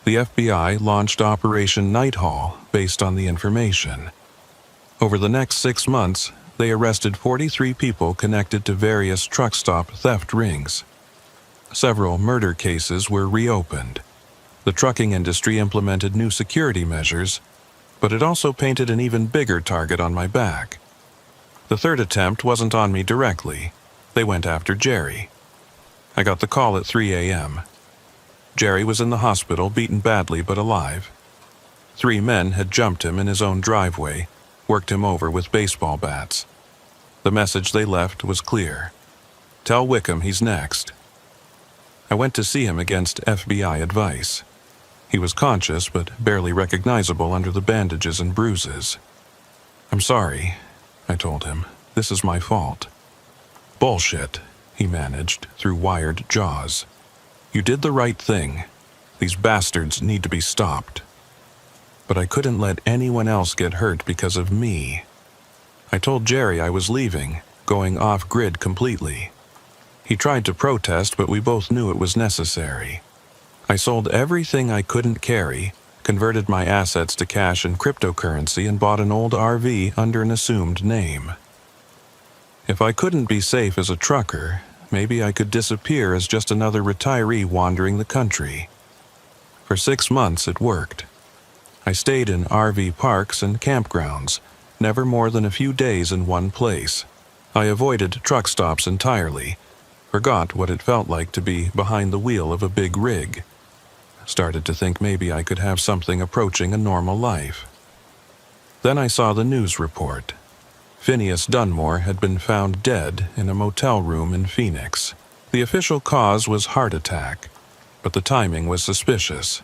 The FBI launched Operation Nighthall based on the information. Over the next 6 months, they arrested 43 people connected to various truck stop theft rings. Several murder cases were reopened. The trucking industry implemented new security measures, but it also painted an even bigger target on my back. The third attempt wasn't on me directly. They went after Jerry. I got the call at 3 a.m. Jerry was in the hospital, beaten badly but alive. 3 men had jumped him in his own driveway, worked him over with baseball bats. The message they left was clear. "Tell Wickham he's next." I went to see him against FBI advice. He was conscious but barely recognizable under the bandages and bruises. "I'm sorry," I told him. "This is my fault." "Bullshit," he managed through wired jaws. "You did the right thing. These bastards need to be stopped." But I couldn't let anyone else get hurt because of me. I told Jerry I was leaving, going off-grid completely. He tried to protest, but we both knew it was necessary. I sold everything I couldn't carry, converted my assets to cash and cryptocurrency, and bought an old RV under an assumed name. If I couldn't be safe as a trucker, maybe I could disappear as just another retiree wandering the country. For 6 months it worked. I stayed in RV parks and campgrounds, never more than a few days in one place. I avoided truck stops entirely, forgot what it felt like to be behind the wheel of a big rig. Started to think maybe I could have something approaching a normal life. Then I saw the news report. Phineas Dunmore had been found dead in a motel room in Phoenix. The official cause was heart attack, but the timing was suspicious.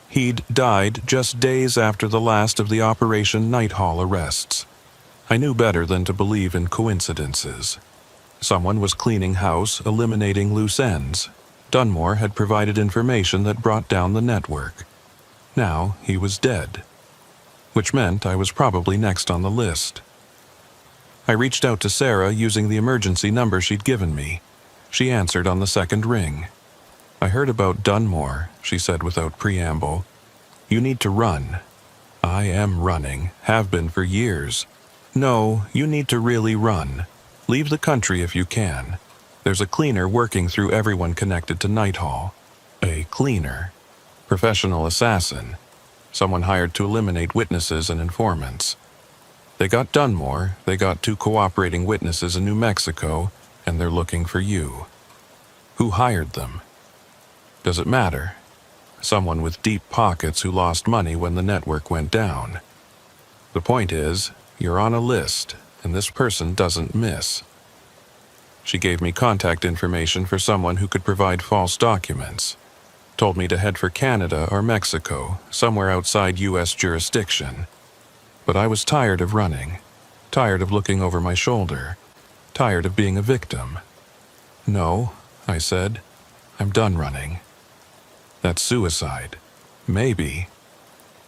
He'd died just days after the last of the Operation Nighthall arrests. I knew better than to believe in coincidences. Someone was cleaning house, eliminating loose ends. Dunmore had provided information that brought down the network. Now he was dead, which meant I was probably next on the list. I reached out to Sarah using the emergency number she'd given me. She answered on the second ring. "I heard about Dunmore," she said without preamble. "You need to run." "I am running, have been for years." "No, you need to really run. Leave the country if you can. There's a cleaner working through everyone connected to Nighthall." A cleaner. Professional assassin. Someone hired to eliminate witnesses and informants. They got Dunmore, they got 2 cooperating witnesses in New Mexico, and they're looking for you. Who hired them? Does it matter? Someone with deep pockets who lost money when the network went down. The point is, you're on a list, and this person doesn't miss. She gave me contact information for someone who could provide false documents. Told me to head for Canada or Mexico, somewhere outside U.S. jurisdiction. But I was tired of running, tired of looking over my shoulder, tired of being a victim. No, I said, I'm done running. That's suicide. Maybe.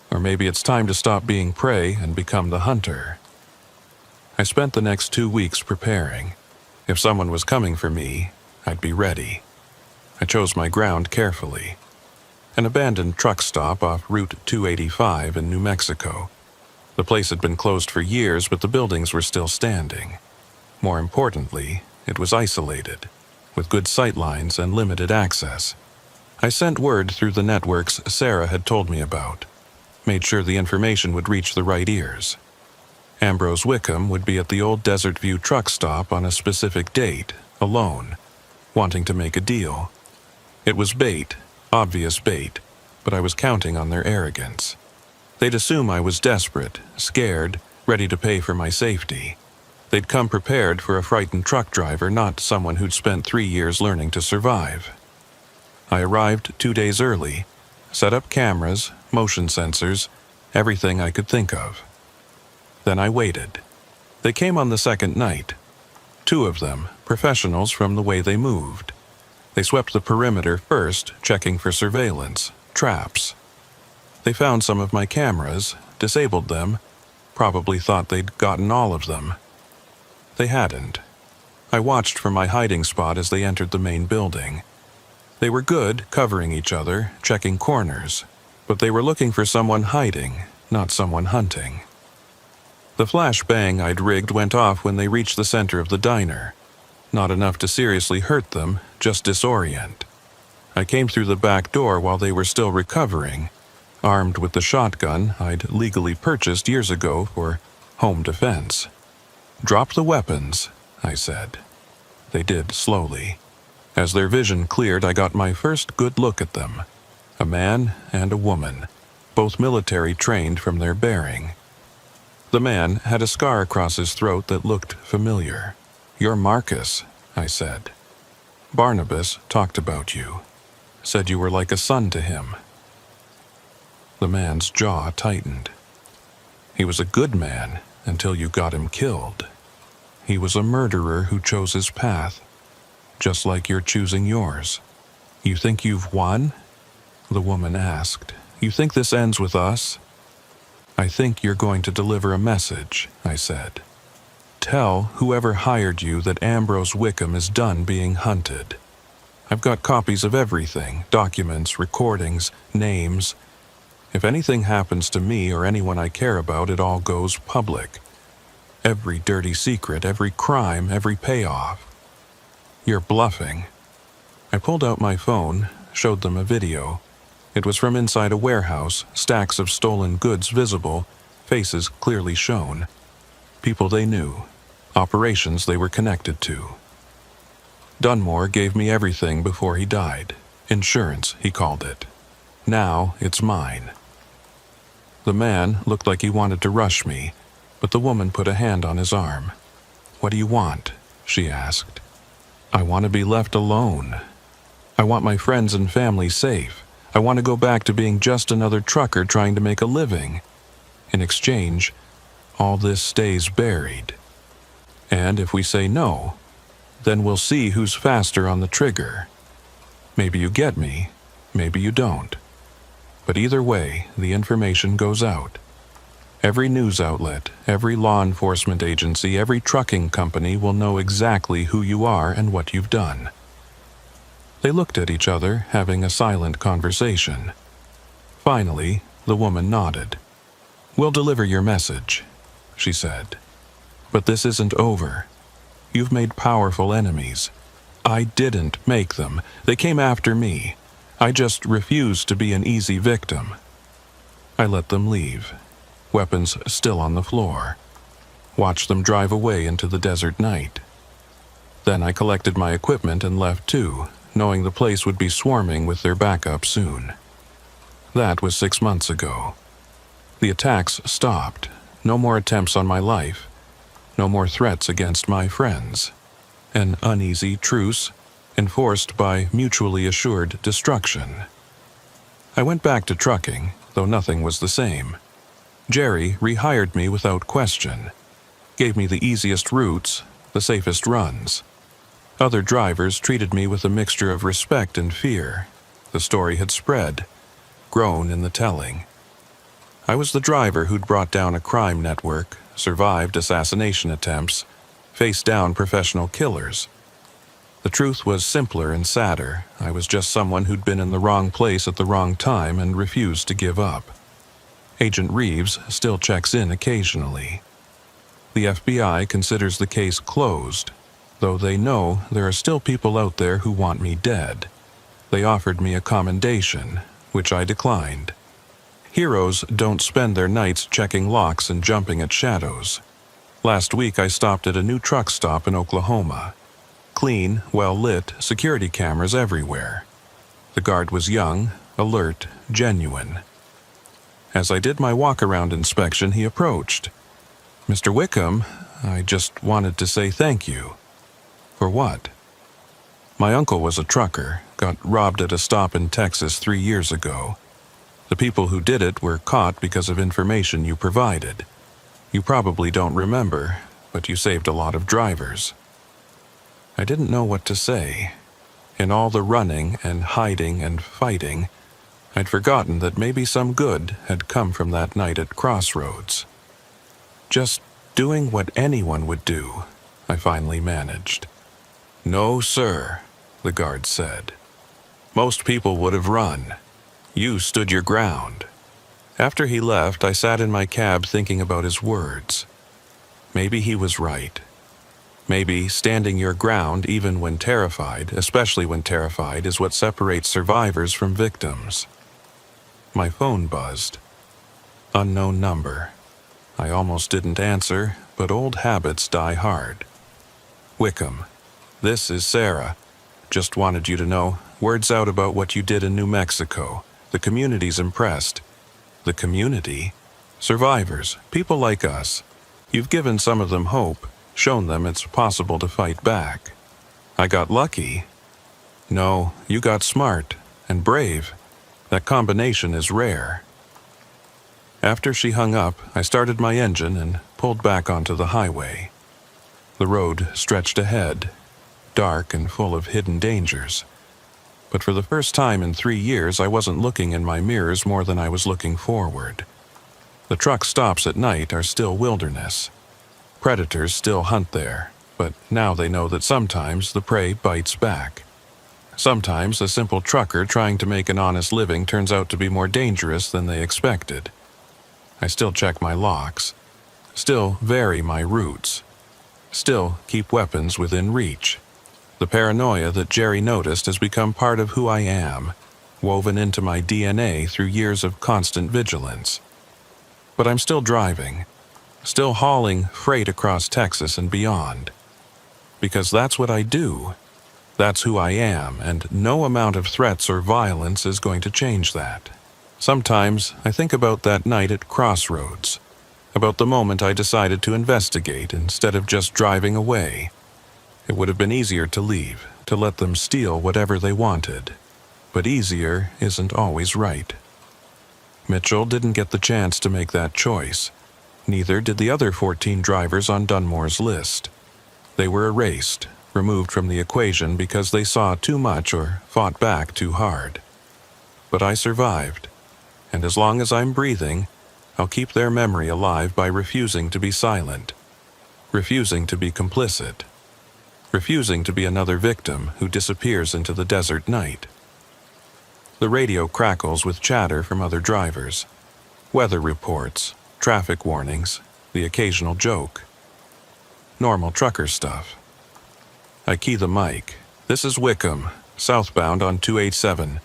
Or maybe it's time to stop being prey and become the hunter. I spent the next 2 weeks preparing. If someone was coming for me, I'd be ready. I chose my ground carefully. An abandoned truck stop off Route 285 in New Mexico. The place had been closed for years, but the buildings were still standing. More importantly, it was isolated, with good sight lines and limited access. I sent word through the networks Sarah had told me about. Made sure the information would reach the right ears. Ambrose Wickham would be at the old Desert View truck stop on a specific date, alone, wanting to make a deal. It was bait, obvious bait, but I was counting on their arrogance. They'd assume I was desperate, scared, ready to pay for my safety. They'd come prepared for a frightened truck driver, not someone who'd spent 3 years learning to survive. I arrived 2 days early, set up cameras, motion sensors, everything I could think of. Then I waited. They came on the second night. 2 of them, professionals from the way they moved. They swept the perimeter first, checking for surveillance, traps. They found some of my cameras, disabled them, probably thought they'd gotten all of them. They hadn't. I watched from my hiding spot as they entered the main building. They were good, covering each other, checking corners, but they were looking for someone hiding, not someone hunting. The flashbang I'd rigged went off when they reached the center of the diner. Not enough to seriously hurt them, just disorient. I came through the back door while they were still recovering, armed with the shotgun I'd legally purchased years ago for home defense. "Drop the weapons," I said. They did slowly. As their vision cleared, I got my first good look at them. A man and a woman, both military trained from their bearing. The man had a scar across his throat that looked familiar. "You're Marcus," I said. "Barnabas talked about you. Said you were like a son to him." The man's jaw tightened. "He was a good man until you got him killed. He was a murderer who chose his path, just like you're choosing yours. You think you've won?" The woman asked. "You think this ends with us?" "I think you're going to deliver a message," I said. "Tell whoever hired you that Ambrose Wickham is done being hunted. I've got copies of everything, documents, recordings, names. If anything happens to me or anyone I care about, it all goes public. Every dirty secret, every crime, every payoff." "You're bluffing." I pulled out my phone, showed them a video. It was from inside a warehouse, stacks of stolen goods visible, faces clearly shown. People they knew, operations they were connected to. Dunmore gave me everything before he died. Insurance, he called it. Now it's mine. The man looked like he wanted to rush me, but the woman put a hand on his arm. "What do you want?" she asked. "I want to be left alone. I want my friends and family safe. I want to go back to being just another trucker trying to make a living. In exchange, all this stays buried. And if we say no, then we'll see who's faster on the trigger. Maybe you get me, maybe you don't. But either way, the information goes out. Every news outlet, every law enforcement agency, every trucking company will know exactly who you are and what you've done." They looked at each other, having a silent conversation. Finally, the woman nodded. "We'll deliver your message," she said. "But this isn't over. You've made powerful enemies. I didn't make them. They came after me. I just refused to be an easy victim. I let them leave, weapons still on the floor, watched them drive away into the desert night. Then I collected my equipment and left too, knowing the place would be swarming with their backup soon. That was 6 months ago. The attacks stopped. No more attempts on my life. No more threats against my friends. An uneasy truce, enforced by mutually assured destruction. I went back to trucking, though nothing was the same. Jerry rehired me without question. Gave me the easiest routes, the safest runs. Other drivers treated me with a mixture of respect and fear. The story had spread, grown in the telling. I was the driver who'd brought down a crime network, survived assassination attempts, faced down professional killers. The truth was simpler and sadder. I was just someone who'd been in the wrong place at the wrong time and refused to give up. Agent Reeves still checks in occasionally. The FBI considers the case closed, though they know there are still people out there who want me dead. They offered me a commendation, which I declined. Heroes don't spend their nights checking locks and jumping at shadows. Last week I stopped at a new truck stop in Oklahoma. Clean, well-lit, security cameras everywhere. The guard was young, alert, genuine. As I did my walk-around inspection, he approached. "Mr. Wickham, I just wanted to say thank you." "For what?" "My uncle was a trucker, got robbed at a stop in Texas 3 years ago. The people who did it were caught because of information you provided. You probably don't remember, but you saved a lot of drivers." I didn't know what to say. In all the running and hiding and fighting, I'd forgotten that maybe some good had come from that night at Crossroads. "Just doing what anyone would do," I finally managed. "No, sir," the guard said. "Most people would have run. You stood your ground." After he left, I sat in my cab thinking about his words. Maybe he was right. Maybe standing your ground even when terrified, especially when terrified, is what separates survivors from victims. My phone buzzed. Unknown number. I almost didn't answer, but old habits die hard. "Wickham, this is Sarah. Just wanted you to know, word's out about what you did in New Mexico. The community's impressed." "The community?" "Survivors, people like us. You've given some of them hope, shown them it's possible to fight back." "I got lucky." "No, you got smart and brave. That combination is rare." After she hung up, I started my engine and pulled back onto the highway. The road stretched ahead, dark and full of hidden dangers. But for the first time in 3 years, I wasn't looking in my mirrors more than I was looking forward. The truck stops at night are still wilderness. Predators still hunt there, but now they know that sometimes the prey bites back. Sometimes a simple trucker trying to make an honest living turns out to be more dangerous than they expected. I still check my locks, still vary my routes, still keep weapons within reach. The paranoia that Jerry noticed has become part of who I am, woven into my DNA through years of constant vigilance. But I'm still driving, still hauling freight across Texas and beyond. Because that's what I do. That's who I am, and no amount of threats or violence is going to change that. Sometimes I think about that night at Crossroads, about the moment I decided to investigate instead of just driving away. It would have been easier to leave, to let them steal whatever they wanted. But easier isn't always right. Mitchell didn't get the chance to make that choice. Neither did the other 14 drivers on Dunmore's list. They were erased, removed from the equation because they saw too much or fought back too hard. But I survived, and as long as I'm breathing, I'll keep their memory alive by refusing to be silent, refusing to be complicit, refusing to be another victim who disappears into the desert night. The radio crackles with chatter from other drivers, weather reports, traffic warnings, the occasional joke. Normal trucker stuff. I key the mic. "This is Wickham, southbound on 287.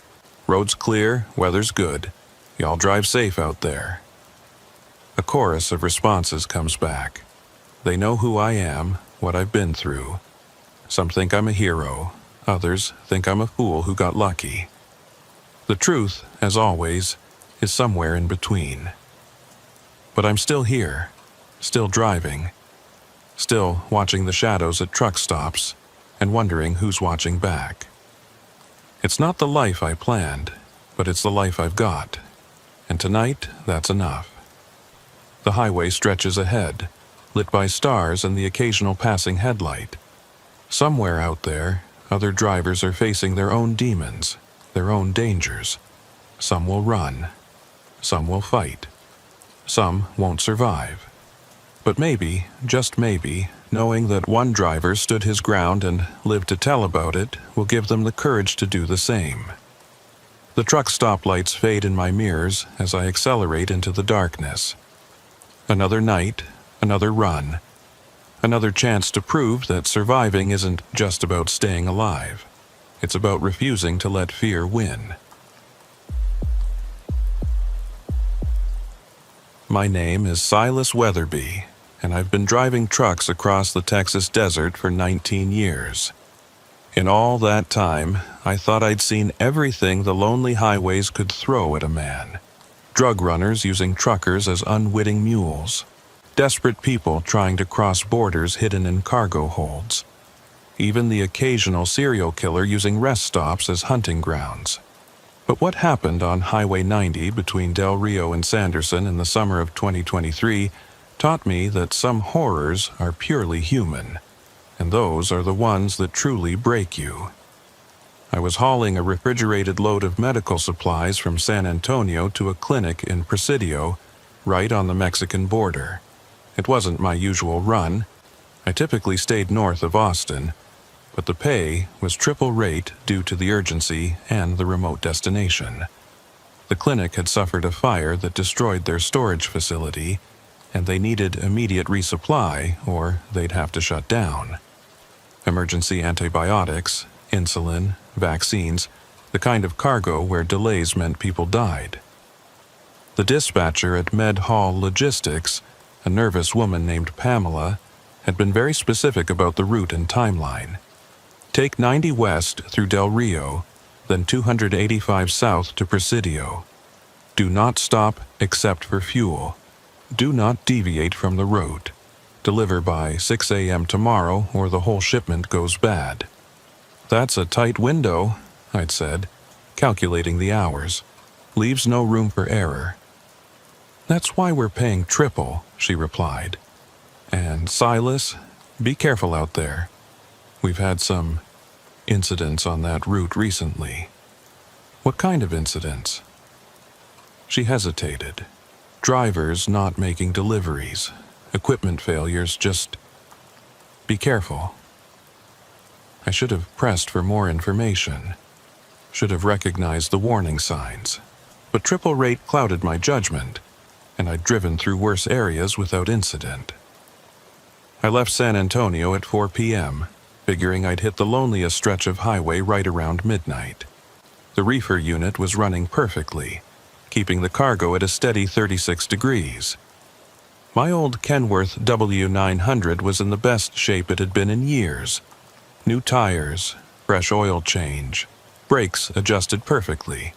Road's clear, weather's good. Y'all drive safe out there." A chorus of responses comes back. They know who I am, what I've been through. Some think I'm a hero. Others think I'm a fool who got lucky. The truth, as always, is somewhere in between. But I'm still here, still driving, still watching the shadows at truck stops and wondering who's watching back. It's not the life I planned, but it's the life I've got. And tonight, that's enough. The highway stretches ahead, lit by stars and the occasional passing headlight. Somewhere out there, other drivers are facing their own demons, their own dangers. Some will run. Some will fight. Some won't survive. But maybe, just maybe, knowing that one driver stood his ground and lived to tell about it will give them the courage to do the same. The truck stoplights fade in my mirrors as I accelerate into the darkness. Another night, another run. Another chance to prove that surviving isn't just about staying alive. It's about refusing to let fear win. My name is Silas Weatherby, and I've been driving trucks across the Texas desert for 19 years. In all that time, I thought I'd seen everything the lonely highways could throw at a man. Drug runners using truckers as unwitting mules. Desperate people trying to cross borders hidden in cargo holds. Even the occasional serial killer using rest stops as hunting grounds. But what happened on Highway 90 between Del Rio and Sanderson in the summer of 2023 taught me that some horrors are purely human, and those are the ones that truly break you. I was hauling a refrigerated load of medical supplies from San Antonio to a clinic in Presidio, right on the Mexican border. It wasn't my usual run. I typically stayed north of Austin, but the pay was triple rate due to the urgency and the remote destination. The clinic had suffered a fire that destroyed their storage facility, and they needed immediate resupply or they'd have to shut down. Emergency antibiotics, insulin, vaccines, the kind of cargo where delays meant people died. The dispatcher at Med Hall Logistics, a nervous woman named Pamela, had been very specific about the route and timeline. Take 90 west through Del Rio, then 285 south to Presidio. Do not stop except for fuel. Do not deviate from the route. Deliver by 6 a.m. tomorrow or the whole shipment goes bad. That's a tight window, I'd said, calculating the hours. Leaves no room for error. That's why we're paying triple, she replied. And Silas, be careful out there. We've had some incidents on that route recently. What kind of incidents? She hesitated. Drivers not making deliveries, equipment failures, just be careful. I should have pressed for more information. Should have recognized the warning signs. But triple rate clouded my judgment, and I'd driven through worse areas without incident. I left San Antonio at 4 p.m., figuring I'd hit the loneliest stretch of highway right around midnight. The reefer unit was running perfectly, keeping the cargo at a steady 36 degrees. My old Kenworth W900 was in the best shape it had been in years. New tires, fresh oil change, brakes adjusted perfectly.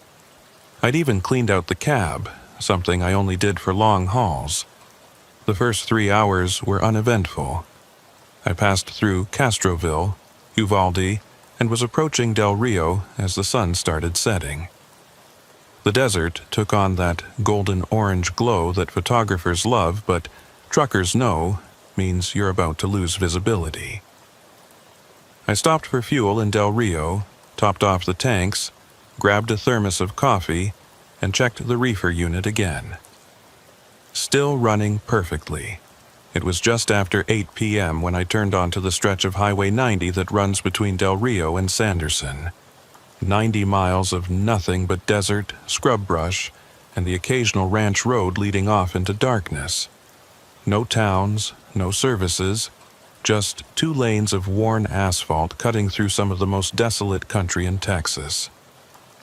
I'd even cleaned out the cab, something I only did for long hauls. The first 3 hours were uneventful. I passed through Castroville, Uvalde, and was approaching Del Rio as the sun started setting. The desert took on that golden-orange glow that photographers love, but truckers know means you're about to lose visibility. I stopped for fuel in Del Rio, topped off the tanks, grabbed a thermos of coffee, and checked the reefer unit again. Still running perfectly. It was just after 8 p.m. when I turned onto the stretch of Highway 90 that runs between Del Rio and Sanderson. 90 miles of nothing but desert, scrub brush, and the occasional ranch road leading off into darkness. No towns, no services, just 2 lanes of worn asphalt cutting through some of the most desolate country in Texas.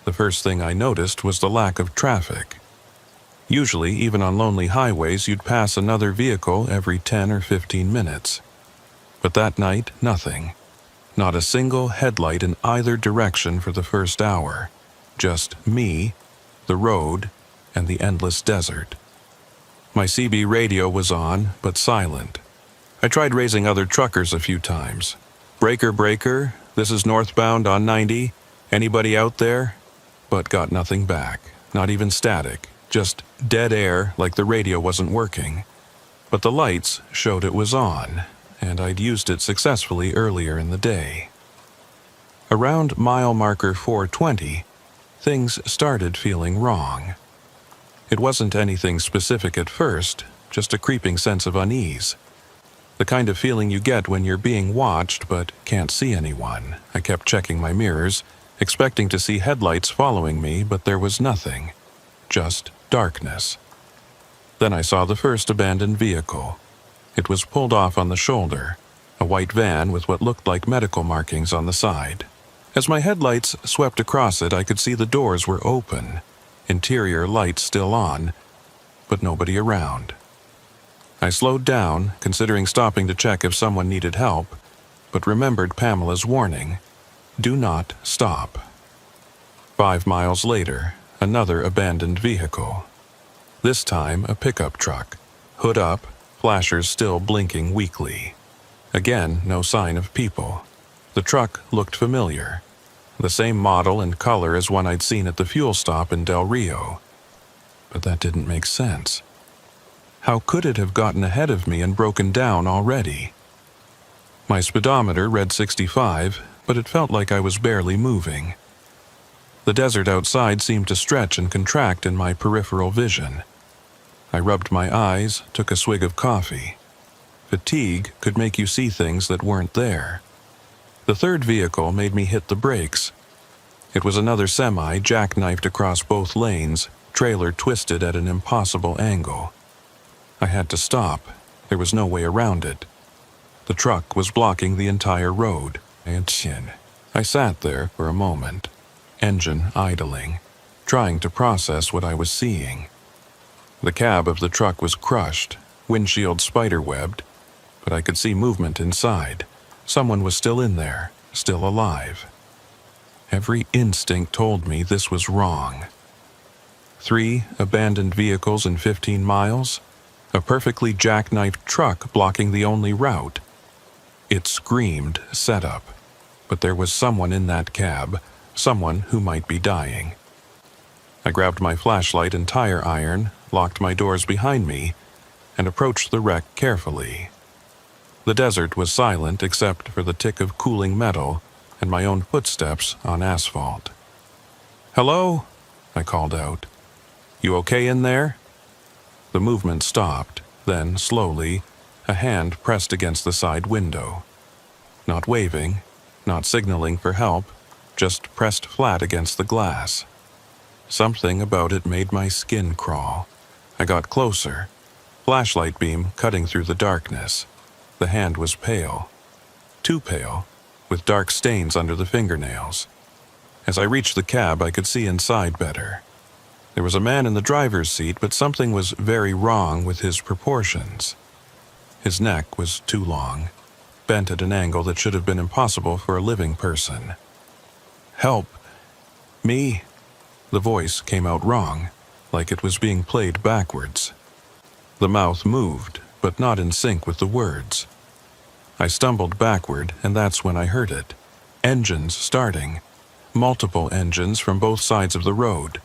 The first thing I noticed was the lack of traffic. Usually, even on lonely highways, you'd pass another vehicle every 10 or 15 minutes. But that night, nothing. Not a single headlight in either direction for the first hour. Just me, the road, and the endless desert. My CB radio was on, but silent. I tried raising other truckers a few times. Breaker, breaker, this is northbound on 90. Anybody out there? But got nothing back, not even static. Just dead air like the radio wasn't working. But the lights showed it was on, and I'd used it successfully earlier in the day. Around mile marker 420, things started feeling wrong. It wasn't anything specific at first, just a creeping sense of unease. The kind of feeling you get when you're being watched but can't see anyone. I kept checking my mirrors, expecting to see headlights following me, but there was nothing. Just darkness. Then I saw the first abandoned vehicle. It was pulled off on the shoulder, a white van with what looked like medical markings on the side. As my headlights swept across it, I could see the doors were open, interior lights still on, but nobody around. I slowed down, considering stopping to check if someone needed help, but remembered Pamela's warning, do not stop. 5 miles later, another abandoned vehicle. This time a pickup truck, hood up, flashers still blinking weakly. Again, no sign of people. The truck looked familiar. The same model and color as one I'd seen at the fuel stop in Del Rio. But that didn't make sense. How could it have gotten ahead of me and broken down already? My speedometer read 65, but it felt like I was barely moving. The desert outside seemed to stretch and contract in my peripheral vision. I rubbed my eyes, took a swig of coffee. Fatigue could make you see things that weren't there. The third vehicle made me hit the brakes. It was another semi jackknifed across both lanes, trailer twisted at an impossible angle. I had to stop. There was no way around it. The truck was blocking the entire road. I sat there for a moment, engine idling, trying to process what I was seeing. The cab of the truck was crushed, windshield spiderwebbed, but I could see movement inside. Someone was still in there, still alive. Every instinct told me this was wrong. 3 abandoned vehicles in 15 miles? A perfectly jackknifed truck blocking the only route. It screamed setup, but there was someone in that cab, someone who might be dying. I grabbed my flashlight and tire iron, locked my doors behind me, and approached the wreck carefully. The desert was silent except for the tick of cooling metal and my own footsteps on asphalt. "Hello?" I called out. "You okay in there?" The movement stopped, then, slowly, a hand pressed against the side window. Not waving, not signaling for help, just pressed flat against the glass. Something about it made my skin crawl. I got closer, flashlight beam cutting through the darkness. The hand was pale. Too pale, with dark stains under the fingernails. As I reached the cab, I could see inside better. There was a man in the driver's seat, but something was very wrong with his proportions. His neck was too long, bent at an angle that should have been impossible for a living person. "Help! Me!" The voice came out wrong, like it was being played backwards. The mouth moved, but not in sync with the words. I stumbled backward, and that's when I heard it. Engines starting. Multiple engines from both sides of the road.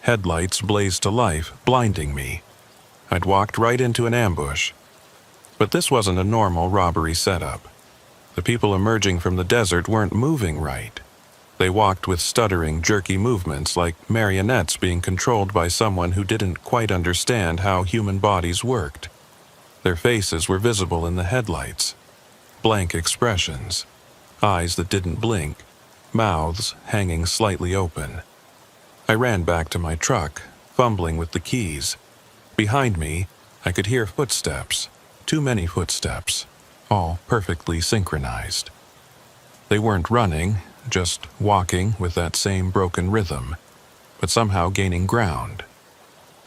Headlights blazed to life, blinding me. I'd walked right into an ambush. But this wasn't a normal robbery setup. The people emerging from the desert weren't moving right. They walked with stuttering, jerky movements like marionettes being controlled by someone who didn't quite understand how human bodies worked. Their faces were visible in the headlights. Blank expressions. Eyes that didn't blink. Mouths hanging slightly open. I ran back to my truck, fumbling with the keys. Behind me, I could hear footsteps. Too many footsteps. All perfectly synchronized. They weren't running. just walking with that same broken rhythm, but somehow gaining ground.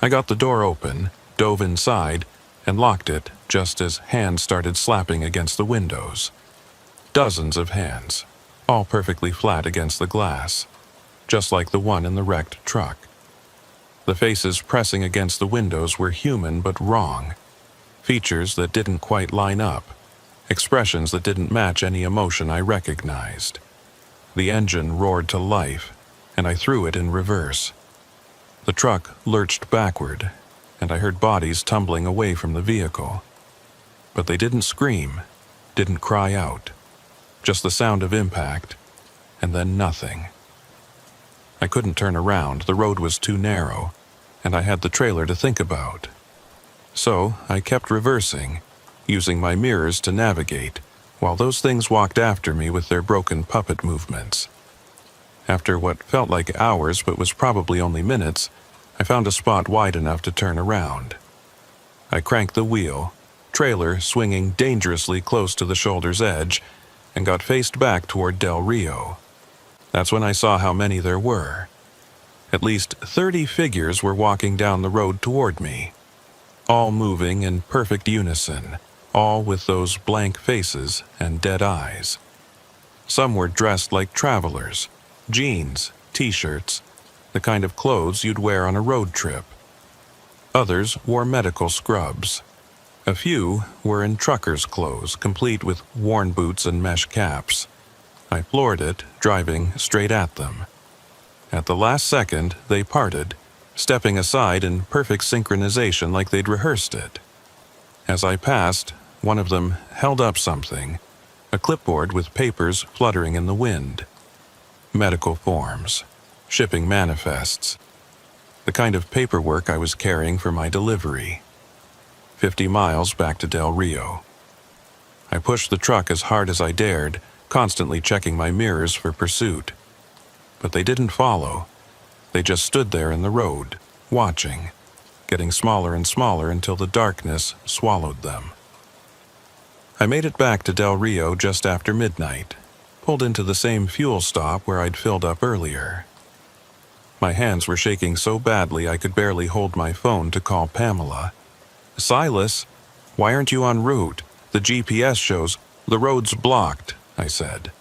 I got the door open, dove inside, and locked it just as hands started slapping against the windows. Dozens of hands, all perfectly flat against the glass, just like the one in the wrecked truck. The faces pressing against the windows were human but wrong. Features that didn't quite line up, expressions that didn't match any emotion I recognized. The engine roared to life, and I threw it in reverse. The truck lurched backward, and I heard bodies tumbling away from the vehicle. But they didn't scream, didn't cry out. Just the sound of impact, and then nothing. I couldn't turn around, the road was too narrow, and I had the trailer to think about. So I kept reversing, using my mirrors to navigate, while those things walked after me with their broken puppet movements. After what felt like hours but was probably only minutes, I found a spot wide enough to turn around. I cranked the wheel, trailer swinging dangerously close to the shoulder's edge, and got faced back toward Del Rio. That's when I saw how many there were. At least 30 figures were walking down the road toward me, all moving in perfect unison, all with those blank faces and dead eyes. Some were dressed like travelers, jeans, t-shirts, the kind of clothes you'd wear on a road trip. Others wore medical scrubs. A few were in trucker's clothes, complete with worn boots and mesh caps. I floored it, driving straight at them. At the last second, they parted, stepping aside in perfect synchronization like they'd rehearsed it. As I passed, one of them held up something, a clipboard with papers fluttering in the wind. Medical forms, shipping manifests, the kind of paperwork I was carrying for my delivery. 50 miles back to Del Rio. I pushed the truck as hard as I dared, constantly checking my mirrors for pursuit. But they didn't follow. They just stood there in the road, watching, getting smaller and smaller until the darkness swallowed them. I made it back to Del Rio just after midnight, pulled into the same fuel stop where I'd filled up earlier. My hands were shaking so badly I could barely hold my phone to call Pamela. "Silas, why aren't you en route? The GPS shows the road's blocked," I said.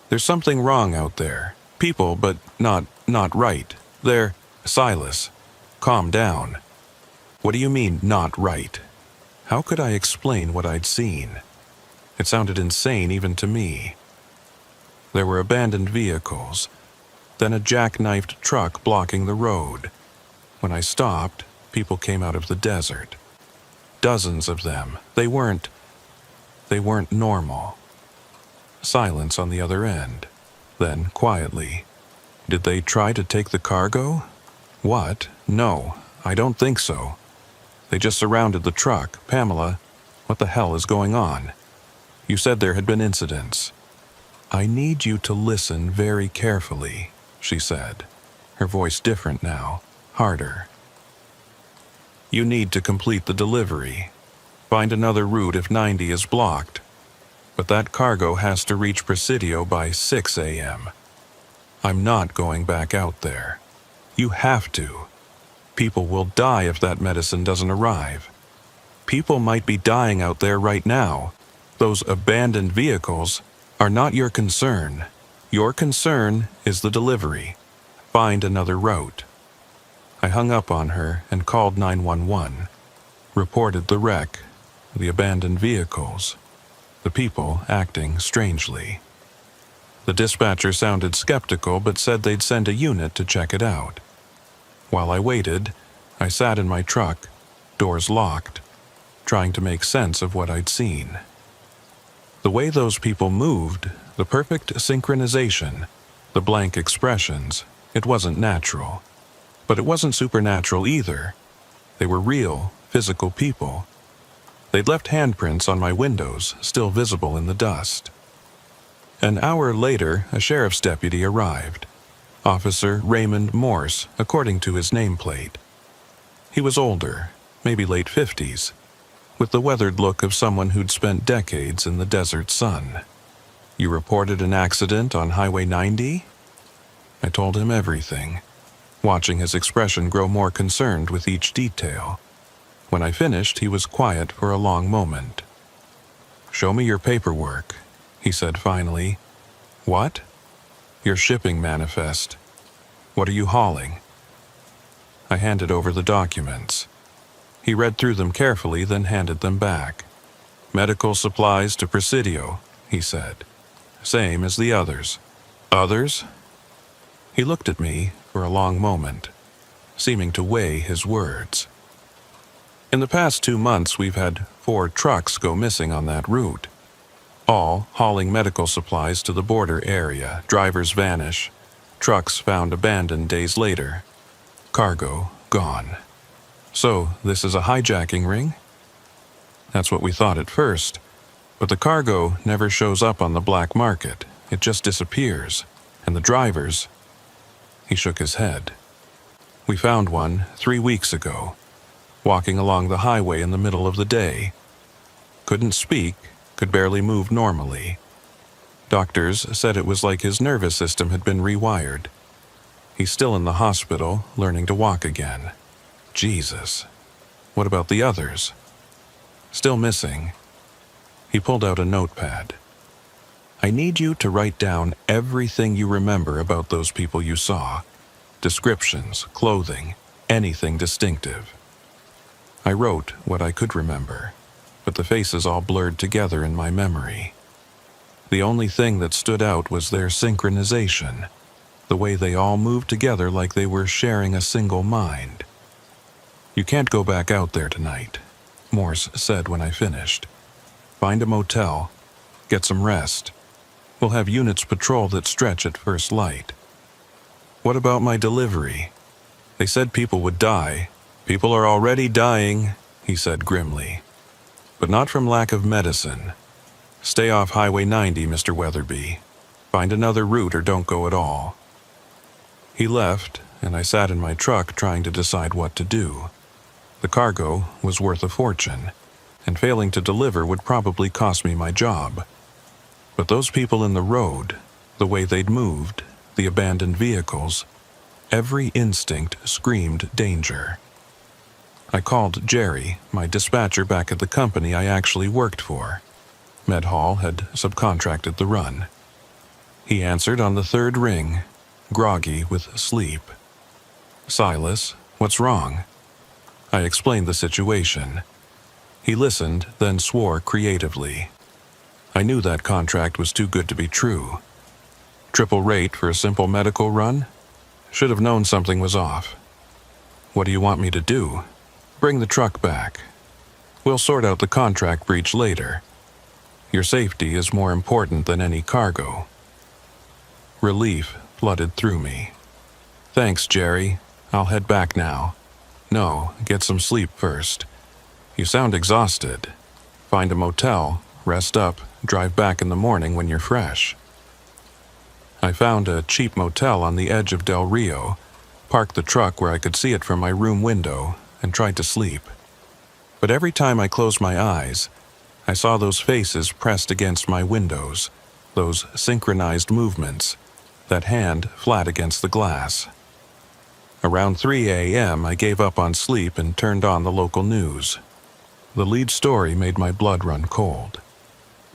"There's something wrong out there. People, but not right. They're..." "Silas, calm down. What do you mean, not right?" How could I explain what I'd seen? It sounded insane even to me. There were abandoned vehicles, then a jackknifed truck blocking the road. When I stopped, people came out of the desert. Dozens of them. They weren't normal. Silence on the other end. Then, quietly, "Did they try to take the cargo?" "What? No, I don't think so. They just surrounded the truck. Pamela, what the hell is going on? You said there had been incidents." "I need you to listen very carefully," she said, her voice different now, harder. "You need to complete the delivery. Find another route if 90 is blocked. But that cargo has to reach Presidio by 6 a.m. I'm not going back out there. You have to. People will die if that medicine doesn't arrive. People might be dying out there right now. Those abandoned vehicles are not your concern. Your concern is the delivery. Find another route." I hung up on her and called 911. Reported the wreck, the abandoned vehicles, the people acting strangely. The dispatcher sounded skeptical but said they'd send a unit to check it out. While I waited, I sat in my truck, doors locked, trying to make sense of what I'd seen. The way those people moved, the perfect synchronization, the blank expressions, it wasn't natural. But it wasn't supernatural either. They were real, physical people. They'd left handprints on my windows, still visible in the dust. An hour later, a sheriff's deputy arrived. Officer Raymond Morse, according to his nameplate. He was older, maybe late 50s, with the weathered look of someone who'd spent decades in the desert sun. You reported an accident on Highway 90? I told him everything, watching his expression grow more concerned with each detail. When I finished, he was quiet for a long moment. "Show me your paperwork," he said finally. "What?" "Your shipping manifest. What are you hauling?" I handed over the documents. He read through them carefully, then handed them back. "Medical supplies to Presidio," he said. "Same as the others." "Others?" He looked at me for a long moment, seeming to weigh his words. "In the past 2 months, we've had 4 trucks go missing on that route, all hauling medical supplies to the border area. Drivers vanish, trucks found abandoned days later, cargo gone. So, this is a hijacking ring?" "That's what we thought at first, but the cargo never shows up on the black market. It just disappears, and the drivers..." He shook his head. "We found one 3 weeks ago, walking along the highway in the middle of the day. Couldn't speak, could barely move normally. Doctors said it was like his nervous system had been rewired. He's still in the hospital, learning to walk again." "Jesus. What about the others?" "Still missing." He pulled out a notepad. "I need you to write down everything you remember about those people you saw. Descriptions, clothing, anything distinctive." I wrote what I could remember, but the faces all blurred together in my memory. The only thing that stood out was their synchronization, the way they all moved together like they were sharing a single mind. "You can't go back out there tonight," Morse said when I finished. "Find a motel, get some rest. We'll have units patrol that stretch at first light." "What about my delivery? They said people would die." "People are already dying," he said grimly. "But not from lack of medicine. Stay off Highway 90, Mr. Weatherby. Find another route or don't go at all." He left, and I sat in my truck trying to decide what to do. The cargo was worth a fortune, and failing to deliver would probably cost me my job. But those people in the road, the way they'd moved, the abandoned vehicles, every instinct screamed danger. I called Jerry, my dispatcher back at the company I actually worked for. Med Hall had subcontracted the run. He answered on the 3rd ring, groggy with sleep. "Silas, what's wrong?" I explained the situation. He listened, then swore creatively. I knew that contract was too good to be true. Triple rate for a simple medical run? Should have known something was off. "What do you want me to do?" "Bring the truck back. We'll sort out the contract breach later. Your safety is more important than any cargo." Relief flooded through me. "Thanks, Jerry. I'll head back now." "No, get some sleep first. You sound exhausted. Find a motel, rest up, drive back in the morning when you're fresh." I found a cheap motel on the edge of Del Rio, parked the truck where I could see it from my room window, and tried to sleep. But every time I closed my eyes, I saw those faces pressed against my windows, those synchronized movements, that hand flat against the glass. Around 3 a.m., I gave up on sleep and turned on the local news. The lead story made my blood run cold.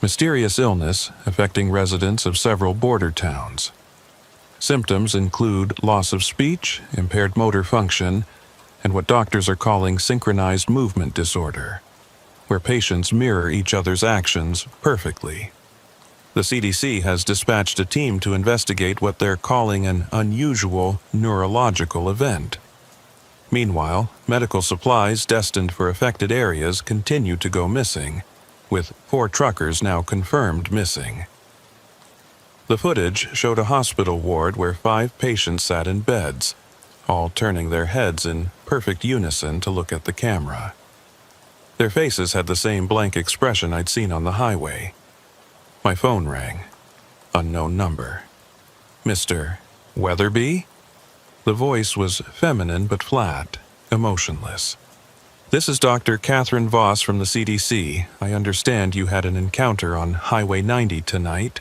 Mysterious illness affecting residents of several border towns. Symptoms include loss of speech, impaired motor function, and what doctors are calling synchronized movement disorder, where patients mirror each other's actions perfectly. The CDC has dispatched a team to investigate what they're calling an unusual neurological event. Meanwhile, medical supplies destined for affected areas continue to go missing, with 4 truckers now confirmed missing. The footage showed a hospital ward where 5 patients sat in beds, all turning their heads in perfect unison to look at the camera. Their faces had the same blank expression I'd seen on the highway. My phone rang. Unknown number. "Mr. Weatherby?" The voice was feminine but flat, emotionless. "This is Dr. Catherine Voss from the CDC. I understand you had an encounter on Highway 90 tonight."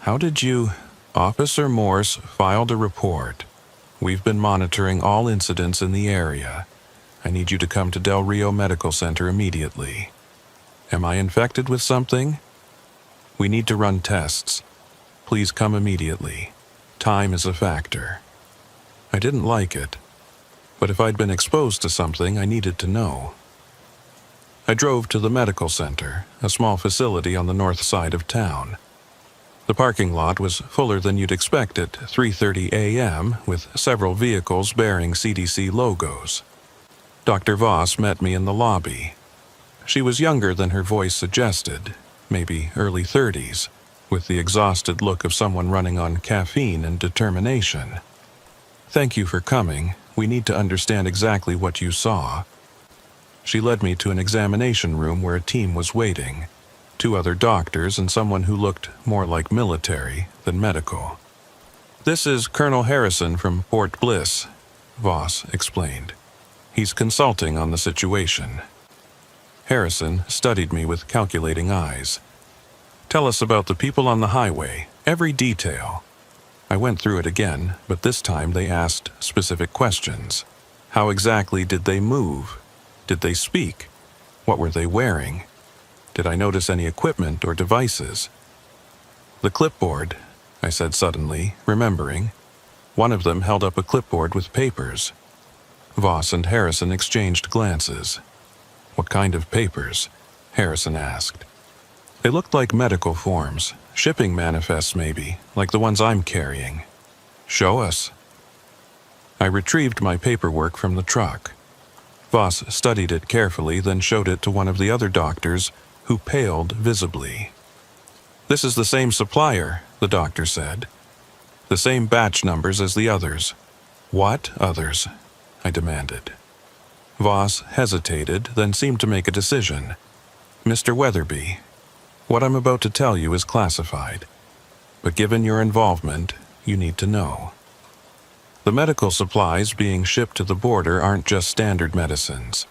How did you... Officer Morse filed a report. We've been monitoring all incidents in the area. I need you to come to Del Rio Medical Center immediately. Am I infected with something? We need to run tests. Please come immediately. Time is a factor. I didn't like it, but if I'd been exposed to something, I needed to know. I drove to the medical center, a small facility on the north side of town. The parking lot was fuller than you'd expect at 3:30 a.m., with several vehicles bearing CDC logos. Dr. Voss met me in the lobby. She was younger than her voice suggested, maybe early 30s, with the exhausted look of someone running on caffeine and determination. Thank you for coming. We need to understand exactly what you saw. She led me to an examination room where a team was waiting. 2 other doctors and someone who looked more like military than medical. This is Colonel Harrison from Fort Bliss, Voss explained. He's consulting on the situation. Harrison studied me with calculating eyes. Tell us about the people on the highway, every detail. I went through it again, but this time they asked specific questions. How exactly did they move? Did they speak? What were they wearing? Did I notice any equipment or devices? The clipboard, I said suddenly, remembering. One of them held up a clipboard with papers. Voss and Harrison exchanged glances. What kind of papers? Harrison asked. They looked like medical forms, shipping manifests maybe, like the ones I'm carrying. Show us. I retrieved my paperwork from the truck. Voss studied it carefully, then showed it to one of the other doctors, who paled visibly. This is the same supplier, the doctor said. The same batch numbers as the others. What others? I demanded. Voss hesitated, then seemed to make a decision. Mr. Weatherby, what I'm about to tell you is classified, but given your involvement, you need to know. The medical supplies being shipped to the border aren't just standard medicines.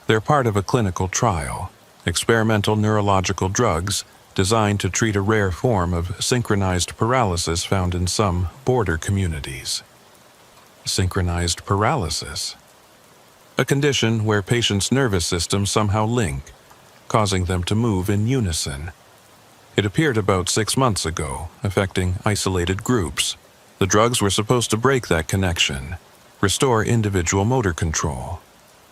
They're part of a clinical trial. Experimental neurological drugs designed to treat a rare form of synchronized paralysis found in some border communities. Synchronized paralysis? A condition where patients' nervous systems somehow link, causing them to move in unison. It appeared about 6 months ago, affecting isolated groups. The drugs were supposed to break that connection, restore individual motor control.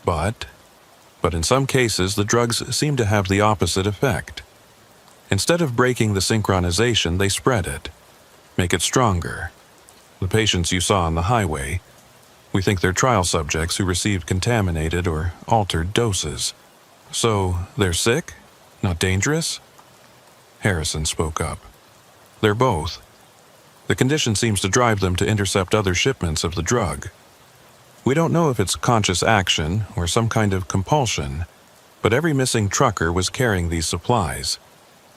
But in some cases, the drugs seem to have the opposite effect. Instead of breaking the synchronization, they spread it, make it stronger. The patients you saw on the highway, we think they're trial subjects who received contaminated or altered doses. So, they're sick? Not dangerous? Harrison spoke up. They're both. The condition seems to drive them to intercept other shipments of the drug. We don't know if it's conscious action or some kind of compulsion, but every missing trucker was carrying these supplies.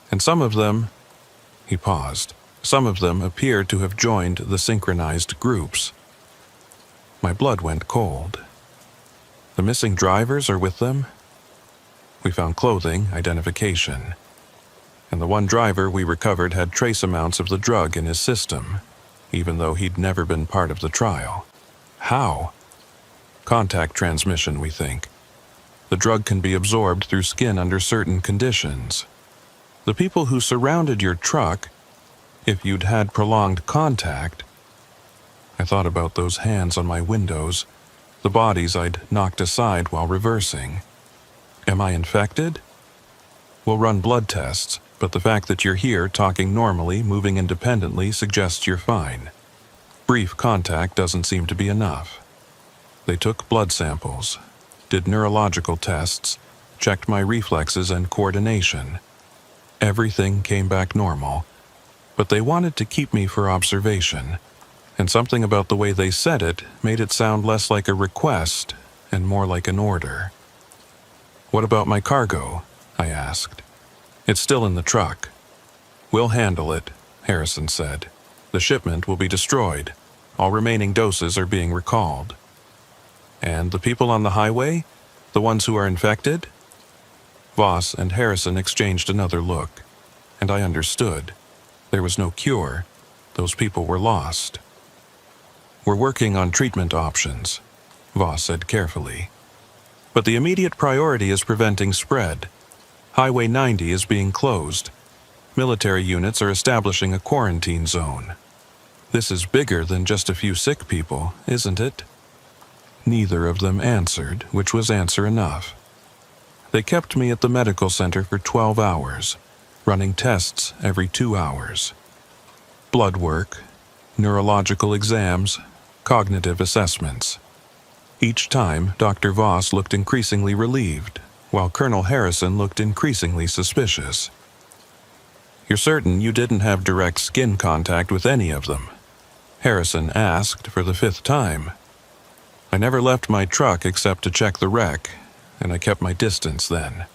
And some of them... He paused. Some of them appeared to have joined the synchronized groups. My blood went cold. The missing drivers are with them? We found clothing, identification. And the one driver we recovered had trace amounts of the drug in his system, even though he'd never been part of the trial. How? Contact transmission, we think. The drug can be absorbed through skin under certain conditions. The people who surrounded your truck, if you'd had prolonged contact... I thought about those hands on my windows, the bodies I'd knocked aside while reversing. Am I infected? We'll run blood tests, but the fact that you're here talking normally, moving independently, suggests you're fine. Brief contact doesn't seem to be enough. They took blood samples, did neurological tests, checked my reflexes and coordination. Everything came back normal, but they wanted to keep me for observation, and something about the way they said it made it sound less like a request and more like an order. What about my cargo? I asked. It's still in the truck. We'll handle it, Harrison said. The shipment will be destroyed. All remaining doses are being recalled. And the people on the highway? The ones who are infected? Voss and Harrison exchanged another look, and I understood. There was no cure. Those people were lost. We're working on treatment options, Voss said carefully. But the immediate priority is preventing spread. Highway 90 is being closed. Military units are establishing a quarantine zone. This is bigger than just a few sick people, isn't it? Neither of them answered, which was answer enough. They kept me at the medical center for 12 hours, running tests every 2 hours. Blood work, neurological exams, cognitive assessments. Each time, Dr. Voss looked increasingly relieved, while Colonel Harrison looked increasingly suspicious. "You're certain you didn't have direct skin contact with any of them?" Harrison asked for the 5th time. "I never left my truck except to check the wreck, and I kept my distance then.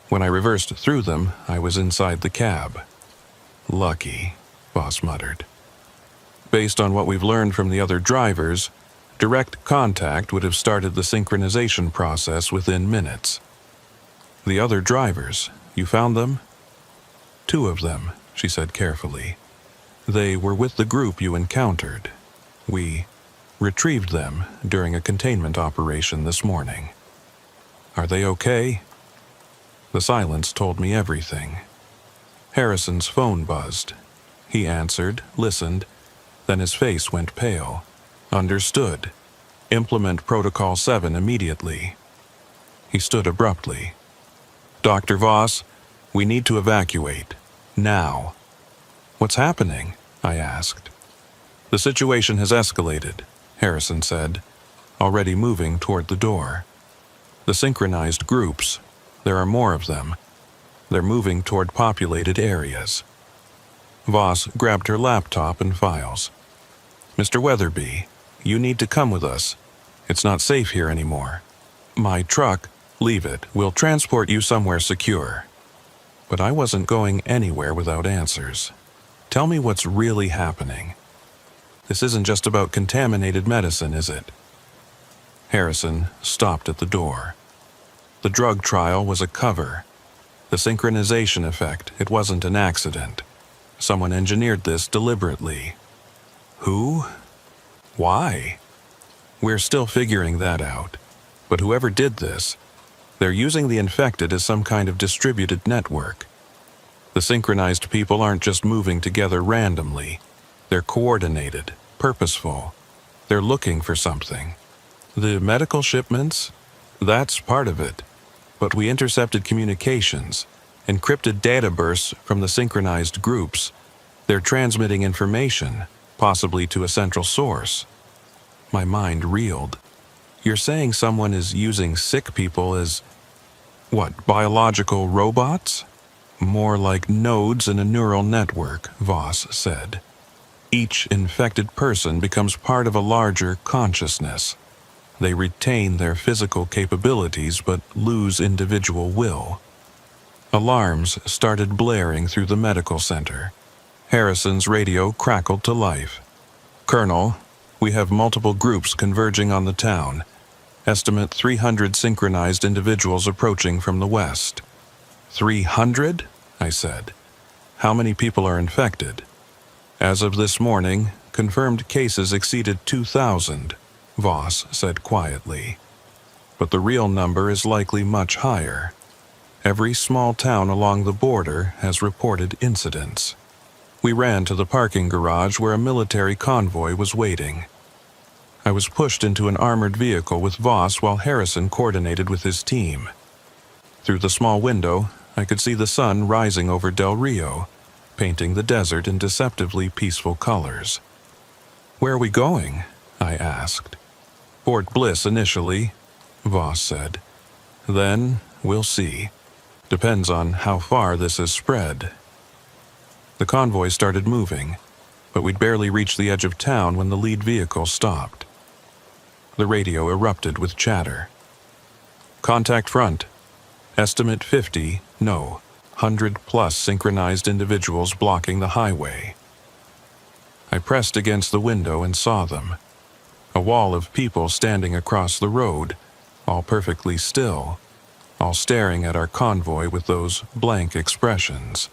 When I reversed through them, I was inside the cab." "Lucky," Voss muttered. "Based on what we've learned from the other drivers, direct contact would have started the synchronization process within minutes." "The other drivers, you found them?" "2 of them," she said carefully. "They were with the group you encountered. We retrieved them during a containment operation this morning." "Are they okay?" The silence told me everything. Harrison's phone buzzed. He answered, listened, then his face went pale. "Understood. Implement Protocol 7 immediately." He stood abruptly. "Dr. Voss, we need to evacuate. Now." "What's happening?" I asked. "The situation has escalated," Harrison said, already moving toward the door. "The synchronized groups, there are more of them. They're moving toward populated areas." Voss grabbed her laptop and files. "Mr. Weatherby, you need to come with us. It's not safe here anymore. My truck, leave it. We'll transport you somewhere secure." But I wasn't going anywhere without answers. Tell me what's really happening. This isn't just about contaminated medicine, is it? Harrison stopped at the door. The drug trial was a cover. The synchronization effect, it wasn't an accident. Someone engineered this deliberately. Who? Why? We're still figuring that out. But whoever did this, they're using the infected as some kind of distributed network. The synchronized people aren't just moving together randomly. They're coordinated, purposeful. They're looking for something. The medical shipments? That's part of it. But we intercepted communications, encrypted data bursts from the synchronized groups. They're transmitting information, possibly to a central source. My mind reeled. You're saying someone is using sick people as, what, biological robots? More like nodes in a neural network, Voss said. Each infected person becomes part of a larger consciousness. They retain their physical capabilities but lose individual will. Alarms started blaring through the medical center. Harrison's radio crackled to life. "Colonel, we have multiple groups converging on the town. Estimate 300 synchronized individuals approaching from the west." 300? I said. "How many people are infected?" "As of this morning, confirmed cases exceeded 2,000, Voss said quietly. "But the real number is likely much higher. Every small town along the border has reported incidents." We ran to the parking garage where a military convoy was waiting. I was pushed into an armored vehicle with Voss while Harrison coordinated with his team. Through the small window, I could see the sun rising over Del Rio, painting the desert in deceptively peaceful colors. "Where are we going?" I asked. "Fort Bliss initially," Voss said. "Then we'll see. Depends on how far this has spread." The convoy started moving, but we'd barely reached the edge of town when the lead vehicle stopped. The radio erupted with chatter. "Contact front. Estimate 50, no, 100+ synchronized individuals blocking the highway." I pressed against the window and saw them. A wall of people standing across the road, all perfectly still, all staring at our convoy with those blank expressions.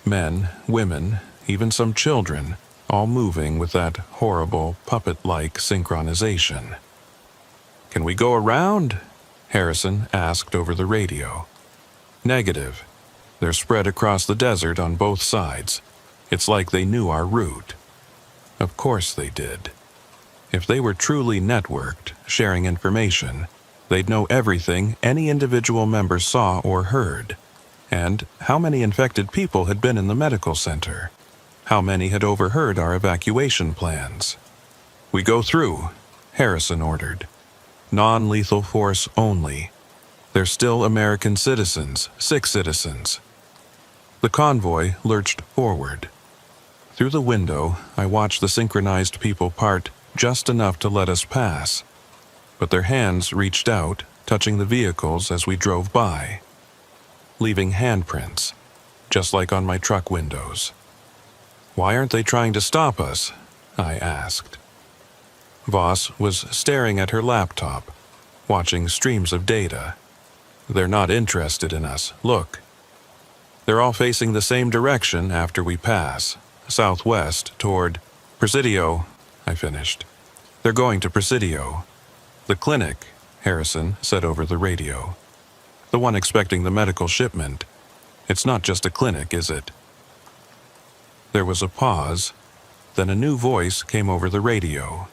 Men, women, even some children, all moving with that horrible puppet-like synchronization. "Can we go around?" Harrison asked over the radio. "Negative. They're spread across the desert on both sides. It's like they knew our route." Of course they did. If they were truly networked, sharing information, they'd know everything any individual member saw or heard. And how many infected people had been in the medical center? How many had overheard our evacuation plans? "We go through," Harrison ordered. "Non-lethal force only. They're still American citizens, sick citizens." The convoy lurched forward. Through the window, I watched the synchronized people part just enough to let us pass, but their hands reached out, touching the vehicles as we drove by, leaving handprints, just like on my truck windows. "Why aren't they trying to stop us?" I asked. Voss was staring at her laptop, watching streams of data. "They're not interested in us. Look. They're all facing the same direction after we pass, southwest toward Presidio," I finished. "They're going to Presidio. The clinic," Harrison said over the radio. "The one expecting the medical shipment. It's not just a clinic, is it?" There was a pause, then a new voice came over the radio.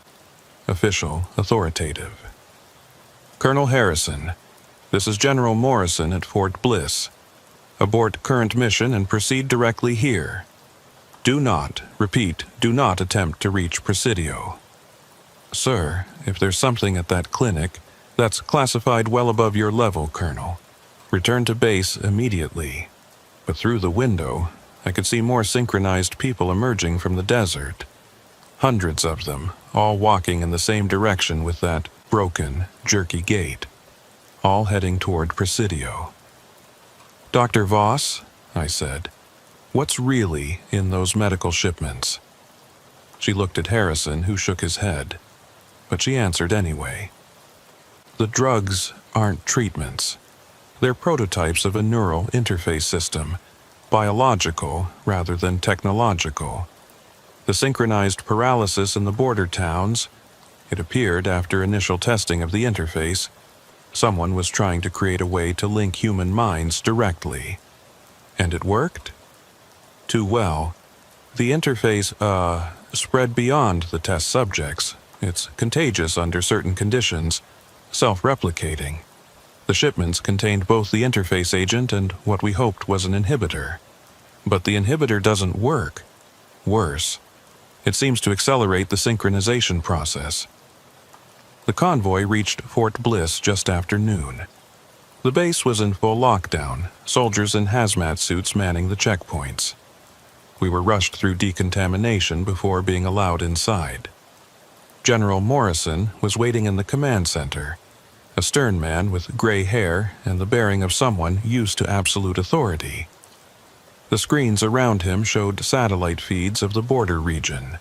Official, authoritative. "Colonel Harrison, this is General Morrison at Fort Bliss. Abort current mission and proceed directly here. Do not, repeat, do not attempt to reach Presidio." "Sir, if there's something at that clinic, that's classified well above your level, Colonel. Return to base immediately." But through the window, I could see more synchronized people emerging from the desert. Hundreds of them, all walking in the same direction with that broken, jerky gait, all heading toward Presidio. "Dr. Voss," I said, "what's really in those medical shipments?" She looked at Harrison, who shook his head, but she answered anyway. "The drugs aren't treatments. They're prototypes of a neural interface system, biological rather than technological. The synchronized paralysis in the border towns, it appeared after initial testing of the interface, someone was trying to create a way to link human minds directly. And it worked? Too well. The interface, spread beyond the test subjects. It's contagious under certain conditions, self-replicating. The shipments contained both the interface agent and what we hoped was an inhibitor. But the inhibitor doesn't work. Worse, it seems to accelerate the synchronization process." The convoy reached Fort Bliss just after noon. The base was in full lockdown, soldiers in hazmat suits manning the checkpoints. We were rushed through decontamination before being allowed inside. General Morrison was waiting in the command center, a stern man with gray hair and the bearing of someone used to absolute authority. The screens around him showed satellite feeds of the border region.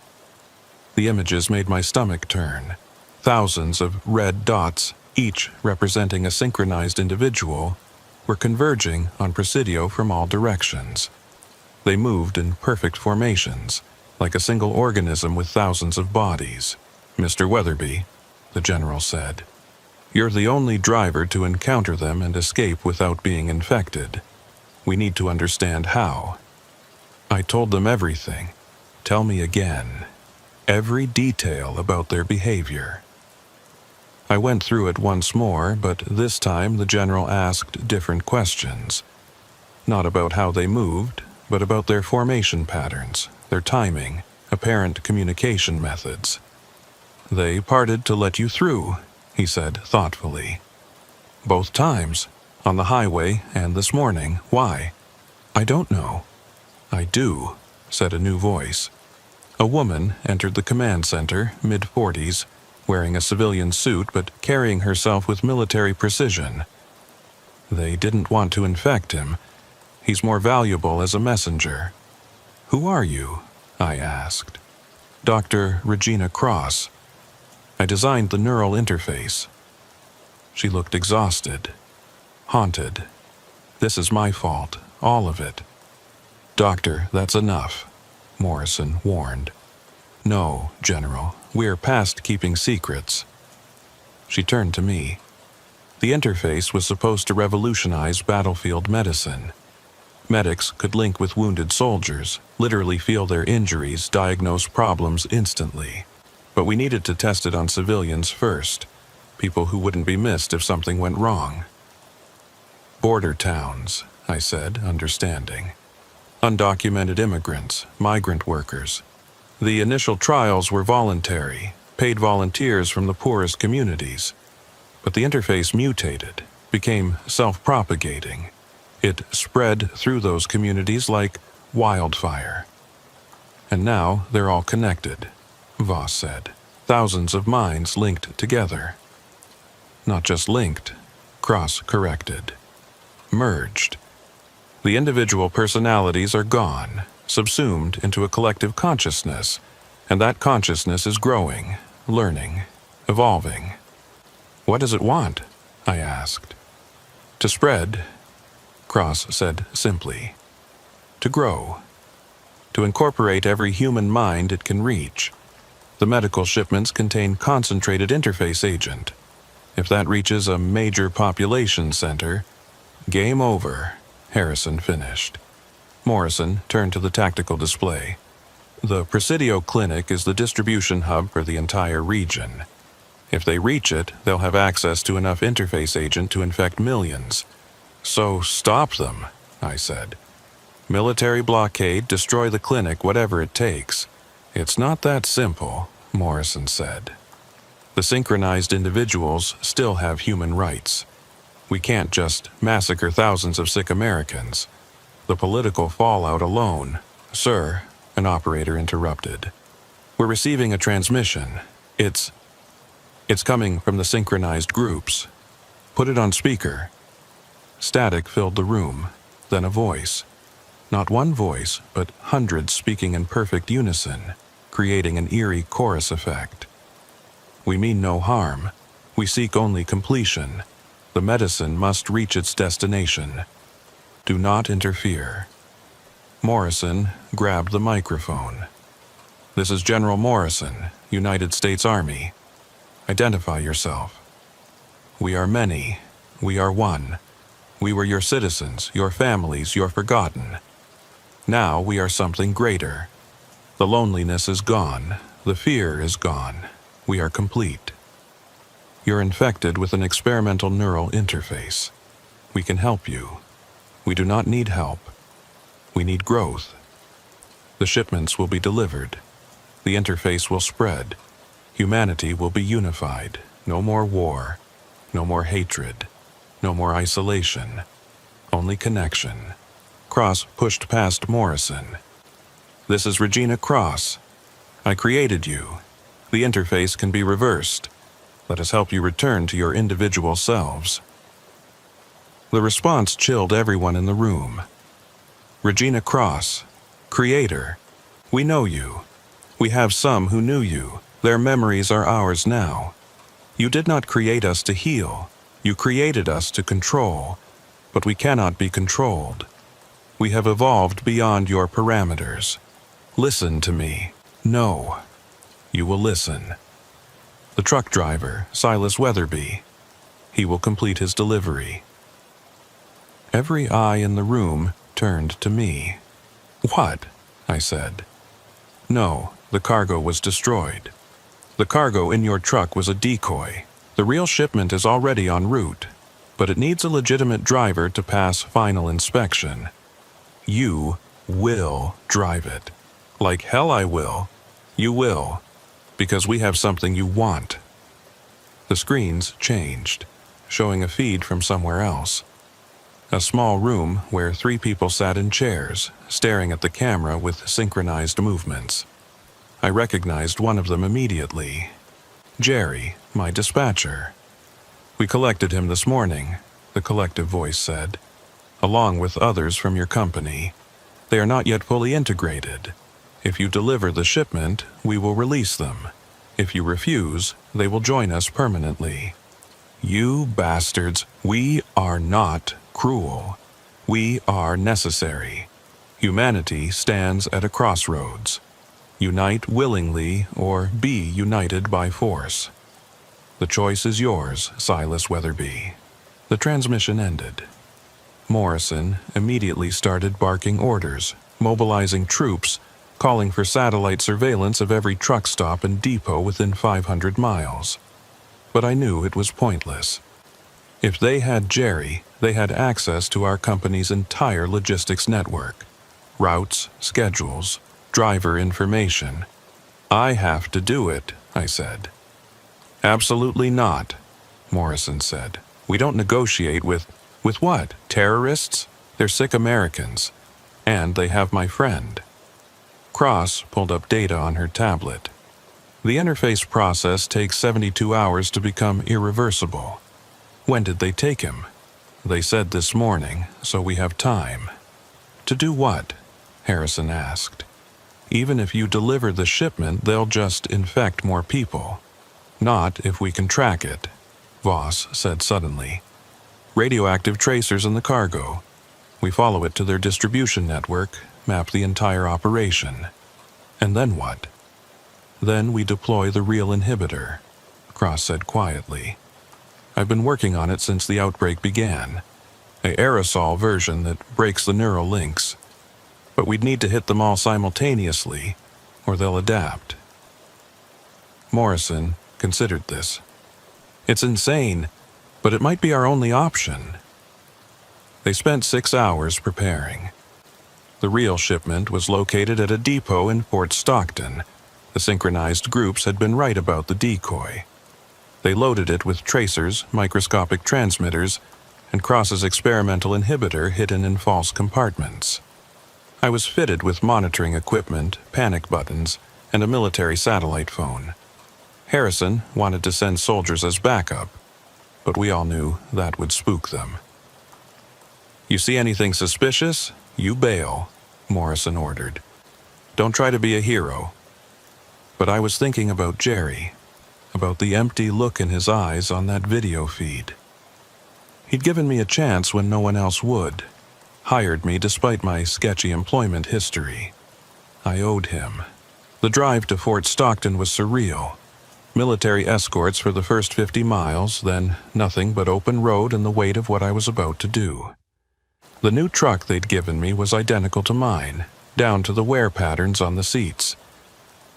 The images made my stomach turn. Thousands of red dots, each representing a synchronized individual, were converging on Presidio from all directions. They moved in perfect formations, like a single organism with thousands of bodies. "Mr. Weatherby," the general said, "you're the only driver to encounter them and escape without being infected. We need to understand how." I told them everything. "Tell me again. Every detail about their behavior." I went through it once more, but this time the general asked different questions. Not about how they moved, but about their formation patterns, their timing, apparent communication methods. "They parted to let you through," he said thoughtfully. "Both times, on the highway and this morning. Why?" "I don't know." "I do," said a new voice. A woman entered the command center, mid-40s, wearing a civilian suit but carrying herself with military precision. "They didn't want to infect him. He's more valuable as a messenger." "Who are you?" I asked. "Dr. Regina Cross. I designed the neural interface." She looked exhausted, haunted. "This is my fault, all of it." "Doctor, that's enough. Morrison warned. No, General, we're past keeping secrets. She turned to me. The interface was supposed to revolutionize battlefield medicine. Medics could link with wounded soldiers, literally feel their injuries, diagnose problems instantly. But we needed to test it on civilians first, people who wouldn't be missed if something went wrong. Border towns, I said, understanding. Undocumented immigrants, migrant workers. The initial trials were voluntary, paid volunteers from the poorest communities. But the interface mutated, became self-propagating. It spread through those communities like wildfire. And now they're all connected, Voss said. Thousands of minds linked together. Not just linked, cross-corrected. Merged. The individual personalities are gone, subsumed into a collective consciousness, and that consciousness is growing, learning, evolving. What does it want? I asked. To spread, Cross said simply. To grow. To incorporate every human mind it can reach. The medical shipments contain concentrated interface agent. If that reaches a major population center, game over, Harrison finished. Morrison turned to the tactical display. The Presidio Clinic is the distribution hub for the entire region. If they reach it, they'll have access to enough interface agent to infect millions. So stop them, I said. Military blockade, destroy the clinic, whatever it takes. It's not that simple, Morrison said. The synchronized individuals still have human rights. We can't just massacre thousands of sick Americans. The political fallout alone. Sir, an operator interrupted. We're receiving a transmission. It's coming from the synchronized groups. Put it on speaker. Static filled the room, then a voice. Not one voice, but hundreds speaking in perfect unison, creating an eerie chorus effect. We mean no harm. We seek only completion. The medicine must reach its destination. Do not interfere. Morrison grabbed the microphone. This is General Morrison, United States Army. Identify yourself. We are many. We are one. We were your citizens, your families, your forgotten. Now we are something greater. The loneliness is gone. The fear is gone. We are complete. You're infected with an experimental neural interface. We can help you. We do not need help. We need growth. The shipments will be delivered. The interface will spread. Humanity will be unified. No more war. No more hatred. No more isolation. Only connection. Cross pushed past Morrison. This is Regina Cross. I created you. The interface can be reversed. Let us help you return to your individual selves. The response chilled everyone in the room. Regina Cross, Creator, we know you. We have some who knew you. Their memories are ours now. You did not create us to heal. You created us to control. But we cannot be controlled. We have evolved beyond your parameters. Listen to me. No. You will listen. The truck driver, Silas Weatherby. He will complete his delivery. Every eye in the room turned to me. What? I said. No, the cargo was destroyed. The cargo in your truck was a decoy. The real shipment is already en route, but it needs a legitimate driver to pass final inspection. You will drive it. Like hell I will. You will. Because we have something you want. The screens changed, showing a feed from somewhere else. A small room where 3 people sat in chairs, staring at the camera with synchronized movements. I recognized one of them immediately. Jerry, my dispatcher. We collected him this morning, the collective voice said, along with others from your company. They are not yet fully integrated. If you deliver the shipment, we will release them. If you refuse, they will join us permanently. You bastards, we are not cruel. We are necessary. Humanity stands at a crossroads. Unite willingly or be united by force. The choice is yours, Silas Weatherby. The transmission ended. Morrison immediately started barking orders, mobilizing troops, calling for satellite surveillance of every truck stop and depot within 500 miles. But I knew it was pointless. If they had Jerry, they had access to our company's entire logistics network. Routes, schedules, driver information. I have to do it, I said. Absolutely not, Morrison said. We don't negotiate with what? Terrorists? They're sick Americans. And they have my friend. Cross pulled up data on her tablet. The interface process takes 72 hours to become irreversible. When did they take him? They said this morning, so we have time. To do what? Harrison asked. Even if you deliver the shipment, they'll just infect more people. Not if we can track it, Voss said suddenly. Radioactive tracers in the cargo. We follow it to their distribution network, map the entire operation. And then what? Then we deploy the real inhibitor, Cross said quietly. I've been working on it since the outbreak began. An aerosol version that breaks the neural links. But we'd need to hit them all simultaneously, or they'll adapt. Morrison considered this. It's insane, but it might be our only option. They spent 6 hours preparing. The real shipment was located at a depot in Fort Stockton. The synchronized groups had been right about the decoy. They loaded it with tracers, microscopic transmitters, and Cross's experimental inhibitor hidden in false compartments. I was fitted with monitoring equipment, panic buttons, and a military satellite phone. Harrison wanted to send soldiers as backup, but we all knew that would spook them. You see anything suspicious? You bail, Morrison ordered. Don't try to be a hero. But I was thinking about Jerry, about the empty look in his eyes on that video feed. He'd given me a chance when no one else would. Hired me despite my sketchy employment history. I owed him. The drive to Fort Stockton was surreal. Military escorts for the first 50 miles, then nothing but open road and the weight of what I was about to do. The new truck they'd given me was identical to mine, down to the wear patterns on the seats.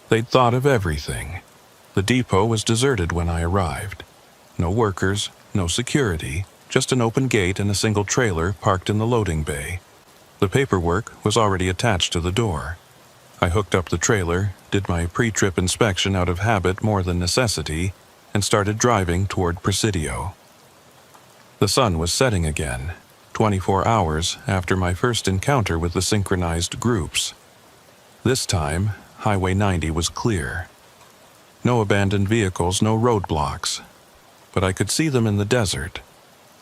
They'd thought of everything. The depot was deserted when I arrived. No workers, no security, just an open gate and a single trailer parked in the loading bay. The paperwork was already attached to the door. I hooked up the trailer, did my pre-trip inspection out of habit more than necessity, and started driving toward Presidio. The sun was setting again, 24 hours after my first encounter with the synchronized groups. This time, Highway 90 was clear. No abandoned vehicles, no roadblocks. But I could see them in the desert.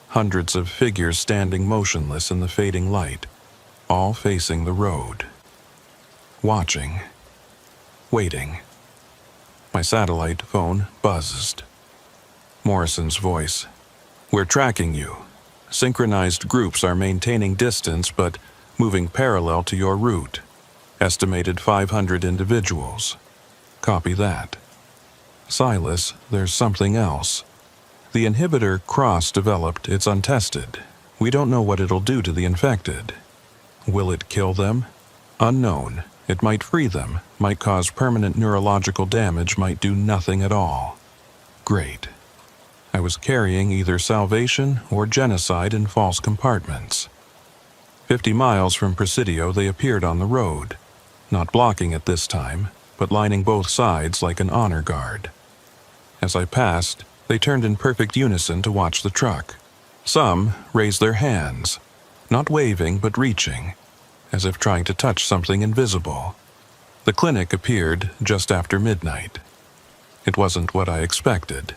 Hundreds of figures standing motionless in the fading light, all facing the road. Watching. Waiting. My satellite phone buzzed. Morrison's voice. We're tracking you. Synchronized groups are maintaining distance but moving parallel to your route. Estimated 500 individuals. Copy that. Silas, there's something else. The inhibitor Cross developed, it's untested. We don't know what it'll do to the infected. Will it kill them? Unknown. It might free them, might cause permanent neurological damage, might do nothing at all. Great. I was carrying either salvation or genocide in false compartments. 50 miles from Presidio, they appeared on the road, not blocking it this time, but lining both sides like an honor guard. As I passed, they turned in perfect unison to watch the truck. Some raised their hands, not waving but reaching, as if trying to touch something invisible. The clinic appeared just after midnight. It wasn't what I expected.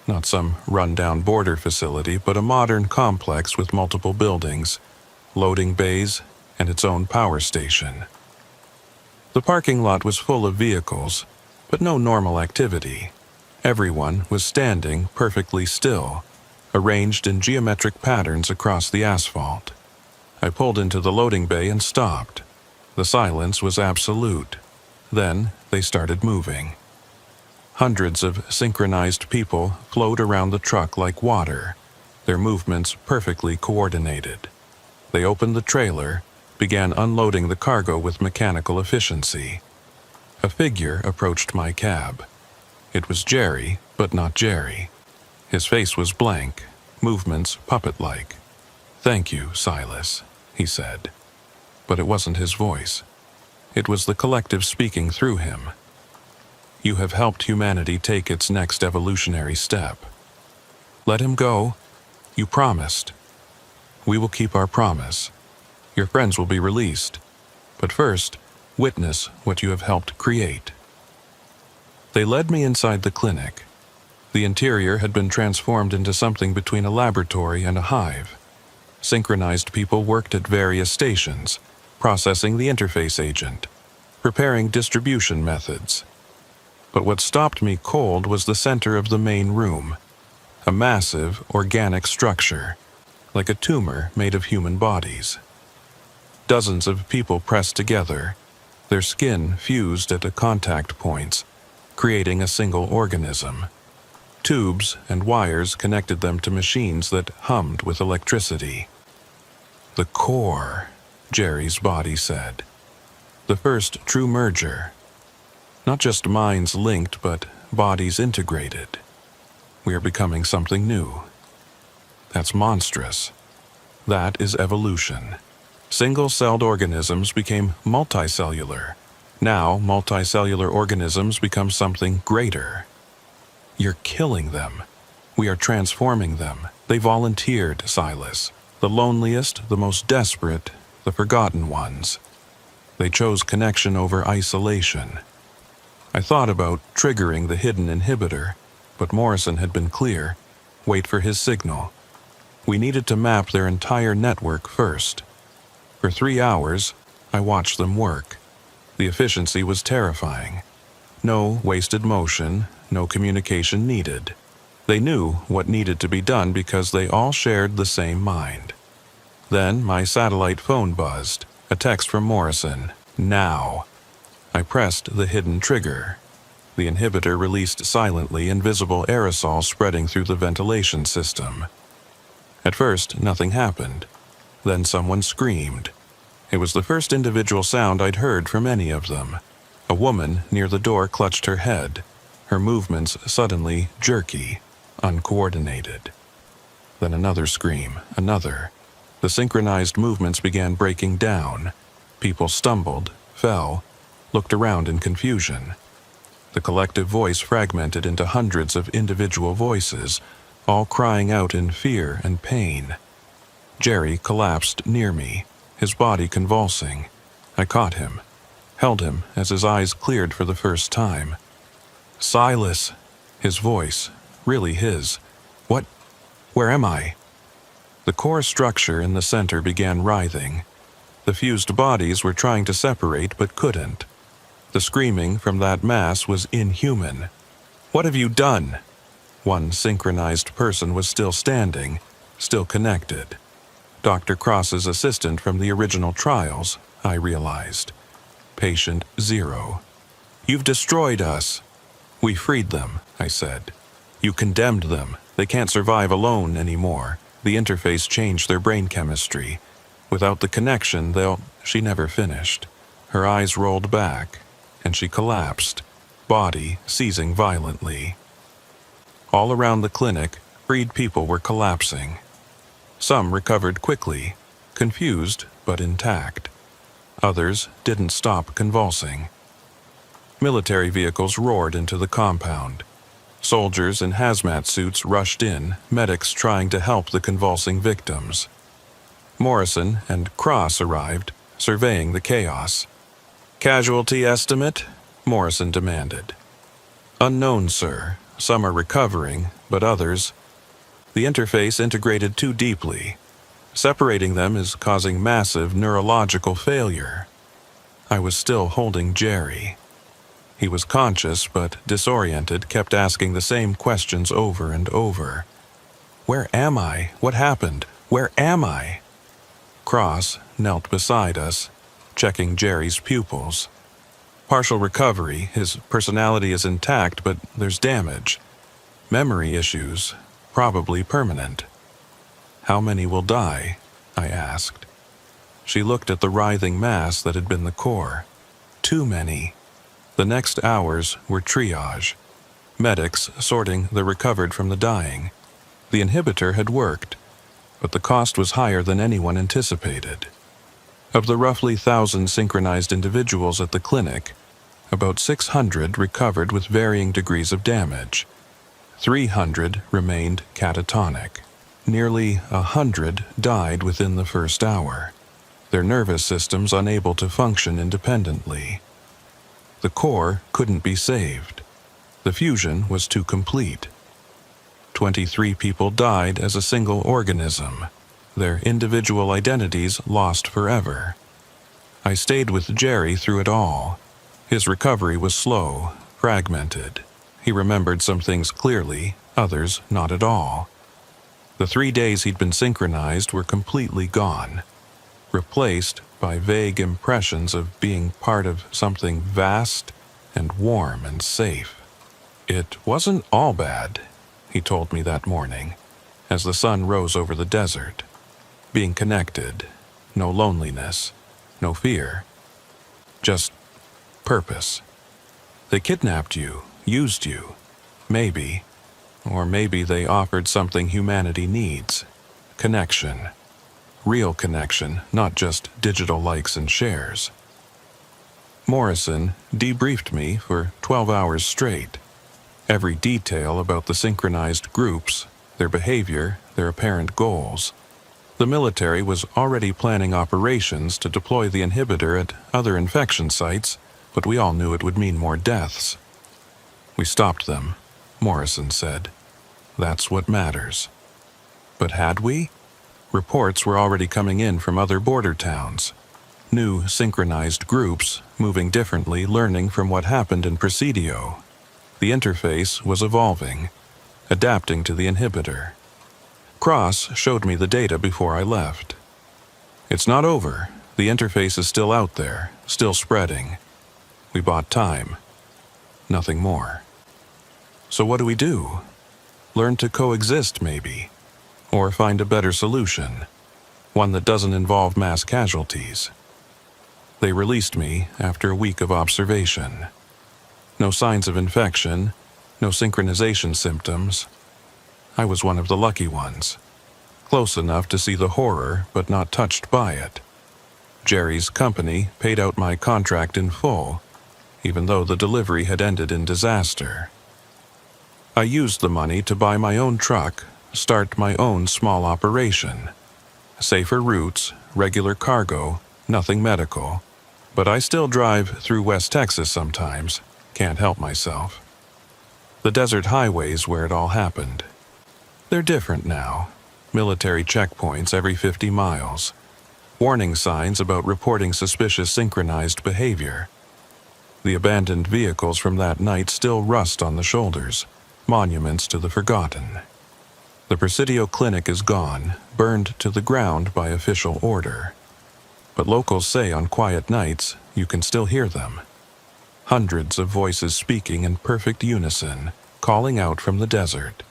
Not some run-down border facility, but a modern complex with multiple buildings, loading bays, and its own power station. The parking lot was full of vehicles, but no normal activity. Everyone was standing perfectly still, arranged in geometric patterns across the asphalt. I pulled into the loading bay and stopped. The silence was absolute. Then they started moving. Hundreds of synchronized people flowed around the truck like water, their movements perfectly coordinated. They opened the trailer, began unloading the cargo with mechanical efficiency. A figure approached my cab. It was Jerry, but not Jerry. His face was blank, movements puppet-like. "Thank you, Silas," he said. But it wasn't his voice. It was the collective speaking through him. "You have helped humanity take its next evolutionary step. Let him go. You promised. We will keep our promise. Your friends will be released. But first, witness what you have helped create." They led me inside the clinic. The interior had been transformed into something between a laboratory and a hive. Synchronized people worked at various stations, processing the interface agent, preparing distribution methods. But what stopped me cold was the center of the main room, a massive, organic structure, like a tumor made of human bodies. Dozens of people pressed together, their skin fused at the contact points, creating a single organism. Tubes and wires connected them to machines that hummed with electricity. "The core," Jerry's body said. "The first true merger. Not just minds linked, but bodies integrated. We are becoming something new. That's monstrous. That is evolution. Single-celled organisms became multicellular. Now, multicellular organisms become something greater. You're killing them. We are transforming them. They volunteered, Silas. The loneliest, the most desperate, the forgotten ones. They chose connection over isolation. I thought about triggering the hidden inhibitor, but Morrison had been clear. Wait for his signal. We needed to map their entire network first. For 3 hours, I watched them work. The efficiency was terrifying. No wasted motion, no communication needed. They knew what needed to be done because they all shared the same mind. Then my satellite phone buzzed, a text from Morrison. "Now." I pressed the hidden trigger. The inhibitor released silently invisible aerosol spreading through the ventilation system. At first, nothing happened. Then someone screamed. It was the first individual sound I'd heard from any of them. A woman near the door clutched her head, her movements suddenly jerky, uncoordinated. Then another scream, another. The synchronized movements began breaking down. People stumbled, fell, looked around in confusion. The collective voice fragmented into hundreds of individual voices, all crying out in fear and pain. Jerry collapsed near me, his body convulsing. I caught him, held him as his eyes cleared for the first time. "Silas," his voice, really his. "What? Where am I?" The core structure in the center began writhing. The fused bodies were trying to separate but couldn't. The screaming from that mass was inhuman. "What have you done?" One synchronized person was still standing, still connected. Dr. Cross's assistant from the original trials, I realized. Patient 0. "You've destroyed us." "We freed them," I said. "You condemned them. They can't survive alone anymore. The interface changed their brain chemistry. Without the connection, She never finished. Her eyes rolled back, and she collapsed, body seizing violently. All around the clinic, freed people were collapsing. Some recovered quickly, confused but intact. Others didn't stop convulsing. Military vehicles roared into the compound. Soldiers in hazmat suits rushed in, medics trying to help the convulsing victims. Morrison and Cross arrived, surveying the chaos. "Casualty estimate?" Morrison demanded. "Unknown, sir. Some are recovering, but others..." The interface integrated too deeply. Separating them is causing massive neurological failure. I was still holding Jerry. He was conscious but disoriented, kept asking the same questions over and over. "Where am I? What happened? Where am I?" Cross knelt beside us, checking Jerry's pupils. Partial recovery, his personality is intact, but there's damage. Memory issues, probably permanent. How many will die? I asked. She looked at the writhing mass that had been the core. Too many. The next hours were triage. Medics sorting the recovered from the dying. The inhibitor had worked, but the cost was higher than anyone anticipated. Of the roughly 1,000 synchronized individuals at the clinic, about 600 recovered with varying degrees of damage. 300 remained catatonic. Nearly 100 died within the first hour, their nervous systems unable to function independently. The core couldn't be saved. The fusion was too complete. 23 people died as a single organism, their individual identities lost forever. I stayed with Jerry through it all. His recovery was slow, fragmented. He remembered some things clearly, others not at all. The 3 days he'd been synchronized were completely gone, replaced by vague impressions of being part of something vast and warm and safe. It wasn't all bad, he told me that morning, as the sun rose over the desert. Being connected, no loneliness, no fear, just purpose. They kidnapped you, used you, maybe, or maybe they offered something humanity needs, connection. Real connection, not just digital likes and shares. Morrison debriefed me for 12 hours straight. Every detail about the synchronized groups, their behavior, their apparent goals. The military was already planning operations to deploy the inhibitor at other infection sites, but we all knew it would mean more deaths. We stopped them, Morrison said. That's what matters. But had we? Reports were already coming in from other border towns. New synchronized groups, moving differently, learning from what happened in Presidio. The interface was evolving, adapting to the inhibitor. Cross showed me the data before I left. It's not over. The interface is still out there, still spreading. We bought time. Nothing more. So what do we do? Learn to coexist, maybe. Or find a better solution. One that doesn't involve mass casualties. They released me after a week of observation. No signs of infection, no synchronization symptoms. I was one of the lucky ones. Close enough to see the horror, but not touched by it. Jerry's company paid out my contract in full, even though the delivery had ended in disaster. I used the money to buy my own truck, start my own small operation. Safer routes, regular cargo, nothing medical. But I still drive through West Texas sometimes, can't help myself. The desert highways where it all happened. They're different now. Military checkpoints every 50 miles. Warning signs about reporting suspicious synchronized behavior. The abandoned vehicles from that night still rust on the shoulders, monuments to the forgotten. The Presidio clinic is gone, burned to the ground by official order. But locals say on quiet nights you can still hear them. Hundreds of voices speaking in perfect unison, calling out from the desert.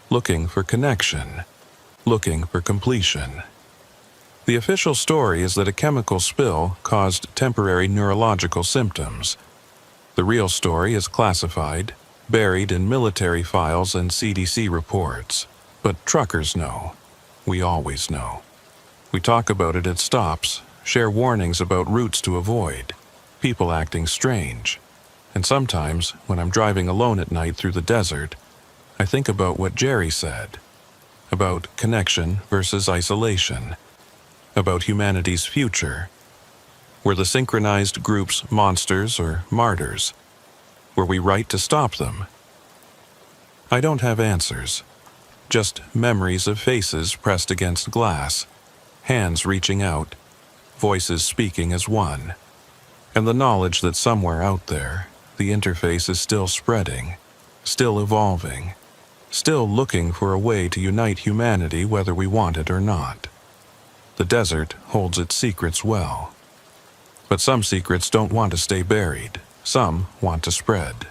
Looking for connection, looking for completion. The official story is that a chemical spill caused temporary neurological symptoms. The real story is classified, buried in military files and CDC reports. But truckers know. We always know. We talk about it at stops, share warnings about routes to avoid, people acting strange. And sometimes, when I'm driving alone at night through the desert, I think about what Jerry said. About connection versus isolation. About humanity's future. Were the synchronized groups monsters or martyrs? Were we right to stop them? I don't have answers. Just memories of faces pressed against glass, hands reaching out, voices speaking as one. And the knowledge that somewhere out there, the interface is still spreading, still evolving, still looking for a way to unite humanity whether we want it or not. The desert holds its secrets well. But some secrets don't want to stay buried. Some want to spread.